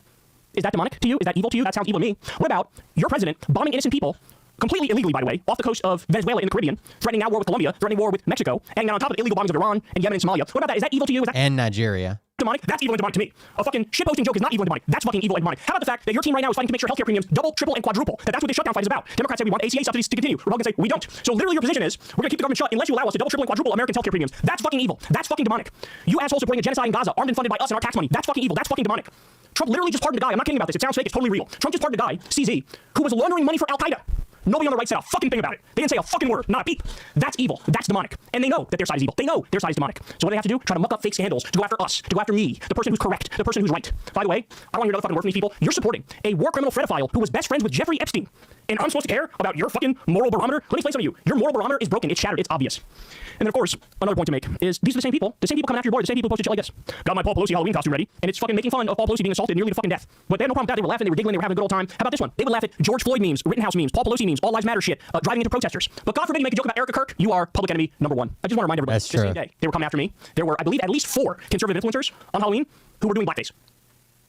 Is that demonic to you? Is that evil to you? That sounds evil to me. What about your president bombing innocent people, completely illegally, by the way, off the coast of Venezuela in the Caribbean, threatening now war with Colombia, threatening war with Mexico, and on top of the illegal bombings of Iran and Yemen and Somalia? What about that? Is that evil to you? Is that and Nigeria? Demonic? That's evil and demonic to me. A fucking shitposting joke is not evil and demonic. That's fucking evil and demonic. How about the fact that your team right now is fighting to make sure healthcare premiums double, triple, and quadruple? That's what this shutdown fight is about. Democrats say we want ACA subsidies to continue. Republicans say we don't. So literally your position is we're gonna keep the government shut unless you allow us to double, triple, and quadruple Americans' healthcare premiums. That's fucking evil. That's fucking demonic. You assholes supporting a genocide in Gaza, armed and funded by us and our tax money. That's fucking evil. That's fucking demonic. Trump literally just pardoned a guy. I'm not kidding about this. It sounds fake. It's totally real. Trump just pardoned a guy, CZ, who was laundering money for Al Qaeda. Nobody on the right said a fucking thing about it. They didn't say a fucking word, not a peep. That's evil. That's demonic. And they know that their side is evil. They know their side is demonic. So what do they have to do? Try to muck up fake scandals, to go after us, to go after me, the person who's correct, the person who's right. By the way, I don't want to hear another fucking word from these people. You're supporting a war criminal pedophile who was best friends with Jeffrey Epstein. And I'm supposed to care about your fucking moral barometer? Let me explain something to you. Your moral barometer is broken. It's shattered. It's obvious. And then, of course, another point to make is these are the same people coming after your boy, the same people posted shit like this. Got my Paul Pelosi Halloween costume ready, and it's fucking making fun of Paul Pelosi being assaulted nearly to fucking death. But they had no problem with that. They were laughing, they were giggling, they were having a good old time. How about this one? They would laugh at George Floyd memes, Rittenhouse memes, Paul Pelosi memes, All Lives Matter shit, driving into protesters. But God forbid you make a joke about Erica Kirk, you are public enemy number one. I just want to remind everybody, That's true. The same day they were coming after me, there were, I believe, at least 4 conservative influencers on Halloween who were doing blackface.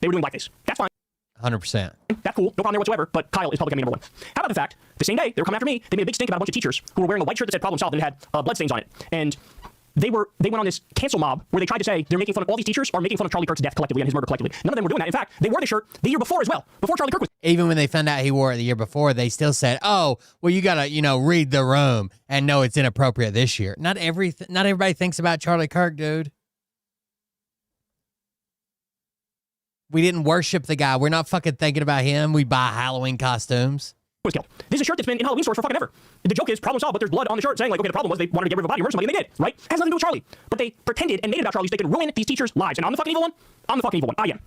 They were doing blackface. That's fine. 100%. That's cool. No problem there whatsoever. But Kyle is public enemy number one. How about the fact, the same day they were coming after me, they made a big stink about a bunch of teachers who were wearing a white shirt that said problem solved and it had blood stains on it. And they went on this cancel mob where they tried to say they're making fun of all these teachers are making fun of Charlie Kirk's death collectively and his murder collectively. None of them were doing that. In fact, they wore the shirt the year before as well, before Charlie Kirk was. Even when they found out he wore it the year before, they still said, "Oh, well, you gotta, read the room and know it's inappropriate this year." Not everybody thinks about Charlie Kirk, dude. We didn't worship the guy. We're not fucking thinking about him. We buy Halloween costumes. This is a shirt that's been in Halloween stores for fucking ever. The joke is problem solved, but there's blood on the shirt saying like, okay, the problem was they wanted to get rid of a body, murder somebody, and they did, right? Has nothing to do with Charlie. But they pretended and made it about Charlie so they could ruin these teachers' lives. And I'm the fucking evil one. I'm the fucking evil one. I am. And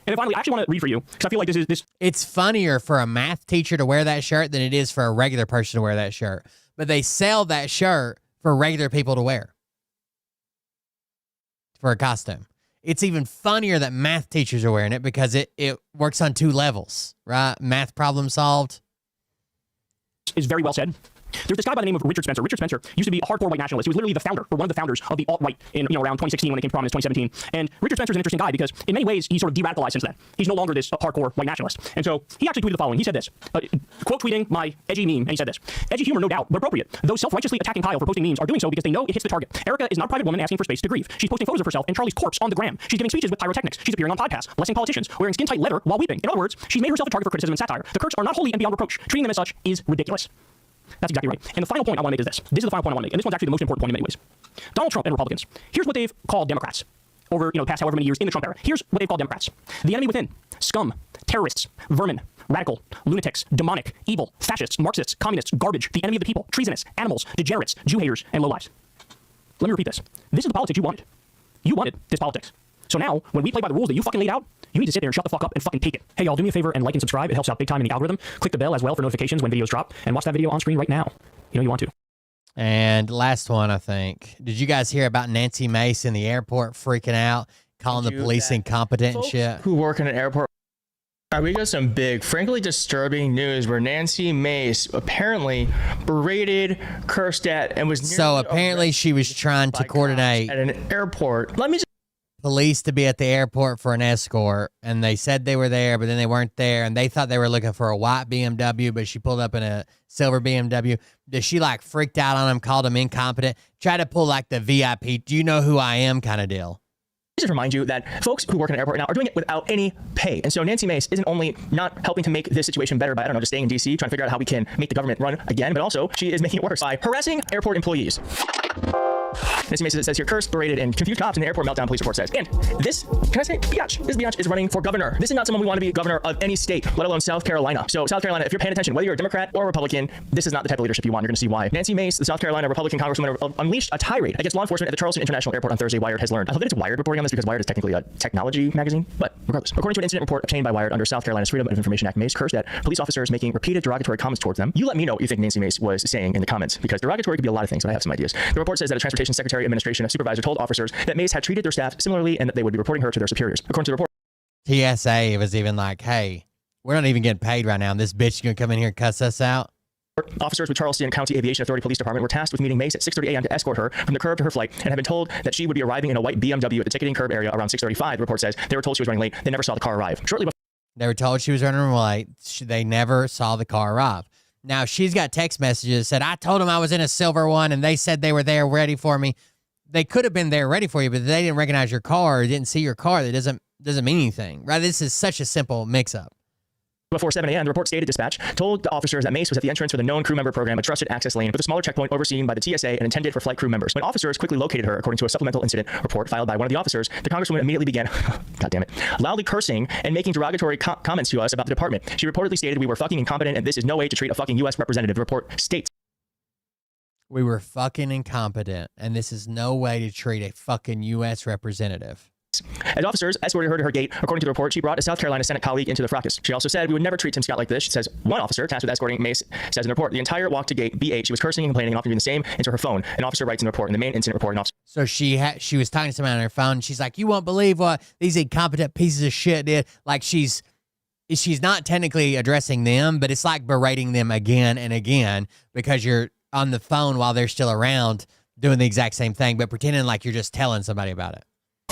then finally, I actually want to read for you because I feel like this. It's funnier for a math teacher to wear that shirt than it is for a regular person to wear that shirt. But they sell that shirt for regular people to wear for a costume. It's even funnier that math teachers are wearing it because it works on 2 levels, right? Math problem solved. Is very well said. There's this guy by the name of Richard Spencer. Richard Spencer used to be a hardcore white nationalist. He was literally the founder, or one of the founders of the alt-right in around 2016 when it came to prominence, 2017. And Richard Spencer's an interesting guy because in many ways he's sort of de-radicalized since then. He's no longer this hardcore white nationalist. And so he actually tweeted the following. He said this, quote tweeting my edgy meme, and he said this: "Edgy humor, no doubt, but appropriate. Those self-righteously attacking Kyle for posting memes are doing so because they know it hits the target. Erica is not a private woman asking for space to grieve. She's posting photos of herself and Charlie's corpse on the gram. She's giving speeches with pyrotechnics. She's appearing on podcasts, blessing politicians, wearing skin-tight leather while weeping. In other words, she's made herself a target for criticism and satire. The Kirks are not holy and beyond reproach. Treating them as such is ridiculous." That's exactly right. And the final point I want to make is this. This is the final point I want to make. And this one's actually the most important point in many ways. Donald Trump and Republicans. Here's what they've called Democrats over the past however many years in the Trump era. Here's what they've called Democrats. The enemy within. Scum. Terrorists. Vermin. Radical. Lunatics. Demonic. Evil. Fascists. Marxists. Communists. Garbage. The enemy of the people. Treasonous. Animals. Degenerates. Jew haters. And lowlives. Let me repeat this. This is the politics you wanted. You wanted this politics. So now, when we play by the rules that you fucking laid out, you need to sit there and shut the fuck up and fucking take it. Hey, y'all, do me a favor and like and subscribe. It helps out big time in the algorithm. Click the bell as well for notifications when videos drop. And watch that video on screen right now. You want to. And last one, I think. Did you guys hear about Nancy Mace in the airport freaking out, calling the police incompetent and shit? Who work in an airport. We got some big, frankly disturbing news where Nancy Mace apparently berated, cursed at, and was so apparently she was trying to coordinate at an airport. Let me just police to be at the airport for an escort, and they said they were there, but then they weren't there, and they thought they were looking for a white BMW, but she pulled up in a silver BMW. She freaked out on him, called him incompetent, tried to pull the VIP, do you know who I am kind of deal. Just remind you that folks who work in an airport now are doing it without any pay. And so Nancy Mace isn't only not helping to make this situation better by, just staying in D.C., trying to figure out how we can make the government run again, but also she is making it worse by harassing airport employees. Nancy Mace says here, cursed, berated, and confused cops in the airport meltdown, police report says. And this, can I say, biatch? This biatch is running for governor. This is not someone we want to be governor of any state, let alone South Carolina. So South Carolina, if you're paying attention, whether you're a Democrat or a Republican, this is not the type of leadership you want. You're going to see why. Nancy Mace, the South Carolina Republican congresswoman, unleashed a tirade against law enforcement at the Charleston International Airport on Thursday, Wired has learned. I hope that it's Wired reporting on this because Wired is technically a technology magazine, but regardless. According to an incident report obtained by Wired under South Carolina's Freedom of Information Act, Mace cursed at police officers making repeated derogatory comments towards them. You let me know what you think Nancy Mace was saying in the comments, because derogatory could be a lot of things, but I have some ideas. The report says that a Transportation Secretary Administration supervisor told officers that Mace had treated their staff similarly and that they would be reporting her to their superiors. According to the report, TSA was even like, hey, we're not even getting paid right now, and this bitch is going to come in here and cuss us out. Officers with Charleston County Aviation Authority Police Department were tasked with meeting Mace at 6:30 a.m. to escort her from the curb to her flight and had been told that she would be arriving in a white BMW at the ticketing curb area around 6:35. The report says they were told she was running late. They never saw the car arrive. Shortly before, they were told she was running late. They never saw the car arrive. Now, she's got text messages that said, I told them I was in a silver one, and they said they were there ready for me. They could have been there ready for you, but they didn't recognize your car or didn't see your car. That doesn't mean anything, right? This is such a simple mix-up. Before 7 a.m., the report stated dispatch told the officers that Mace was at the entrance for the known crew member program, a trusted access lane with a smaller checkpoint overseen by the TSA and intended for flight crew members. When officers quickly located her, according to a supplemental incident report filed by one of the officers, the congresswoman immediately began, God damn it, loudly cursing and making derogatory comments to us about the department. She reportedly stated we were fucking incompetent and this is no way to treat a fucking U.S. representative. The report states. We were fucking incompetent and this is no way to treat a fucking U.S. representative. As officers escorted her to her gate, according to the report, she brought a South Carolina Senate colleague into the fracas. She also said, we would never treat Tim Scott like this. She says, one officer tasked with escorting Mace says in the report, the entire walk to gate B8, she was cursing and complaining and often doing the same into her phone. An officer writes in the report, in the main incident report, an officer. So she was talking to someone on her phone. And she's like, you won't believe what these incompetent pieces of shit did. Like she's not technically addressing them, but it's like berating them again and again because you're on the phone while they're still around doing the exact same thing, but pretending like you're just telling somebody about it.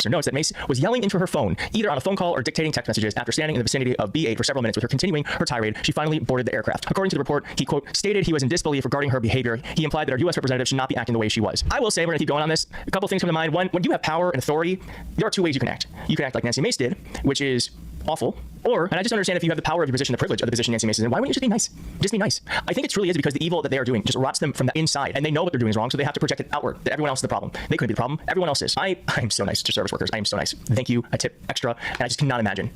notes that Mace was yelling into her phone, either on a phone call or dictating text messages. After standing in the vicinity of B8 for several minutes with her continuing her tirade, she finally boarded the aircraft. According to the report, he, quote, stated he was in disbelief regarding her behavior. He implied that our U.S. representative should not be acting the way she was. I will say, we're going to keep going on this. A couple things come to mind. One, when you have power and authority, there are two ways you can act. You can act like Nancy Mace did, which is awful, or, and I just understand if you have the power of your position, the privilege of the position Nancy Mace is in, why wouldn't you just be nice? Just be nice. I think it truly is because the evil that they are doing just rots them from the inside, and they know what they're doing is wrong, so they have to project it outward, that everyone else is the problem. They couldn't be the problem. Everyone else is. I'm so nice to service workers. I am so nice. Thank you. I tip extra, and I just cannot imagine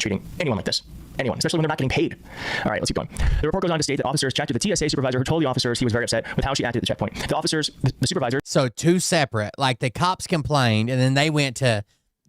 treating anyone like this. Anyone, especially when they're not getting paid. All right, let's keep going. The report goes on to state that officers checked with the TSA supervisor who told the officers he was very upset with how she acted at the checkpoint. The officers, the supervisor. So two separate, like the cops complained, and then they went to,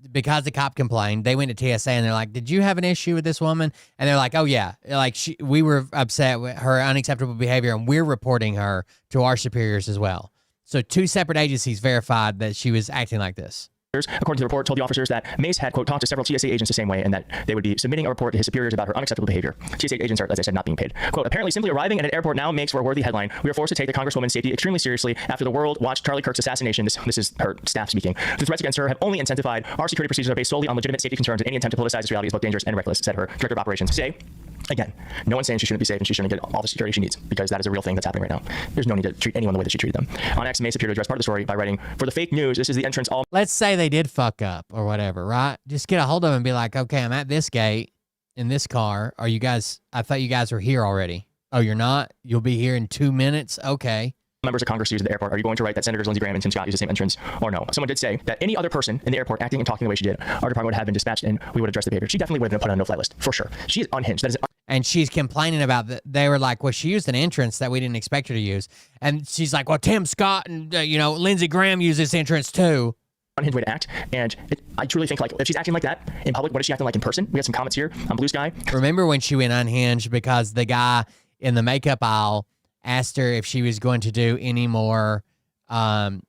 because the cop complained, they went to TSA and they're like, did you have an issue with this woman? And they're like, oh yeah, like we were upset with her unacceptable behavior and we're reporting her to our superiors as well. So two separate agencies verified that she was acting like this. According to the report, told the officers that Mace had, quote, talked to several TSA agents the same way and that they would be submitting a report to his superiors about her unacceptable behavior. TSA agents are, as I said, not being paid. Quote, apparently simply arriving at an airport now makes for a worthy headline. We are forced to take the Congresswoman's safety extremely seriously after the world watched Charlie Kirk's assassination. This is her staff speaking. The threats against her have only intensified. Our security procedures are based solely on legitimate safety concerns, and any attempt to politicize this reality is both dangerous and reckless, said her director of operations. Today, again, no one's saying she shouldn't be safe and she shouldn't get all the security she needs, because that is a real thing that's happening right now. There's no need to treat anyone the way that she treated them. On X, Mace appeared to address part of the story by writing, for the fake news, this is the entrance all... Let's say they did fuck up or whatever, right? Just get a hold of them and be like, okay, I'm at this gate in this car. Are you guys, I thought you guys were here already. Oh, you're not? You'll be here in 2 minutes? Okay. Members of Congress use at the airport. Are you going to write that Senators Lindsey Graham and Tim Scott use the same entrance or no? Someone did say that any other person in the airport acting and talking the way she did, our department would have been dispatched and we would address the behavior. She definitely would have been put on a no-fly list, for sure. She is unhinged. That is and she's complaining about that. They were like, well, she used an entrance that we didn't expect her to use. And she's like, well, Tim Scott and, Lindsey Graham use this entrance too. Unhinged way to act, and I truly think, like, if she's acting like that in public, what is she acting like in person? We got some comments here on Blue Sky. Remember when she went unhinged because the guy in the makeup aisle asked her if she was going to do any more town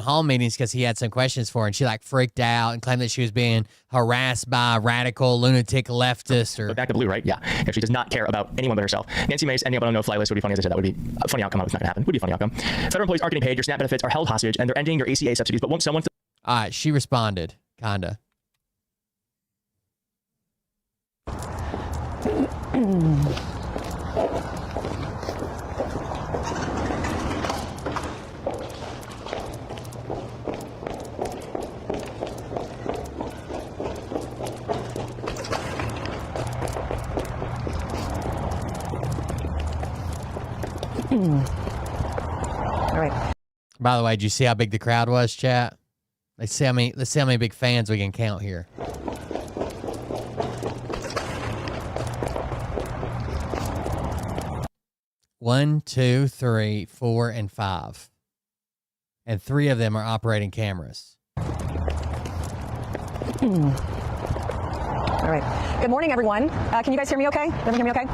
hall meetings because he had some questions for her, and she like freaked out and claimed that she was being harassed by a radical lunatic leftist. Or back to Blue, right? Yeah. If she does not care about anyone but herself. Nancy Mace ending up on a no-fly list would be funny. As I said, that would be a funny outcome. It's not gonna happen. Would be a funny outcome. Federal employees aren't getting paid. Your SNAP benefits are held hostage, and they're ending your ACA subsidies. But won't someone? All right, she responded, kinda. All right. By the way, did you see how big the crowd was, chat? Let's see how many big fans we can count here. One, two, three, 4, and 5. And 3 of them are operating cameras. All right. Good morning, everyone. Can you guys hear me okay? Everyone hear me okay?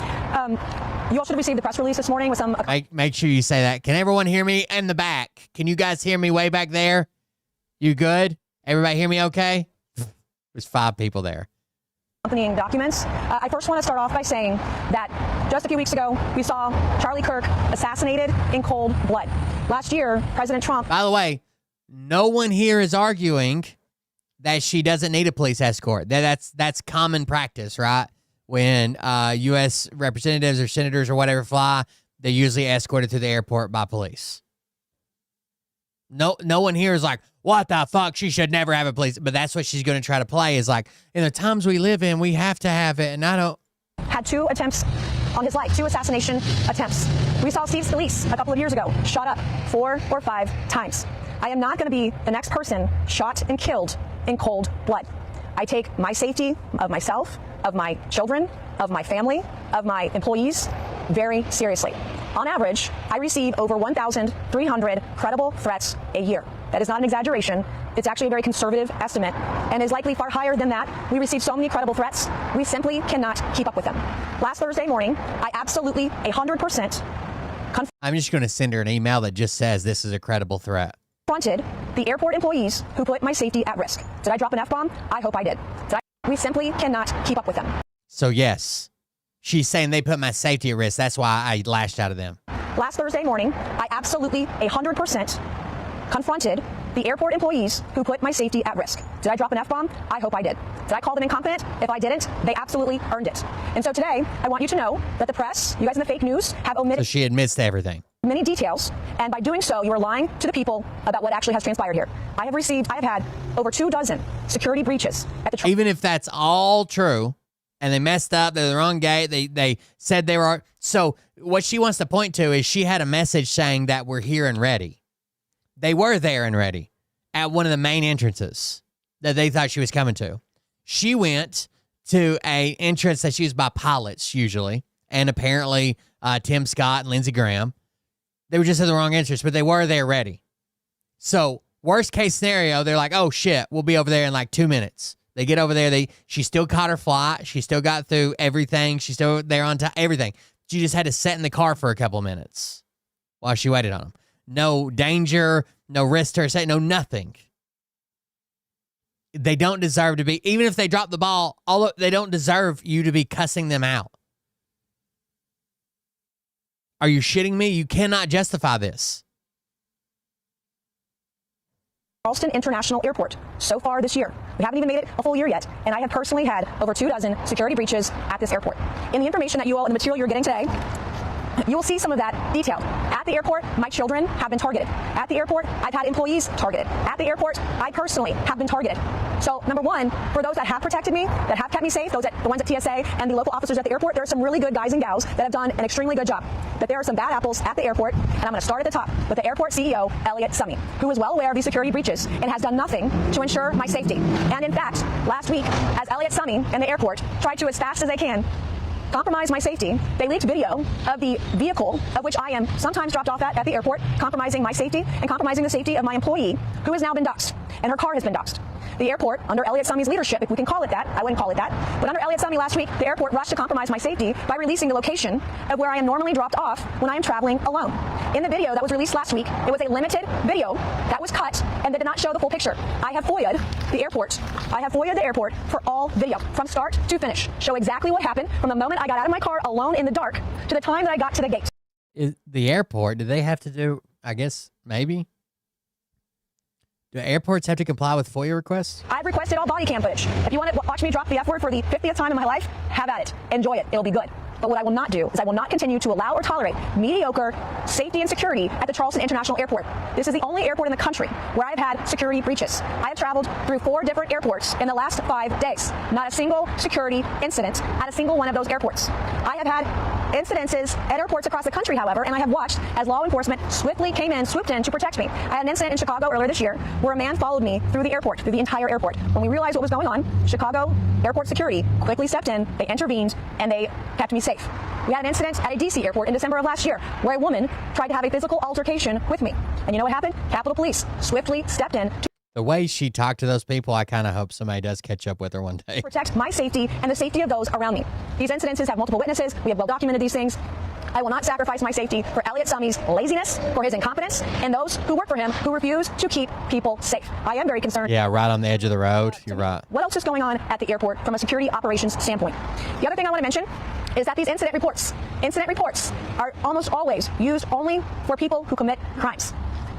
You all should have received the press release this morning with some... Make sure you say that. Can everyone hear me in the back? Can you guys hear me way back there? You good? Everybody hear me okay? There's 5 people there. Accompanying documents. I first want to start off by saying that just a few weeks ago, we saw Charlie Kirk assassinated in cold blood. Last year, President Trump... By the way, no one here is arguing that she doesn't need a police escort. That's common practice, right? When U.S. representatives or senators or whatever fly, they're usually escorted to the airport by police. No one here is like, what the fuck? She should never have a police. But that's what she's going to try to play, is like, in the times we live in, we have to have it. And I don't... Had 2 attempts on his life, 2 assassination attempts. We saw Steve Scalise a couple of years ago, shot up 4 or 5 times. I am not going to be the next person shot and killed in cold blood. I take my safety of myself, of my children, of my family, of my employees very seriously. On average, I receive over 1,300 credible threats a year. That is not an exaggeration. It's actually a very conservative estimate and is likely far higher than that. We receive so many credible threats, we simply cannot keep up with them. Last Thursday morning, I absolutely 100% I'm just going to send her an email that just says this is a credible threat. Confronted the airport employees who put my safety at risk. Did I drop an F-bomb? I hope I did. We simply cannot keep up with them. So yes, she's saying they put my safety at risk. That's why I lashed out at them. Last Thursday morning, I absolutely 100% confronted the airport employees who put my safety at risk. Did I drop an F-bomb? I hope I did. Did I call them incompetent? If I didn't, they absolutely earned it. And so today, I want you to know that the press, you guys in the fake news, have omitted So she admits to everything. many details, and by doing so, you are lying to the people about what actually has transpired here. I have had over 24 security breaches at the Even if that's all true, and they messed up, they're the wrong gate, they said they were. So what she wants to point to is she had a message saying that we're here and ready. They were there and ready at one of the main entrances that they thought she was coming to. She went to a entrance that's used by pilots usually, and apparently Tim Scott and Lindsey Graham. They were just at the wrong entrance, but they were there ready. So worst case scenario, they're like, oh shit, we'll be over there in like 2 minutes. They get over there. She still caught her flight. She still got through everything. She's still there on time, everything. She just had to sit in the car for a couple of minutes while she waited on them. No danger, no risk to her safety, no nothing. They don't deserve to be, even if they drop the ball, they don't deserve you to be cussing them out. Are you shitting me? You cannot justify this. Charleston International Airport so far this year. We haven't even made it a full year yet, and I have personally had over 24 security breaches at this airport. In the information that you all, in the material you're getting today, you will see some of that detailed. At the airport, my children have been targeted. At the airport, I've had employees targeted. At the airport, I personally have been targeted. So, number one, for those that have protected me, that have kept me safe, the ones at TSA and the local officers at the airport, there are some really good guys and gals that have done an extremely good job. But there are some bad apples at the airport, and I'm going to start at the top with the airport CEO, Elliot Summey, who is well aware of these security breaches and has done nothing to ensure my safety. And in fact, last week, as Elliot Summey and the airport tried to, as fast as they can, compromise my safety, they leaked video of the vehicle of which I am sometimes dropped off at the airport, compromising my safety and compromising the safety of my employee, who has now been doxxed, and her car has been doxxed. The airport, under Elliot Summey's leadership, if we can call it that, I wouldn't call it that, but under Elliot Summey last week, the airport rushed to compromise my safety by releasing the location of where I am normally dropped off when I am traveling alone. In the video that was released last week, it was a limited video that was cut and that did not show the full picture. I have FOIA'd the airport. I have FOIA'd the airport for all video, from start to finish. Show exactly what happened from the moment I got out of my car alone in the dark to the time that I got to the gate. The airport, do they have to do, I guess, maybe? Do airports have to comply with FOIA requests? I've requested all body cam footage. If you want to watch me drop the F word for the 50th time in my life, have at it. Enjoy it. It'll be good. But what I will not do is I will not continue to allow or tolerate mediocre safety and security at the Charleston International Airport. This is the only airport in the country where I've had security breaches. I have traveled through 4 different airports in the last 5 days. Not a single security incident at a single one of those airports. I have had incidences at airports across the country, however, and I have watched as law enforcement swooped in to protect me. I had an incident in Chicago earlier this year where a man followed me through the airport, through the entire airport. When we realized what was going on, Chicago airport security quickly stepped in, they intervened, and they kept me safe. We had an incident at a DC airport in December of last year where a woman tried to have a physical altercation with me. And you know what happened? Capitol Police swiftly stepped in to The way she talked to those people, I kind of hope somebody does catch up with her one day. protect my safety and the safety of those around me. These incidences have multiple witnesses. We have well documented these things. I will not sacrifice my safety for Elliot Summey's laziness, for his incompetence, and those who work for him who refuse to keep people safe. I am very concerned. Yeah, right on the edge of the road. You're right. What else is going on at the airport from a security operations standpoint? The other thing I want to mention is that these incident reports are almost always used only for people who commit crimes.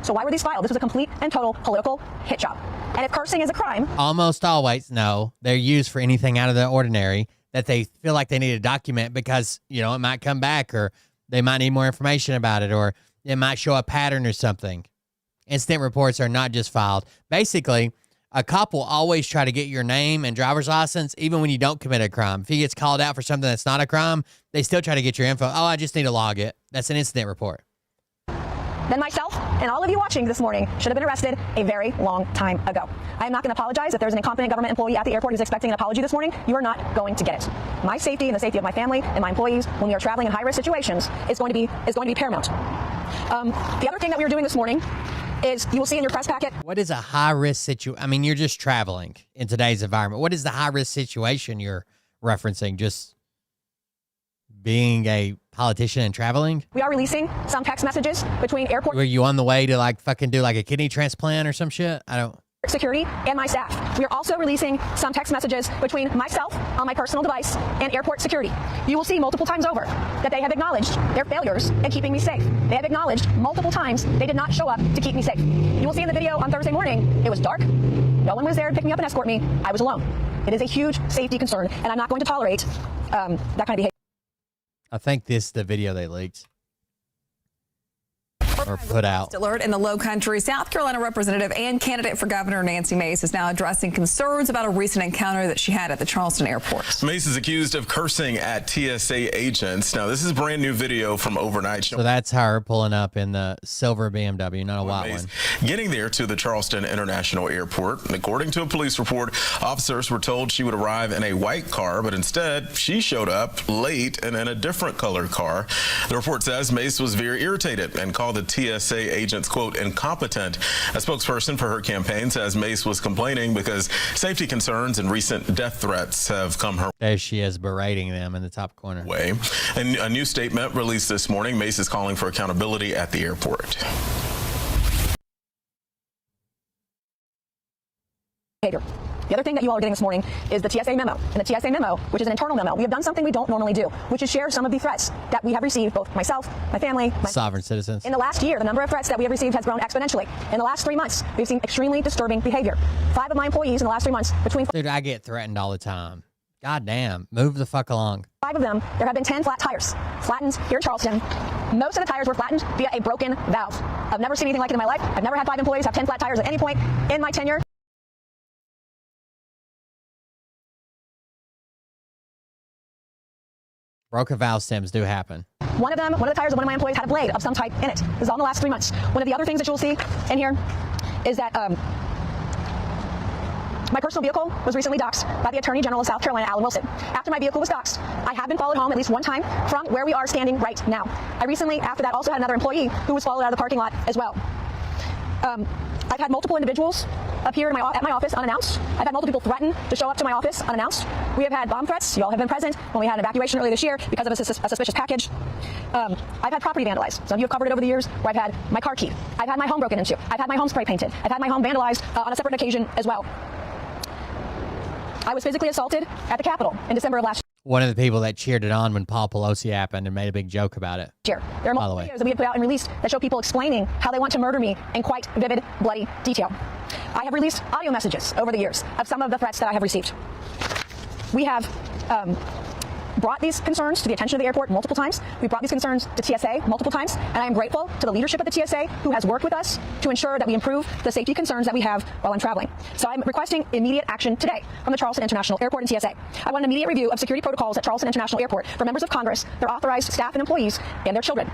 So why were these filed? This was a complete and total political hit job. And if cursing is a crime... Almost always, no. They're used for anything out of the ordinary that they feel like they need to document because, you know, it might come back or they might need more information about it or it might show a pattern or something. Incident reports are not just filed. Basically, a cop will always try to get your name and driver's license even when you don't commit a crime. If he gets called out for something that's not a crime, they still try to get your info. Oh, I just need to log it. That's an incident report. Then myself and all of you watching this morning should have been arrested a very long time ago. I am not going to apologize. If there's an incompetent government employee at the airport who's expecting an apology this morning, you are not going to get it. My safety and the safety of my family and my employees when we are traveling in high-risk situations is going to be paramount. The other thing that we are doing this morning is you will see in your press packet. What is a high-risk situation? I mean, you're just traveling in today's environment. What is the high-risk situation you're referencing? Just being a politician and traveling? We are releasing some text messages between airport. Were you on the way to like fucking do like a kidney transplant or some shit? I don't. security and my staff. We are also releasing some text messages between myself on my personal device and airport security. You will see multiple times over that they have acknowledged their failures in keeping me safe. They have acknowledged multiple times they did not show up to keep me safe. You will see in the video on Thursday morning, it was dark. No one was there to pick me up and escort me. I was alone. It is a huge safety concern, and I'm not going to tolerate that kind of behavior. I think this is the video they leaked. Or put out. Alert in the Low Country. South Carolina Representative and candidate for governor Nancy Mace is now addressing concerns about a recent encounter that she had at the Charleston airport. Mace is accused of cursing at TSA agents. Now, this is brand new video from overnight. So that's her pulling up in the silver BMW, not a white one. Getting there to the Charleston International Airport. According to a police report, officers were told she would arrive in a white car, but instead she showed up late and in a different colored car. The report says Mace was very irritated and called the TSA agents, quote, incompetent. A spokesperson for her campaign says Mace was complaining because safety concerns and recent death threats have come her There she is berating them in the top corner. way. And a new statement released this morning, Mace is calling for accountability at the airport. Behavior. The other thing that you all are getting this morning is the TSA memo. And the TSA memo, which is an internal memo, we have done something we don't normally do, which is share some of the threats that we have received, both myself, my family, my sovereign citizens. In the last year, the number of threats that we have received has grown exponentially. In the last 3 months, we've seen extremely disturbing behavior. 5 of my employees in the last 3 months, Dude, I get threatened all the time. God damn. Move the fuck along. 5 of them, there have been 10 flat tires flattened here in Charleston. Most of the tires were flattened via a broken valve. I've never seen anything like it in my life. I've never had 5 employees have 10 flat tires at any point in my tenure. Broken valve stems do happen. One of the tires of one of my employees had a blade of some type in it. This is all in the last 3 months. One of the other things that you'll see in here is that my personal vehicle was recently doxxed by the Attorney General of South Carolina, Alan Wilson. After my vehicle was doxxed, I have been followed home at least one time from where we are standing right now. I recently, after that, also had another employee who was followed out of the parking lot as well. I've had multiple individuals appear at my office unannounced. I've had multiple people threaten to show up to my office unannounced. We have had bomb threats. You all have been present when we had an evacuation earlier this year because of a suspicious package. I've had property vandalized. Some of you have covered it over the years where I've had my car keyed. I've had my home broken into. I've had my home spray painted. I've had my home vandalized on a separate occasion as well. I was physically assaulted at the Capitol in December of last year. One of the people that cheered it on when Paul Pelosi happened and made a big joke about it. There are multiple videos that we have put out and released that show people explaining how they want to murder me in quite vivid, bloody detail. I have released audio messages over the years of some of the threats that I have received. We have brought these concerns to the attention of the airport multiple times. We brought these concerns to TSA multiple times, and I am grateful to the leadership of the TSA who has worked with us to ensure that we improve the safety concerns that we have while I'm traveling. So I'm requesting immediate action today from the Charleston International Airport and TSA. I want an immediate review of security protocols at Charleston International Airport for members of Congress, their authorized staff and employees, and their children.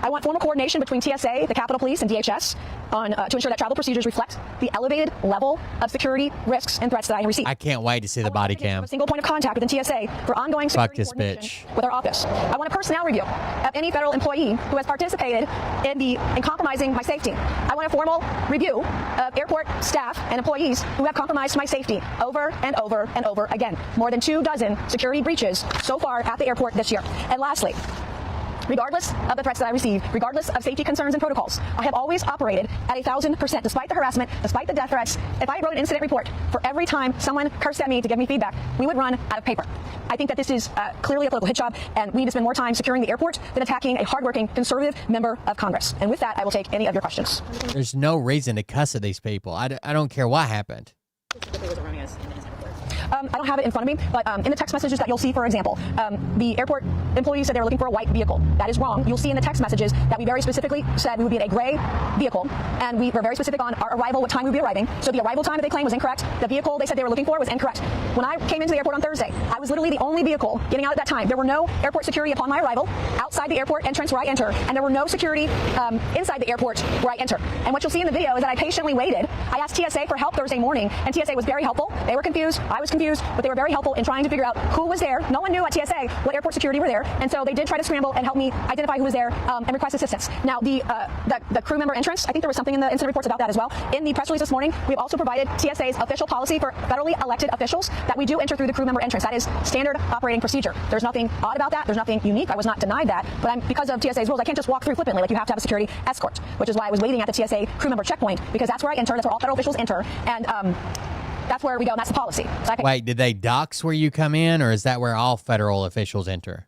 I want formal coordination between TSA, the Capitol Police, and DHS to ensure that travel procedures reflect the elevated level of security risks and threats that I have received. I can't wait to see the body cam. A single point of contact within TSA for ongoing Fuck security this coordination bitch. with our office. I want a personnel review of any federal employee who has participated in compromising my safety. I want a formal review of airport staff and employees who have compromised my safety over and over and over again. More than 24 security breaches so far at the airport this year. And lastly, regardless of the threats that I receive, regardless of safety concerns and protocols, I have always operated at 1,000%, despite the harassment, despite the death threats. If I wrote an incident report for every time someone cursed at me to give me feedback, we would run out of paper. I think that this is clearly a political hit job, and we need to spend more time securing the airport than attacking a hardworking conservative member of Congress. And with that, I will take any of your questions. There's no reason to cuss at these people. I don't care what happened. I don't have it in front of me, but in the text messages that you'll see, for example, the airport employees said they were looking for a white vehicle. That is wrong. You'll see in the text messages that we very specifically said we would be in a gray vehicle, and we were very specific on our arrival, what time we would be arriving. So the arrival time that they claimed was incorrect. The vehicle they said they were looking for was incorrect. When I came into the airport on Thursday, I was literally the only vehicle getting out at that time. There were no airport security upon my arrival outside the airport entrance where I enter, and there were no security inside the airport where I enter. And what you'll see in the video is that I patiently waited. I asked TSA for help Thursday morning, and TSA was very helpful. They were confused. I was confused, but they were very helpful in trying to figure out who was there. No one knew at TSA what airport security were there. there. And so they did try to scramble and help me identify who was there and request assistance. Now, the crew member entrance, I think there was something in the incident reports about that as well. In the press release this morning, we've also provided TSA's official policy for federally elected officials that we do enter through the crew member entrance. That is standard operating procedure. There's nothing odd about that. There's nothing unique. I was not denied that. But because of TSA's rules, I can't just walk through flippantly. Like, you have to have a security escort, which is why I was waiting at the TSA crew member checkpoint, because that's where I enter. That's where all federal officials enter. And that's where we go, and that's the policy. So Wait, did they dox where you come in, or is that where all federal officials enter?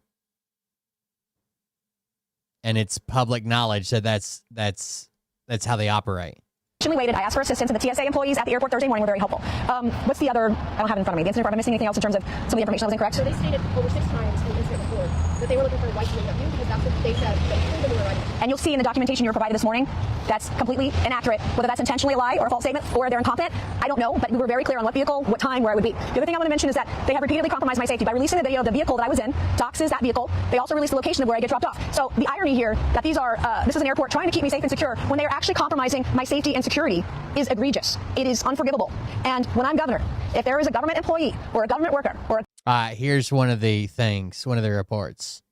And it's public knowledge that that's how they operate. Waited. I asked for assistance, and the TSA employees at the airport Thursday morning were very helpful. What's the other? I don't have it in front of me. The incident report. Am I missing anything else in terms of some of the information that was incorrect? So they stated over 6 times in the incident report that they were looking for a white BMW because that's what they said that they were writing. And you'll see in the documentation you were provided this morning, that's completely inaccurate. Whether that's intentionally a lie or a false statement or they're incompetent, I don't know. But we were very clear on what vehicle, what time, where I would be. The other thing I want to mention is that they have repeatedly compromised my safety by releasing the video of the vehicle that I was in, doxes that vehicle. They also released the location of where I get dropped off. So the irony here that this is an airport trying to keep me safe and secure when they are actually compromising my safety and security is egregious. It is unforgivable. And when I'm governor, if there is a government employee or a government worker or here's one of the things, one of the reports.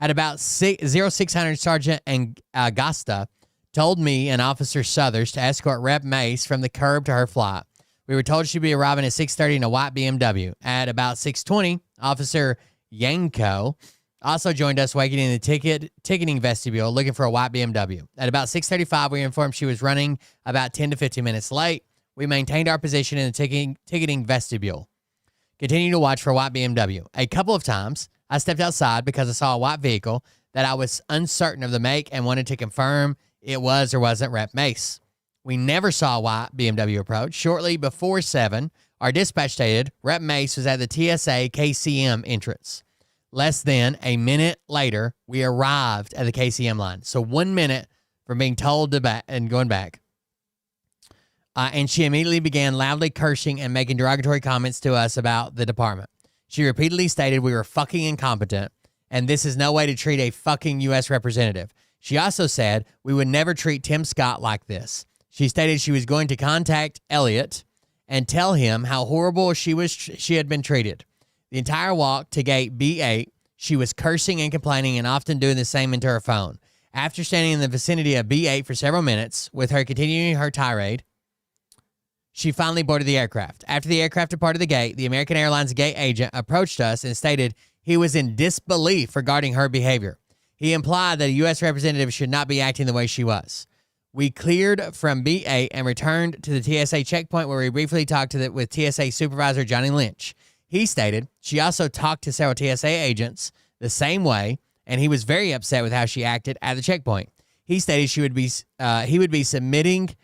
At about 0600, Sergeant Agasta told me and Officer Southers to escort Rep Mace from the curb to her flight. We were told she'd be arriving at 6:30 in a white BMW. At about 6:20, Officer Yanko also joined us waiting in the ticketing vestibule looking for a white BMW. At about 6:35, we were informed she was running about 10 to 15 minutes late. We maintained our position in the ticketing vestibule. Continued to watch for a white BMW. A couple of times, I stepped outside because I saw a white vehicle that I was uncertain of the make and wanted to confirm it was or wasn't Rep Mace. We never saw a white BMW approach. Shortly before 7, our dispatch stated Rep Mace was at the TSA KCM entrance. Less than a minute later, we arrived at the KCM line. So 1 minute from being told to back and going back. And she immediately began loudly cursing and making derogatory comments to us about the department. She repeatedly stated we were fucking incompetent, and this is no way to treat a fucking U.S. representative. She also said we would never treat Tim Scott like this. She stated she was going to contact Elliot and tell him how horrible she had been treated. The entire walk to gate B8, she was cursing and complaining and often doing the same into her phone. After standing in the vicinity of B8 for several minutes, with her continuing her tirade, she finally boarded the aircraft. After the aircraft departed the gate, the American Airlines gate agent approached us and stated he was in disbelief regarding her behavior. He implied that a U.S. representative should not be acting the way she was. We cleared from B8 and returned to the TSA checkpoint where we briefly talked with TSA Supervisor Johnny Lynch. He stated she also talked to several TSA agents the same way, and he was very upset with how she acted at the checkpoint. He stated he would be submitting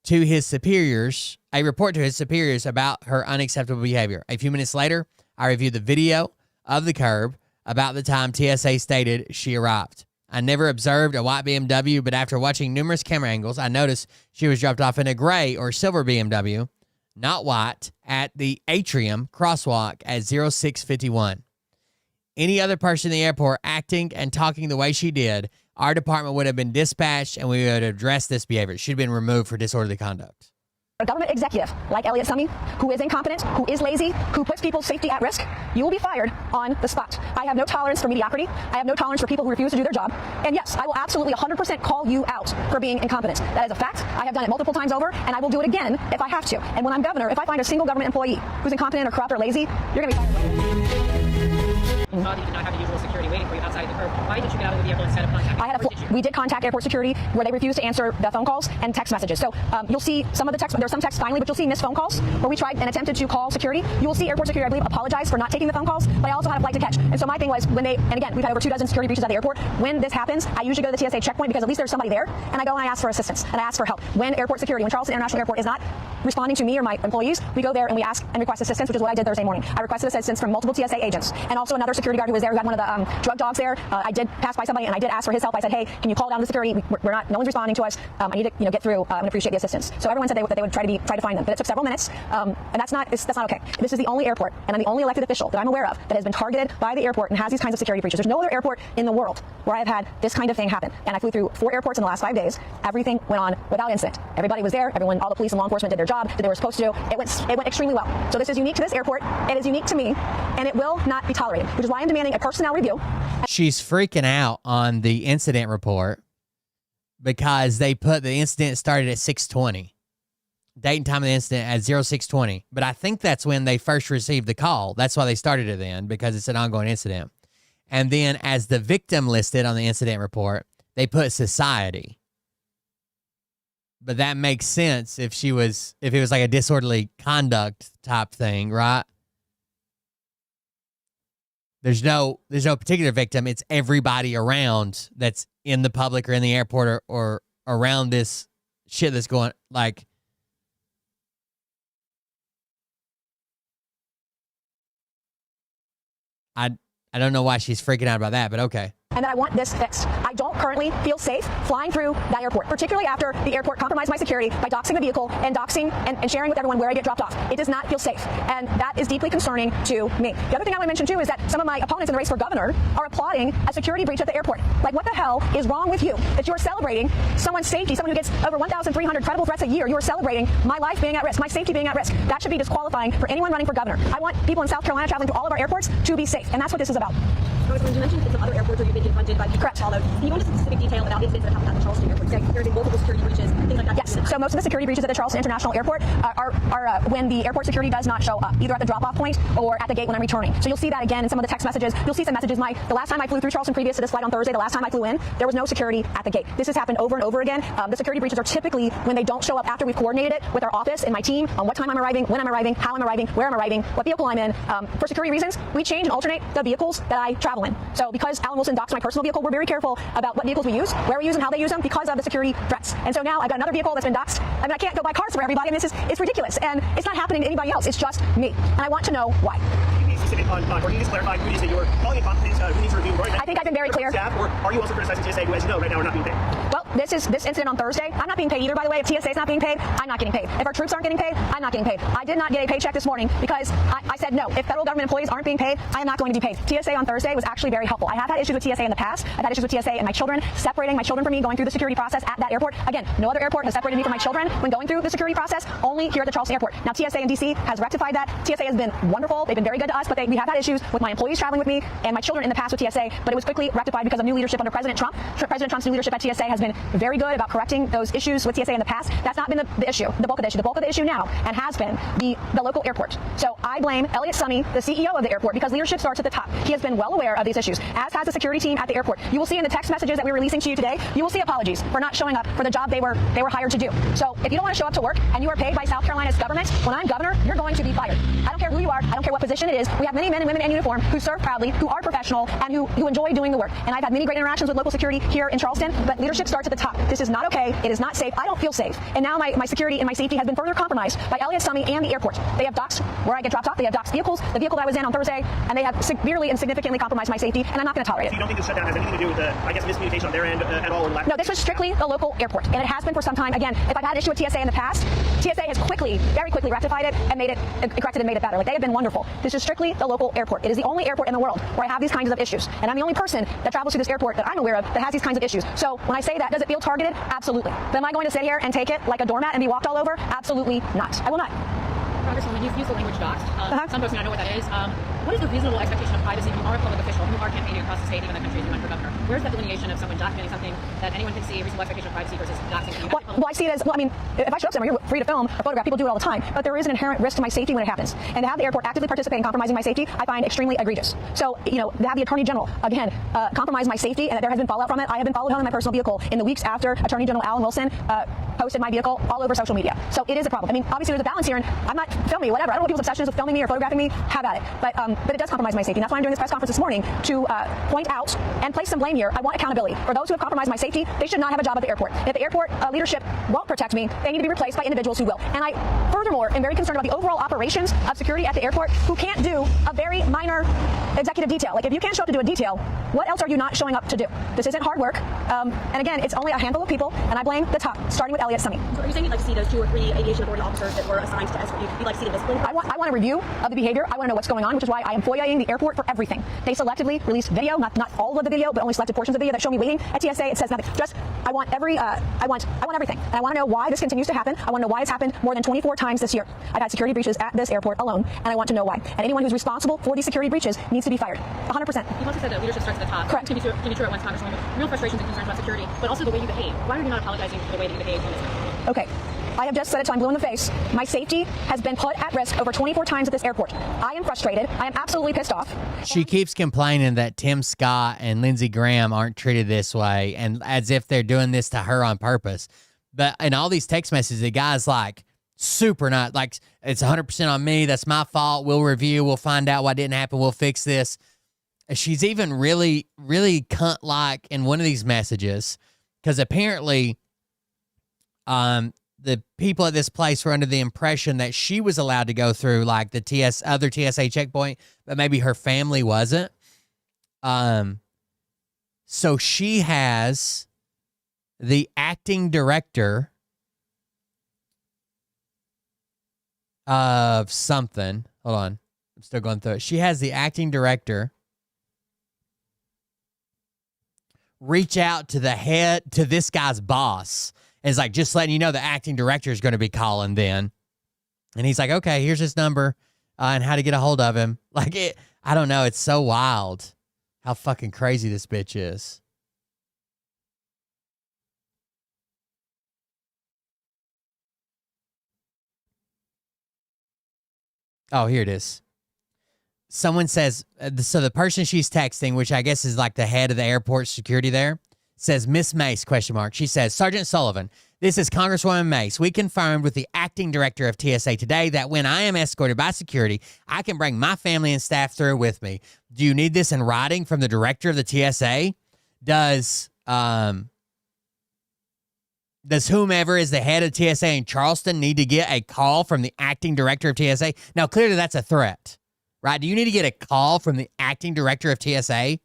to his superiors, a report to his superiors about her unacceptable behavior. A few minutes later, I reviewed the video of the curb about the time TSA stated she arrived. I never observed a white BMW, but after watching numerous camera angles, I noticed she was dropped off in a gray or silver BMW, not white, at the Atrium crosswalk at 0651. Any other person in the airport acting and talking the way she did, our department would have been dispatched and we would have addressed this behavior. She should have been removed for disorderly conduct. A government executive like Elliot Summey, who is incompetent, who is lazy, who puts people's safety at risk, you will be fired on the spot. I have no tolerance for mediocrity. I have no tolerance for people who refuse to do their job. And yes, I will absolutely 100% call you out for being incompetent. That is a fact. I have done it multiple times over, and I will do it again if I have to. And when I'm governor, if I find a single government employee who's incompetent or corrupt or lazy, you're going to be fired. You did not have the usual security waiting for you outside the curb. Why did you get out of the vehicle instead of contacting? We did contact airport security where they refused to answer the phone calls and text messages. So you'll see some of the text. There's some text finally, but you'll see missed phone calls where we tried and attempted to call security. You will see airport security, I believe, apologize for not taking the phone calls, but I also had a flight to catch. And so my thing was when and again, we've had over 24 security breaches at the airport. When this happens, I usually go to the TSA checkpoint because at least there's somebody there, and I go and I ask for assistance and I ask for help. When airport security, when Charleston International Airport is not responding to me or my employees, we go there and we ask and request assistance, which is what I did Thursday morning. I requested assistance from multiple TSA agents and also another security guard who was there who had one of the drug dogs there. I did pass by somebody and I did ask for his help. I said, hey, can you call down the security? We're not, no one's responding to us. I need to get through and appreciate the assistance. So everyone said that they would try to find them, but it took several minutes, and that's not okay. This is the only airport, and I'm the only elected official that I'm aware of that has been targeted by the airport and has these kinds of security breaches. There's no other airport in the world where I have had this kind of thing happen. And I flew through 4 airports in the last 5 days. Everything went on without incident. Everybody was there. Everyone, all the police and law enforcement did their job that they were supposed to do. It went extremely well. So this is unique to this airport. It is unique to me, and it will not be tolerated, which is why I'm demanding a personnel review. She's freaking out on the incident report because they put the incident started at 6:20. Date and time of the incident at 06:20. But I think that's when they first received the call. That's why they started it then, because it's an ongoing incident. And then as the victim listed on the incident report, they put society. But that makes sense if it was like a disorderly conduct type thing, right? There's no particular victim. It's everybody around that's in the public or in the airport or around this shit that's going, like, I don't know why she's freaking out about that, but okay. And that I want this fixed. I don't currently feel safe flying through that airport, particularly after the airport compromised my security by doxing the vehicle and doxing and sharing with everyone where I get dropped off. It does not feel safe, and that is deeply concerning to me. The other thing I want to mention, too, is that some of my opponents in the race for governor are applauding a security breach at the airport. Like, what the hell is wrong with you that you are celebrating someone's safety, someone who gets over 1,300 credible threats a year? You are celebrating my life being at risk, my safety being at risk. That should be disqualifying for anyone running for governor. I want people in South Carolina traveling to all of our airports to be safe, and that's what this is about. Congresswoman, you mentioned some other airports where you've been confronted by people followed. Can you go into specific detail about incidents that happened at the Charleston airport? There's been multiple security breaches, things like that. Yes. So most of the security breaches at the Charleston International Airport are when the airport security does not show up, either at the drop-off point or at the gate when I'm returning. So you'll see that again in some of the text messages. You'll see some messages. The last time I flew through Charleston previous to this flight on Thursday, the last time I flew in, there was no security at the gate. This has happened over and over again. The security breaches are typically when they don't show up after we've coordinated it with our office and my team on what time I'm arriving, when I'm arriving, how I'm arriving, where I'm arriving, what vehicle I'm in. For security reasons, we change and alternate the vehicles that I travel in. So because Alan Wilson doxed my personal vehicle, we're very careful about what vehicles we use, where we use them, how they use them, because of the security threats. And so now I've got another vehicle that's been doxed. I mean, I can't go buy cars for everybody. I mean, it's ridiculous, and it's not happening to anybody else. It's just me, and I want to know why. Can you be specific on, or can you just clarify who it is that you're calling incompetence, who needs to review? Right? I think I've been very clear. Staff, or are you also criticizing TSA, who, as you know, right now are not being paid? Well, this incident on Thursday, I'm not being paid either, by the way. If TSA is not being paid, I'm not getting paid. If our troops aren't getting paid, I'm not getting paid. I did not get a paycheck this morning because I said no. If federal government employees aren't being paid, I am not going to be paid. TSA on Thursday was actually very helpful. I have had issues with TSA in the past. I've had issues with TSA and my children, separating my children from me, going through the security process at that airport. Again, no other airport has separated me from my children when going through the security process, only here at the Charleston airport. Now, TSA in D.C. has rectified that. TSA has been wonderful. They've been very good to us, but we have had issues with my employees traveling with me and my children in the past with TSA, but it was quickly rectified because of new leadership under President Trump. President Trump's new leadership at TSA has been very good about correcting those issues with TSA in the past. That's not been the issue, the bulk of the issue. The bulk of the issue now, and has been, the local airport. So I blame Elliot Summey, the CEO of the airport, because leadership starts at the top. He has been well aware of these issues, as has the security team at the airport. You will see in the text messages that we're releasing to you today, you will see apologies for not showing up for the job they were hired to do. So if you don't want to show up to work and you are paid by South Carolina's government, when I'm governor, you're going to be fired. I don't care who you are. I don't care what position it is. We have many men and women in uniform who serve proudly, who are professional, and who enjoy doing the work. And I've had many great interactions with local security here in Charleston, but leadership starts at the top. This is not okay. It is not safe. I don't feel safe. And now my security and my safety has been further compromised by Elliot Summey and the airport. They have doxed where I get dropped off. They have doxed vehicles, the vehicle that I was in on Thursday, and they have severely and significantly compromised my safety, and I'm not going to tolerate it. So you don't think this shutdown has anything to do with the, miscommunication on their end at all? No, this was strictly the local airport, and it has been for some time. Again, if I've had an issue with TSA in the past, TSA has very quickly rectified it and corrected and made it better. Like, they have been wonderful. This is strictly the local airport. It is the only airport in the world where I have these kinds of issues, and I'm the only person that travels through this airport that I'm aware of that has these kinds of issues. So when I say that, does it feel targeted? Absolutely. But am I going to sit here and take it like a doormat and be walked all over? Absolutely not. I will not. Congresswoman, you've used the language doxed. Some folks may not know what that is. What is the reasonable expectation of privacy if you are a public official, you are campaigning across the state, even the country, as you run for governor? Where's that delineation of someone documenting something that anyone can see, a reasonable expectation of privacy versus doxing? Well, I see it as, if I show up somewhere, you're free to film or photograph. People do it all the time. But there is an inherent risk to my safety when it happens. And to have the airport actively participate in compromising my safety, I find extremely egregious. So, to have the Attorney General, again, compromise my safety, and that there has been fallout from it. I have been followed home in my personal vehicle in the weeks after Attorney General Alan Wilson posted my vehicle all over social media. So it is a problem. Obviously there's a balance here, and I'm not filming, whatever. I don't know what people's obsession is with filming me or photographing me. Have at it. But it does compromise my safety. And that's why I'm doing this press conference this morning, to point out and place some blame here. I want accountability. For those who have compromised my safety, they should not have a job at the airport. If the airport leadership won't protect me, they need to be replaced by individuals who will. And I, furthermore, am very concerned about the overall operations of security at the airport, who can't do a very minor executive detail. Like, if you can't show up to do a detail, what else are you not showing up to do? This isn't hard work. And again, it's only a handful of people, and I blame the top, starting with Elliot Summey. So are you saying you'd like to see those 2 or 3 aviation authority officers that were assigned to escort you, you'd like to see them disciplined? I want a review of the behavior. I want to know what's going on, which is why I am FOIAing the airport for everything. They selectively release video, not all of the video, but only selected portions of video that show me waiting at TSA. It says nothing. I want everything. everything. And I want to know why this continues to happen. I want to know why it's happened more than 24 times this year. I've had security breaches at this airport alone, and I want to know why. And anyone who's responsible for these security breaches needs to be fired. 100%. You also said that leadership starts at the top. Correct. Can be true at once, Congresswoman. Real frustrations and concerns about security, but also the way you behave. Why are you not apologizing for the way that you behave on this? Okay. I have just said it till I'm blue in the face. My safety has been put at risk over 24 times at this airport. I am frustrated. I am absolutely pissed off. She keeps complaining that Tim Scott and Lindsey Graham aren't treated this way, and as if they're doing this to her on purpose. But in all these text messages, the guy's like, super not, like, it's 100% on me. That's my fault. We'll review. We'll find out what didn't happen. We'll fix this. She's even really, really cunt-like in one of these messages, because apparently the people at this place were under the impression that she was allowed to go through like the other TSA checkpoint, but maybe her family wasn't. So she has the acting director of something. Hold on. I'm still going through it. She has the acting director reach out to this guy's boss. And it's like, just letting you know the acting director is going to be calling then. And he's like, okay, here's his number and how to get a hold of him. Like, I don't know. It's so wild how fucking crazy this bitch is. Oh, here it is. Someone says, so the person she's texting, which I guess is like the head of the airport security there, says, Miss Mace, ? She says, Sergeant Sullivan, this is Congresswoman Mace. We confirmed with the acting director of TSA today that when I am escorted by security, I can bring my family and staff through with me. Do you need this in writing from the director of the TSA? Does whomever is the head of TSA in Charleston need to get a call from the acting director of TSA? Now, clearly that's a threat, right? Do you need to get a call from the acting director of TSA?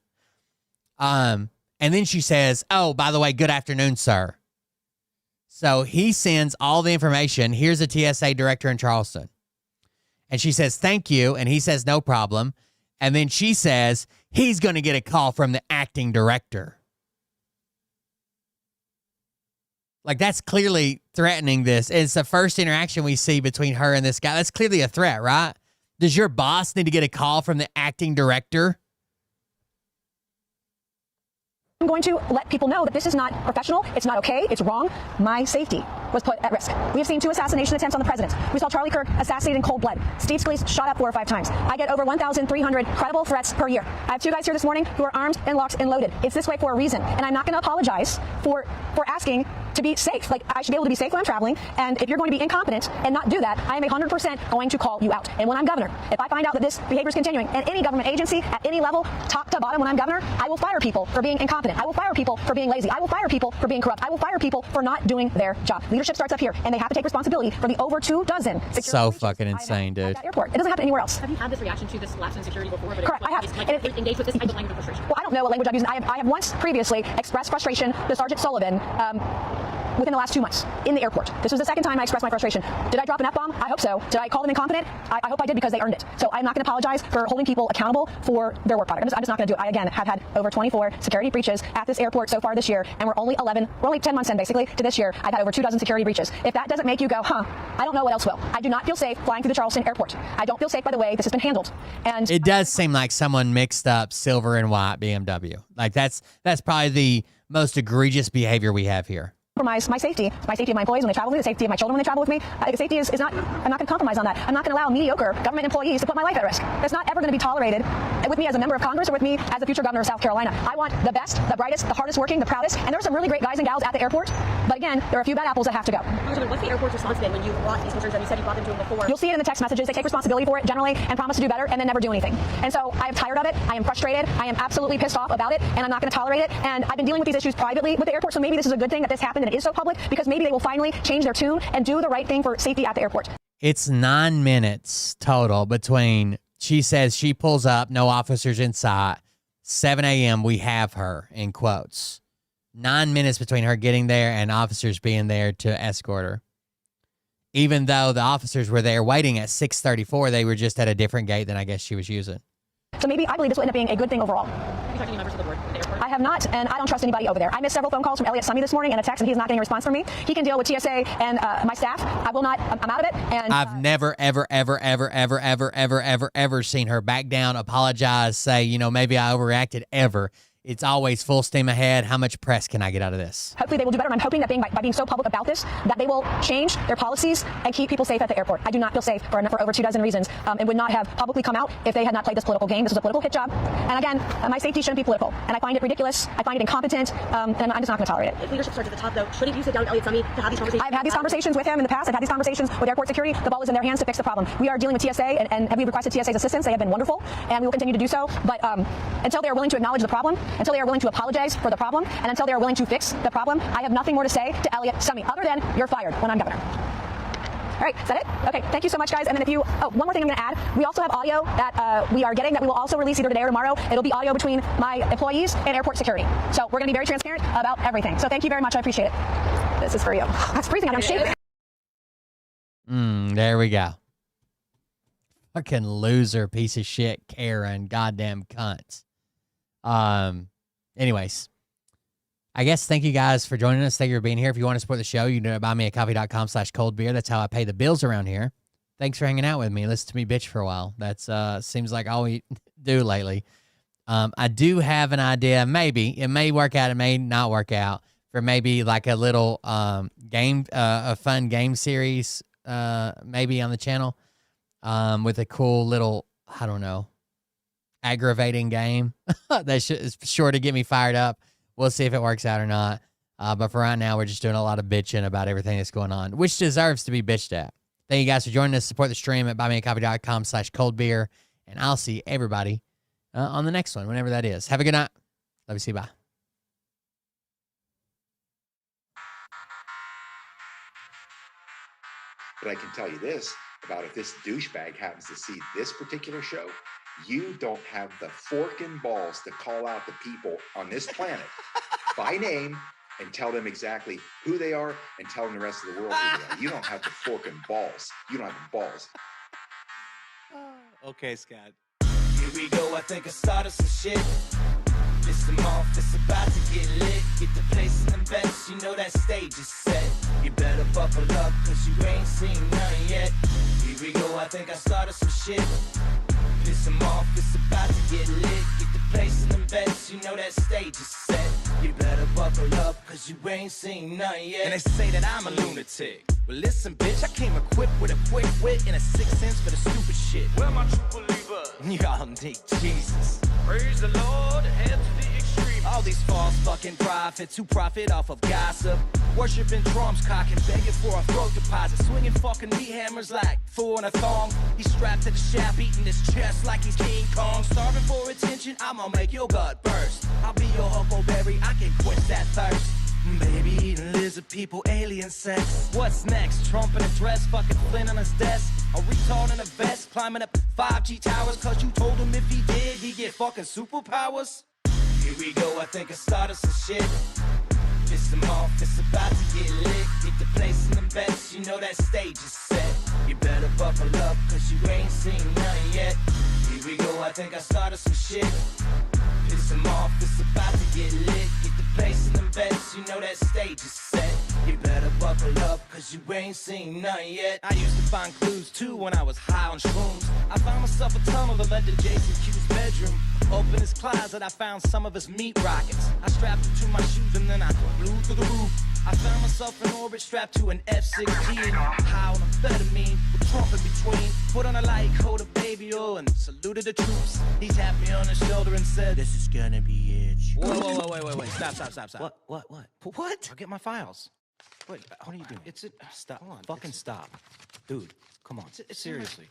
And then she says, oh, by the way, good afternoon, sir. So he sends all the information. Here's a TSA director in Charleston. And she says, thank you. And he says, no problem. And then she says, he's going to get a call from the acting director. Like, that's clearly threatening this. It's the first interaction we see between her and this guy. That's clearly a threat, right? Does your boss need to get a call from the acting director? I'm going to let people know that this is not professional, it's not okay, it's wrong. My safety was put at risk. We have seen 2 assassination attempts on the president. We saw Charlie Kirk assassinated in cold blood. Steve Scalise shot up 4 or 5 times. I get over 1,300 credible threats per year. I have 2 guys here this morning who are armed and locked and loaded. It's this way for a reason, and I'm not going to apologize for asking to be safe. Like, I should be able to be safe when I'm traveling, and if you're going to be incompetent and not do that, I am 100% going to call you out. And when I'm governor, if I find out that this behavior is continuing in any government agency at any level, top to bottom, when I'm governor, I will fire people for being incompetent. I will fire people for being lazy. I will fire people for being corrupt. I will fire people for not doing their job. Leadership starts up here, and they have to take responsibility for the over 24 so fucking insane, dude. at that airport. It doesn't happen anywhere else. Have you had this reaction to this lapse in security before? But Correct, I have. Like, engaged with this type of language of frustration? Well, I don't know what language I've used. I have once previously expressed frustration to Sergeant Sullivan within the last 2 months in the airport. This was the second time I expressed my frustration. Did I drop an F-bomb? I hope so. Did I call them incompetent? I hope I did, because they earned it. So I'm not going to apologize for holding people accountable for their work product. I'm just not going to do it. I, again, have had over 24 security breaches at this airport so far this year, and we're only 10 months in, basically, to this year. I've had over 24 security breaches. If that doesn't make you go, I don't know what else will. I do not feel safe flying through the Charleston airport. I don't feel safe by the way this has been handled. And it does seem like someone mixed up silver and white BMW. Like, that's probably the most egregious behavior we have here. Compromise my safety of my employees when they travel with me, the safety of my children when they travel with me. Safety is not, I'm not going to compromise on that. I'm not going to allow mediocre government employees to put my life at risk. That's not ever going to be tolerated with me as a member of Congress or with me as the future governor of South Carolina. I want the best, the brightest, the hardest working, the proudest, and there are some really great guys and gals at the airport. But again, there are a few bad apples that have to go. What's the airport's response been when you brought these concerns up? You said you brought them to them before. You'll see it in the text messages. They take responsibility for it generally and promise to do better and then never do anything. And so I am tired of it. I am frustrated. I am absolutely pissed off about it, and I'm not going to tolerate it. And I've been dealing with these issues privately with the airport, so maybe this is a good thing that this happened and it is so public, because maybe they will finally change their tune and do the right thing for safety at the airport. It's 9 minutes total between, she says she pulls up, no officers in sight, 7 a.m. we have her, in quotes. 9 minutes between her getting there and officers being there to escort her. Even though the officers were there waiting at 6:34, they were just at a different gate than I guess she was using. So maybe I believe this will end up being a good thing overall. Have you talked to any members of the board at the airport? I have not, and I don't trust anybody over there. I missed several phone calls from Elliot Summey this morning and a text, and he's not getting a response from me. He can deal with TSA and my staff. I will not. I'm out of it. And I've never, ever seen her back down, apologize, say, you know, maybe I overreacted ever. It's always full steam ahead. How much press can I get out of this? Hopefully they will do better. And I'm hoping that by being so public about this, that they will change their policies and keep people safe at the airport. I do not feel safe for over 24 reasons. It would not have publicly come out if they had not played this political game. This was a political hit job. And again, my safety shouldn't be political. And I find it ridiculous. I find it incompetent. And I'm just not going to tolerate it. If leadership starts at the top, though, shouldn't you sit down with Elliot Summey to have these conversations? I've had these conversations with him in the past. I've had these conversations with airport security. The ball is in their hands to fix the problem. We are dealing with TSA, and we've requested TSA's assistance. They have been wonderful, and we will continue to do so. But until they are willing to acknowledge the problem, until they are willing to apologize for the problem, and until they are willing to fix the problem, I have nothing more to say to Elliot Summey other than you're fired when I'm governor. All right, is that it? Okay, thank you so much, guys. And then one more thing I'm going to add. We also have audio that we are getting that we will also release either today or tomorrow. It'll be audio between my employees and airport security. So we're going to be very transparent about everything. So thank you very much. I appreciate it. This is for you. It's freezing out. I'm shaking. There we go. Fucking loser, piece of shit, Karen, goddamn cunts. Anyways, I guess thank you guys for joining us. Thank you for being here. If you want to support the show, you can do it at buymeacoffee.com/coldbeer. That's how I pay the bills around here. Thanks for hanging out with me. Listen to me bitch for a while. That's seems like all we do lately. I do have an idea. Maybe it may work out. It may not work out for maybe like a little game, a fun game series, maybe on the channel with a cool little, I don't know, aggravating game that is sure to get me fired up. We'll see if it works out or not. But for right now, we're just doing a lot of bitching about everything that's going on, which deserves to be bitched at. Thank you guys for joining us. Support the stream at buymeacoffee.com/coldbeer. And I'll see everybody on the next one, whenever that is. Have a good night. Love you. See you. Bye. But I can tell you this about if this douchebag happens to see this particular show, you don't have the forking balls to call out the people on this planet by name and tell them exactly who they are and tell them the rest of the world who they are. You don't have the forking balls. You don't have the balls. Okay, Scott. Here we go, I think I started some shit. Listen off, it's about to get lit. Get the place in the best, you know that stage is set. You better buckle up, cause you ain't seen none yet. Here we go, I think I started some shit. Piss them off, it's about to get lit. Get the place in the best, you know that stage is set. You better buckle up, cause you ain't seen none yet. And they say that I'm a lunatic. Well listen bitch, I came equipped with a quick wit and a 6th sense for the stupid shit. Where my true believer? Y'all need Jesus. Praise the Lord, head to the extreme. All these false fucking prophets who profit off of gossip. Worshipping drums, cocking, begging for a throat deposit. Swinging fucking meat hammers like four in a thong. He's strapped to the shaft, eating his chest like he's King Kong. Starving for attention, I'ma make your gut burst. I'll be your huckleberry, I can quench that thirst. Baby eating lizard people, alien sex. What's next? Trump in a dress, fucking Flynn on his desk. A retard in a vest, climbing up 5G towers. Cause you told him if he did, he'd get fucking superpowers. Here we go, I think I started some shit. Piss them off, it's about to get lit. Get the place in the best, you know that stage is set. You better buckle up, cause you ain't seen none yet. Here we go, I think I started some shit. Piss them off, it's about to get lit. Get the place in the best, you know that stage is set. You better buckle up, cause you ain't seen none yet. I used to find clues too when I was high on shrooms. I found myself a tunnel that led to Jason Q's bedroom. Open his closet, I found some of his meat rockets. I strapped them to my shoes and then I flew through the roof. I found myself in orbit strapped to an F-16. High on amphetamine, with Trump in between. Put on a light coat of baby oil and saluted the troops. He tapped me on the shoulder and said, "This is gonna be it." Whoa, wait. Stop. What? What? I'll get my files. Wait, what are you doing? Stop. Fucking stop. Dude, come on. Seriously.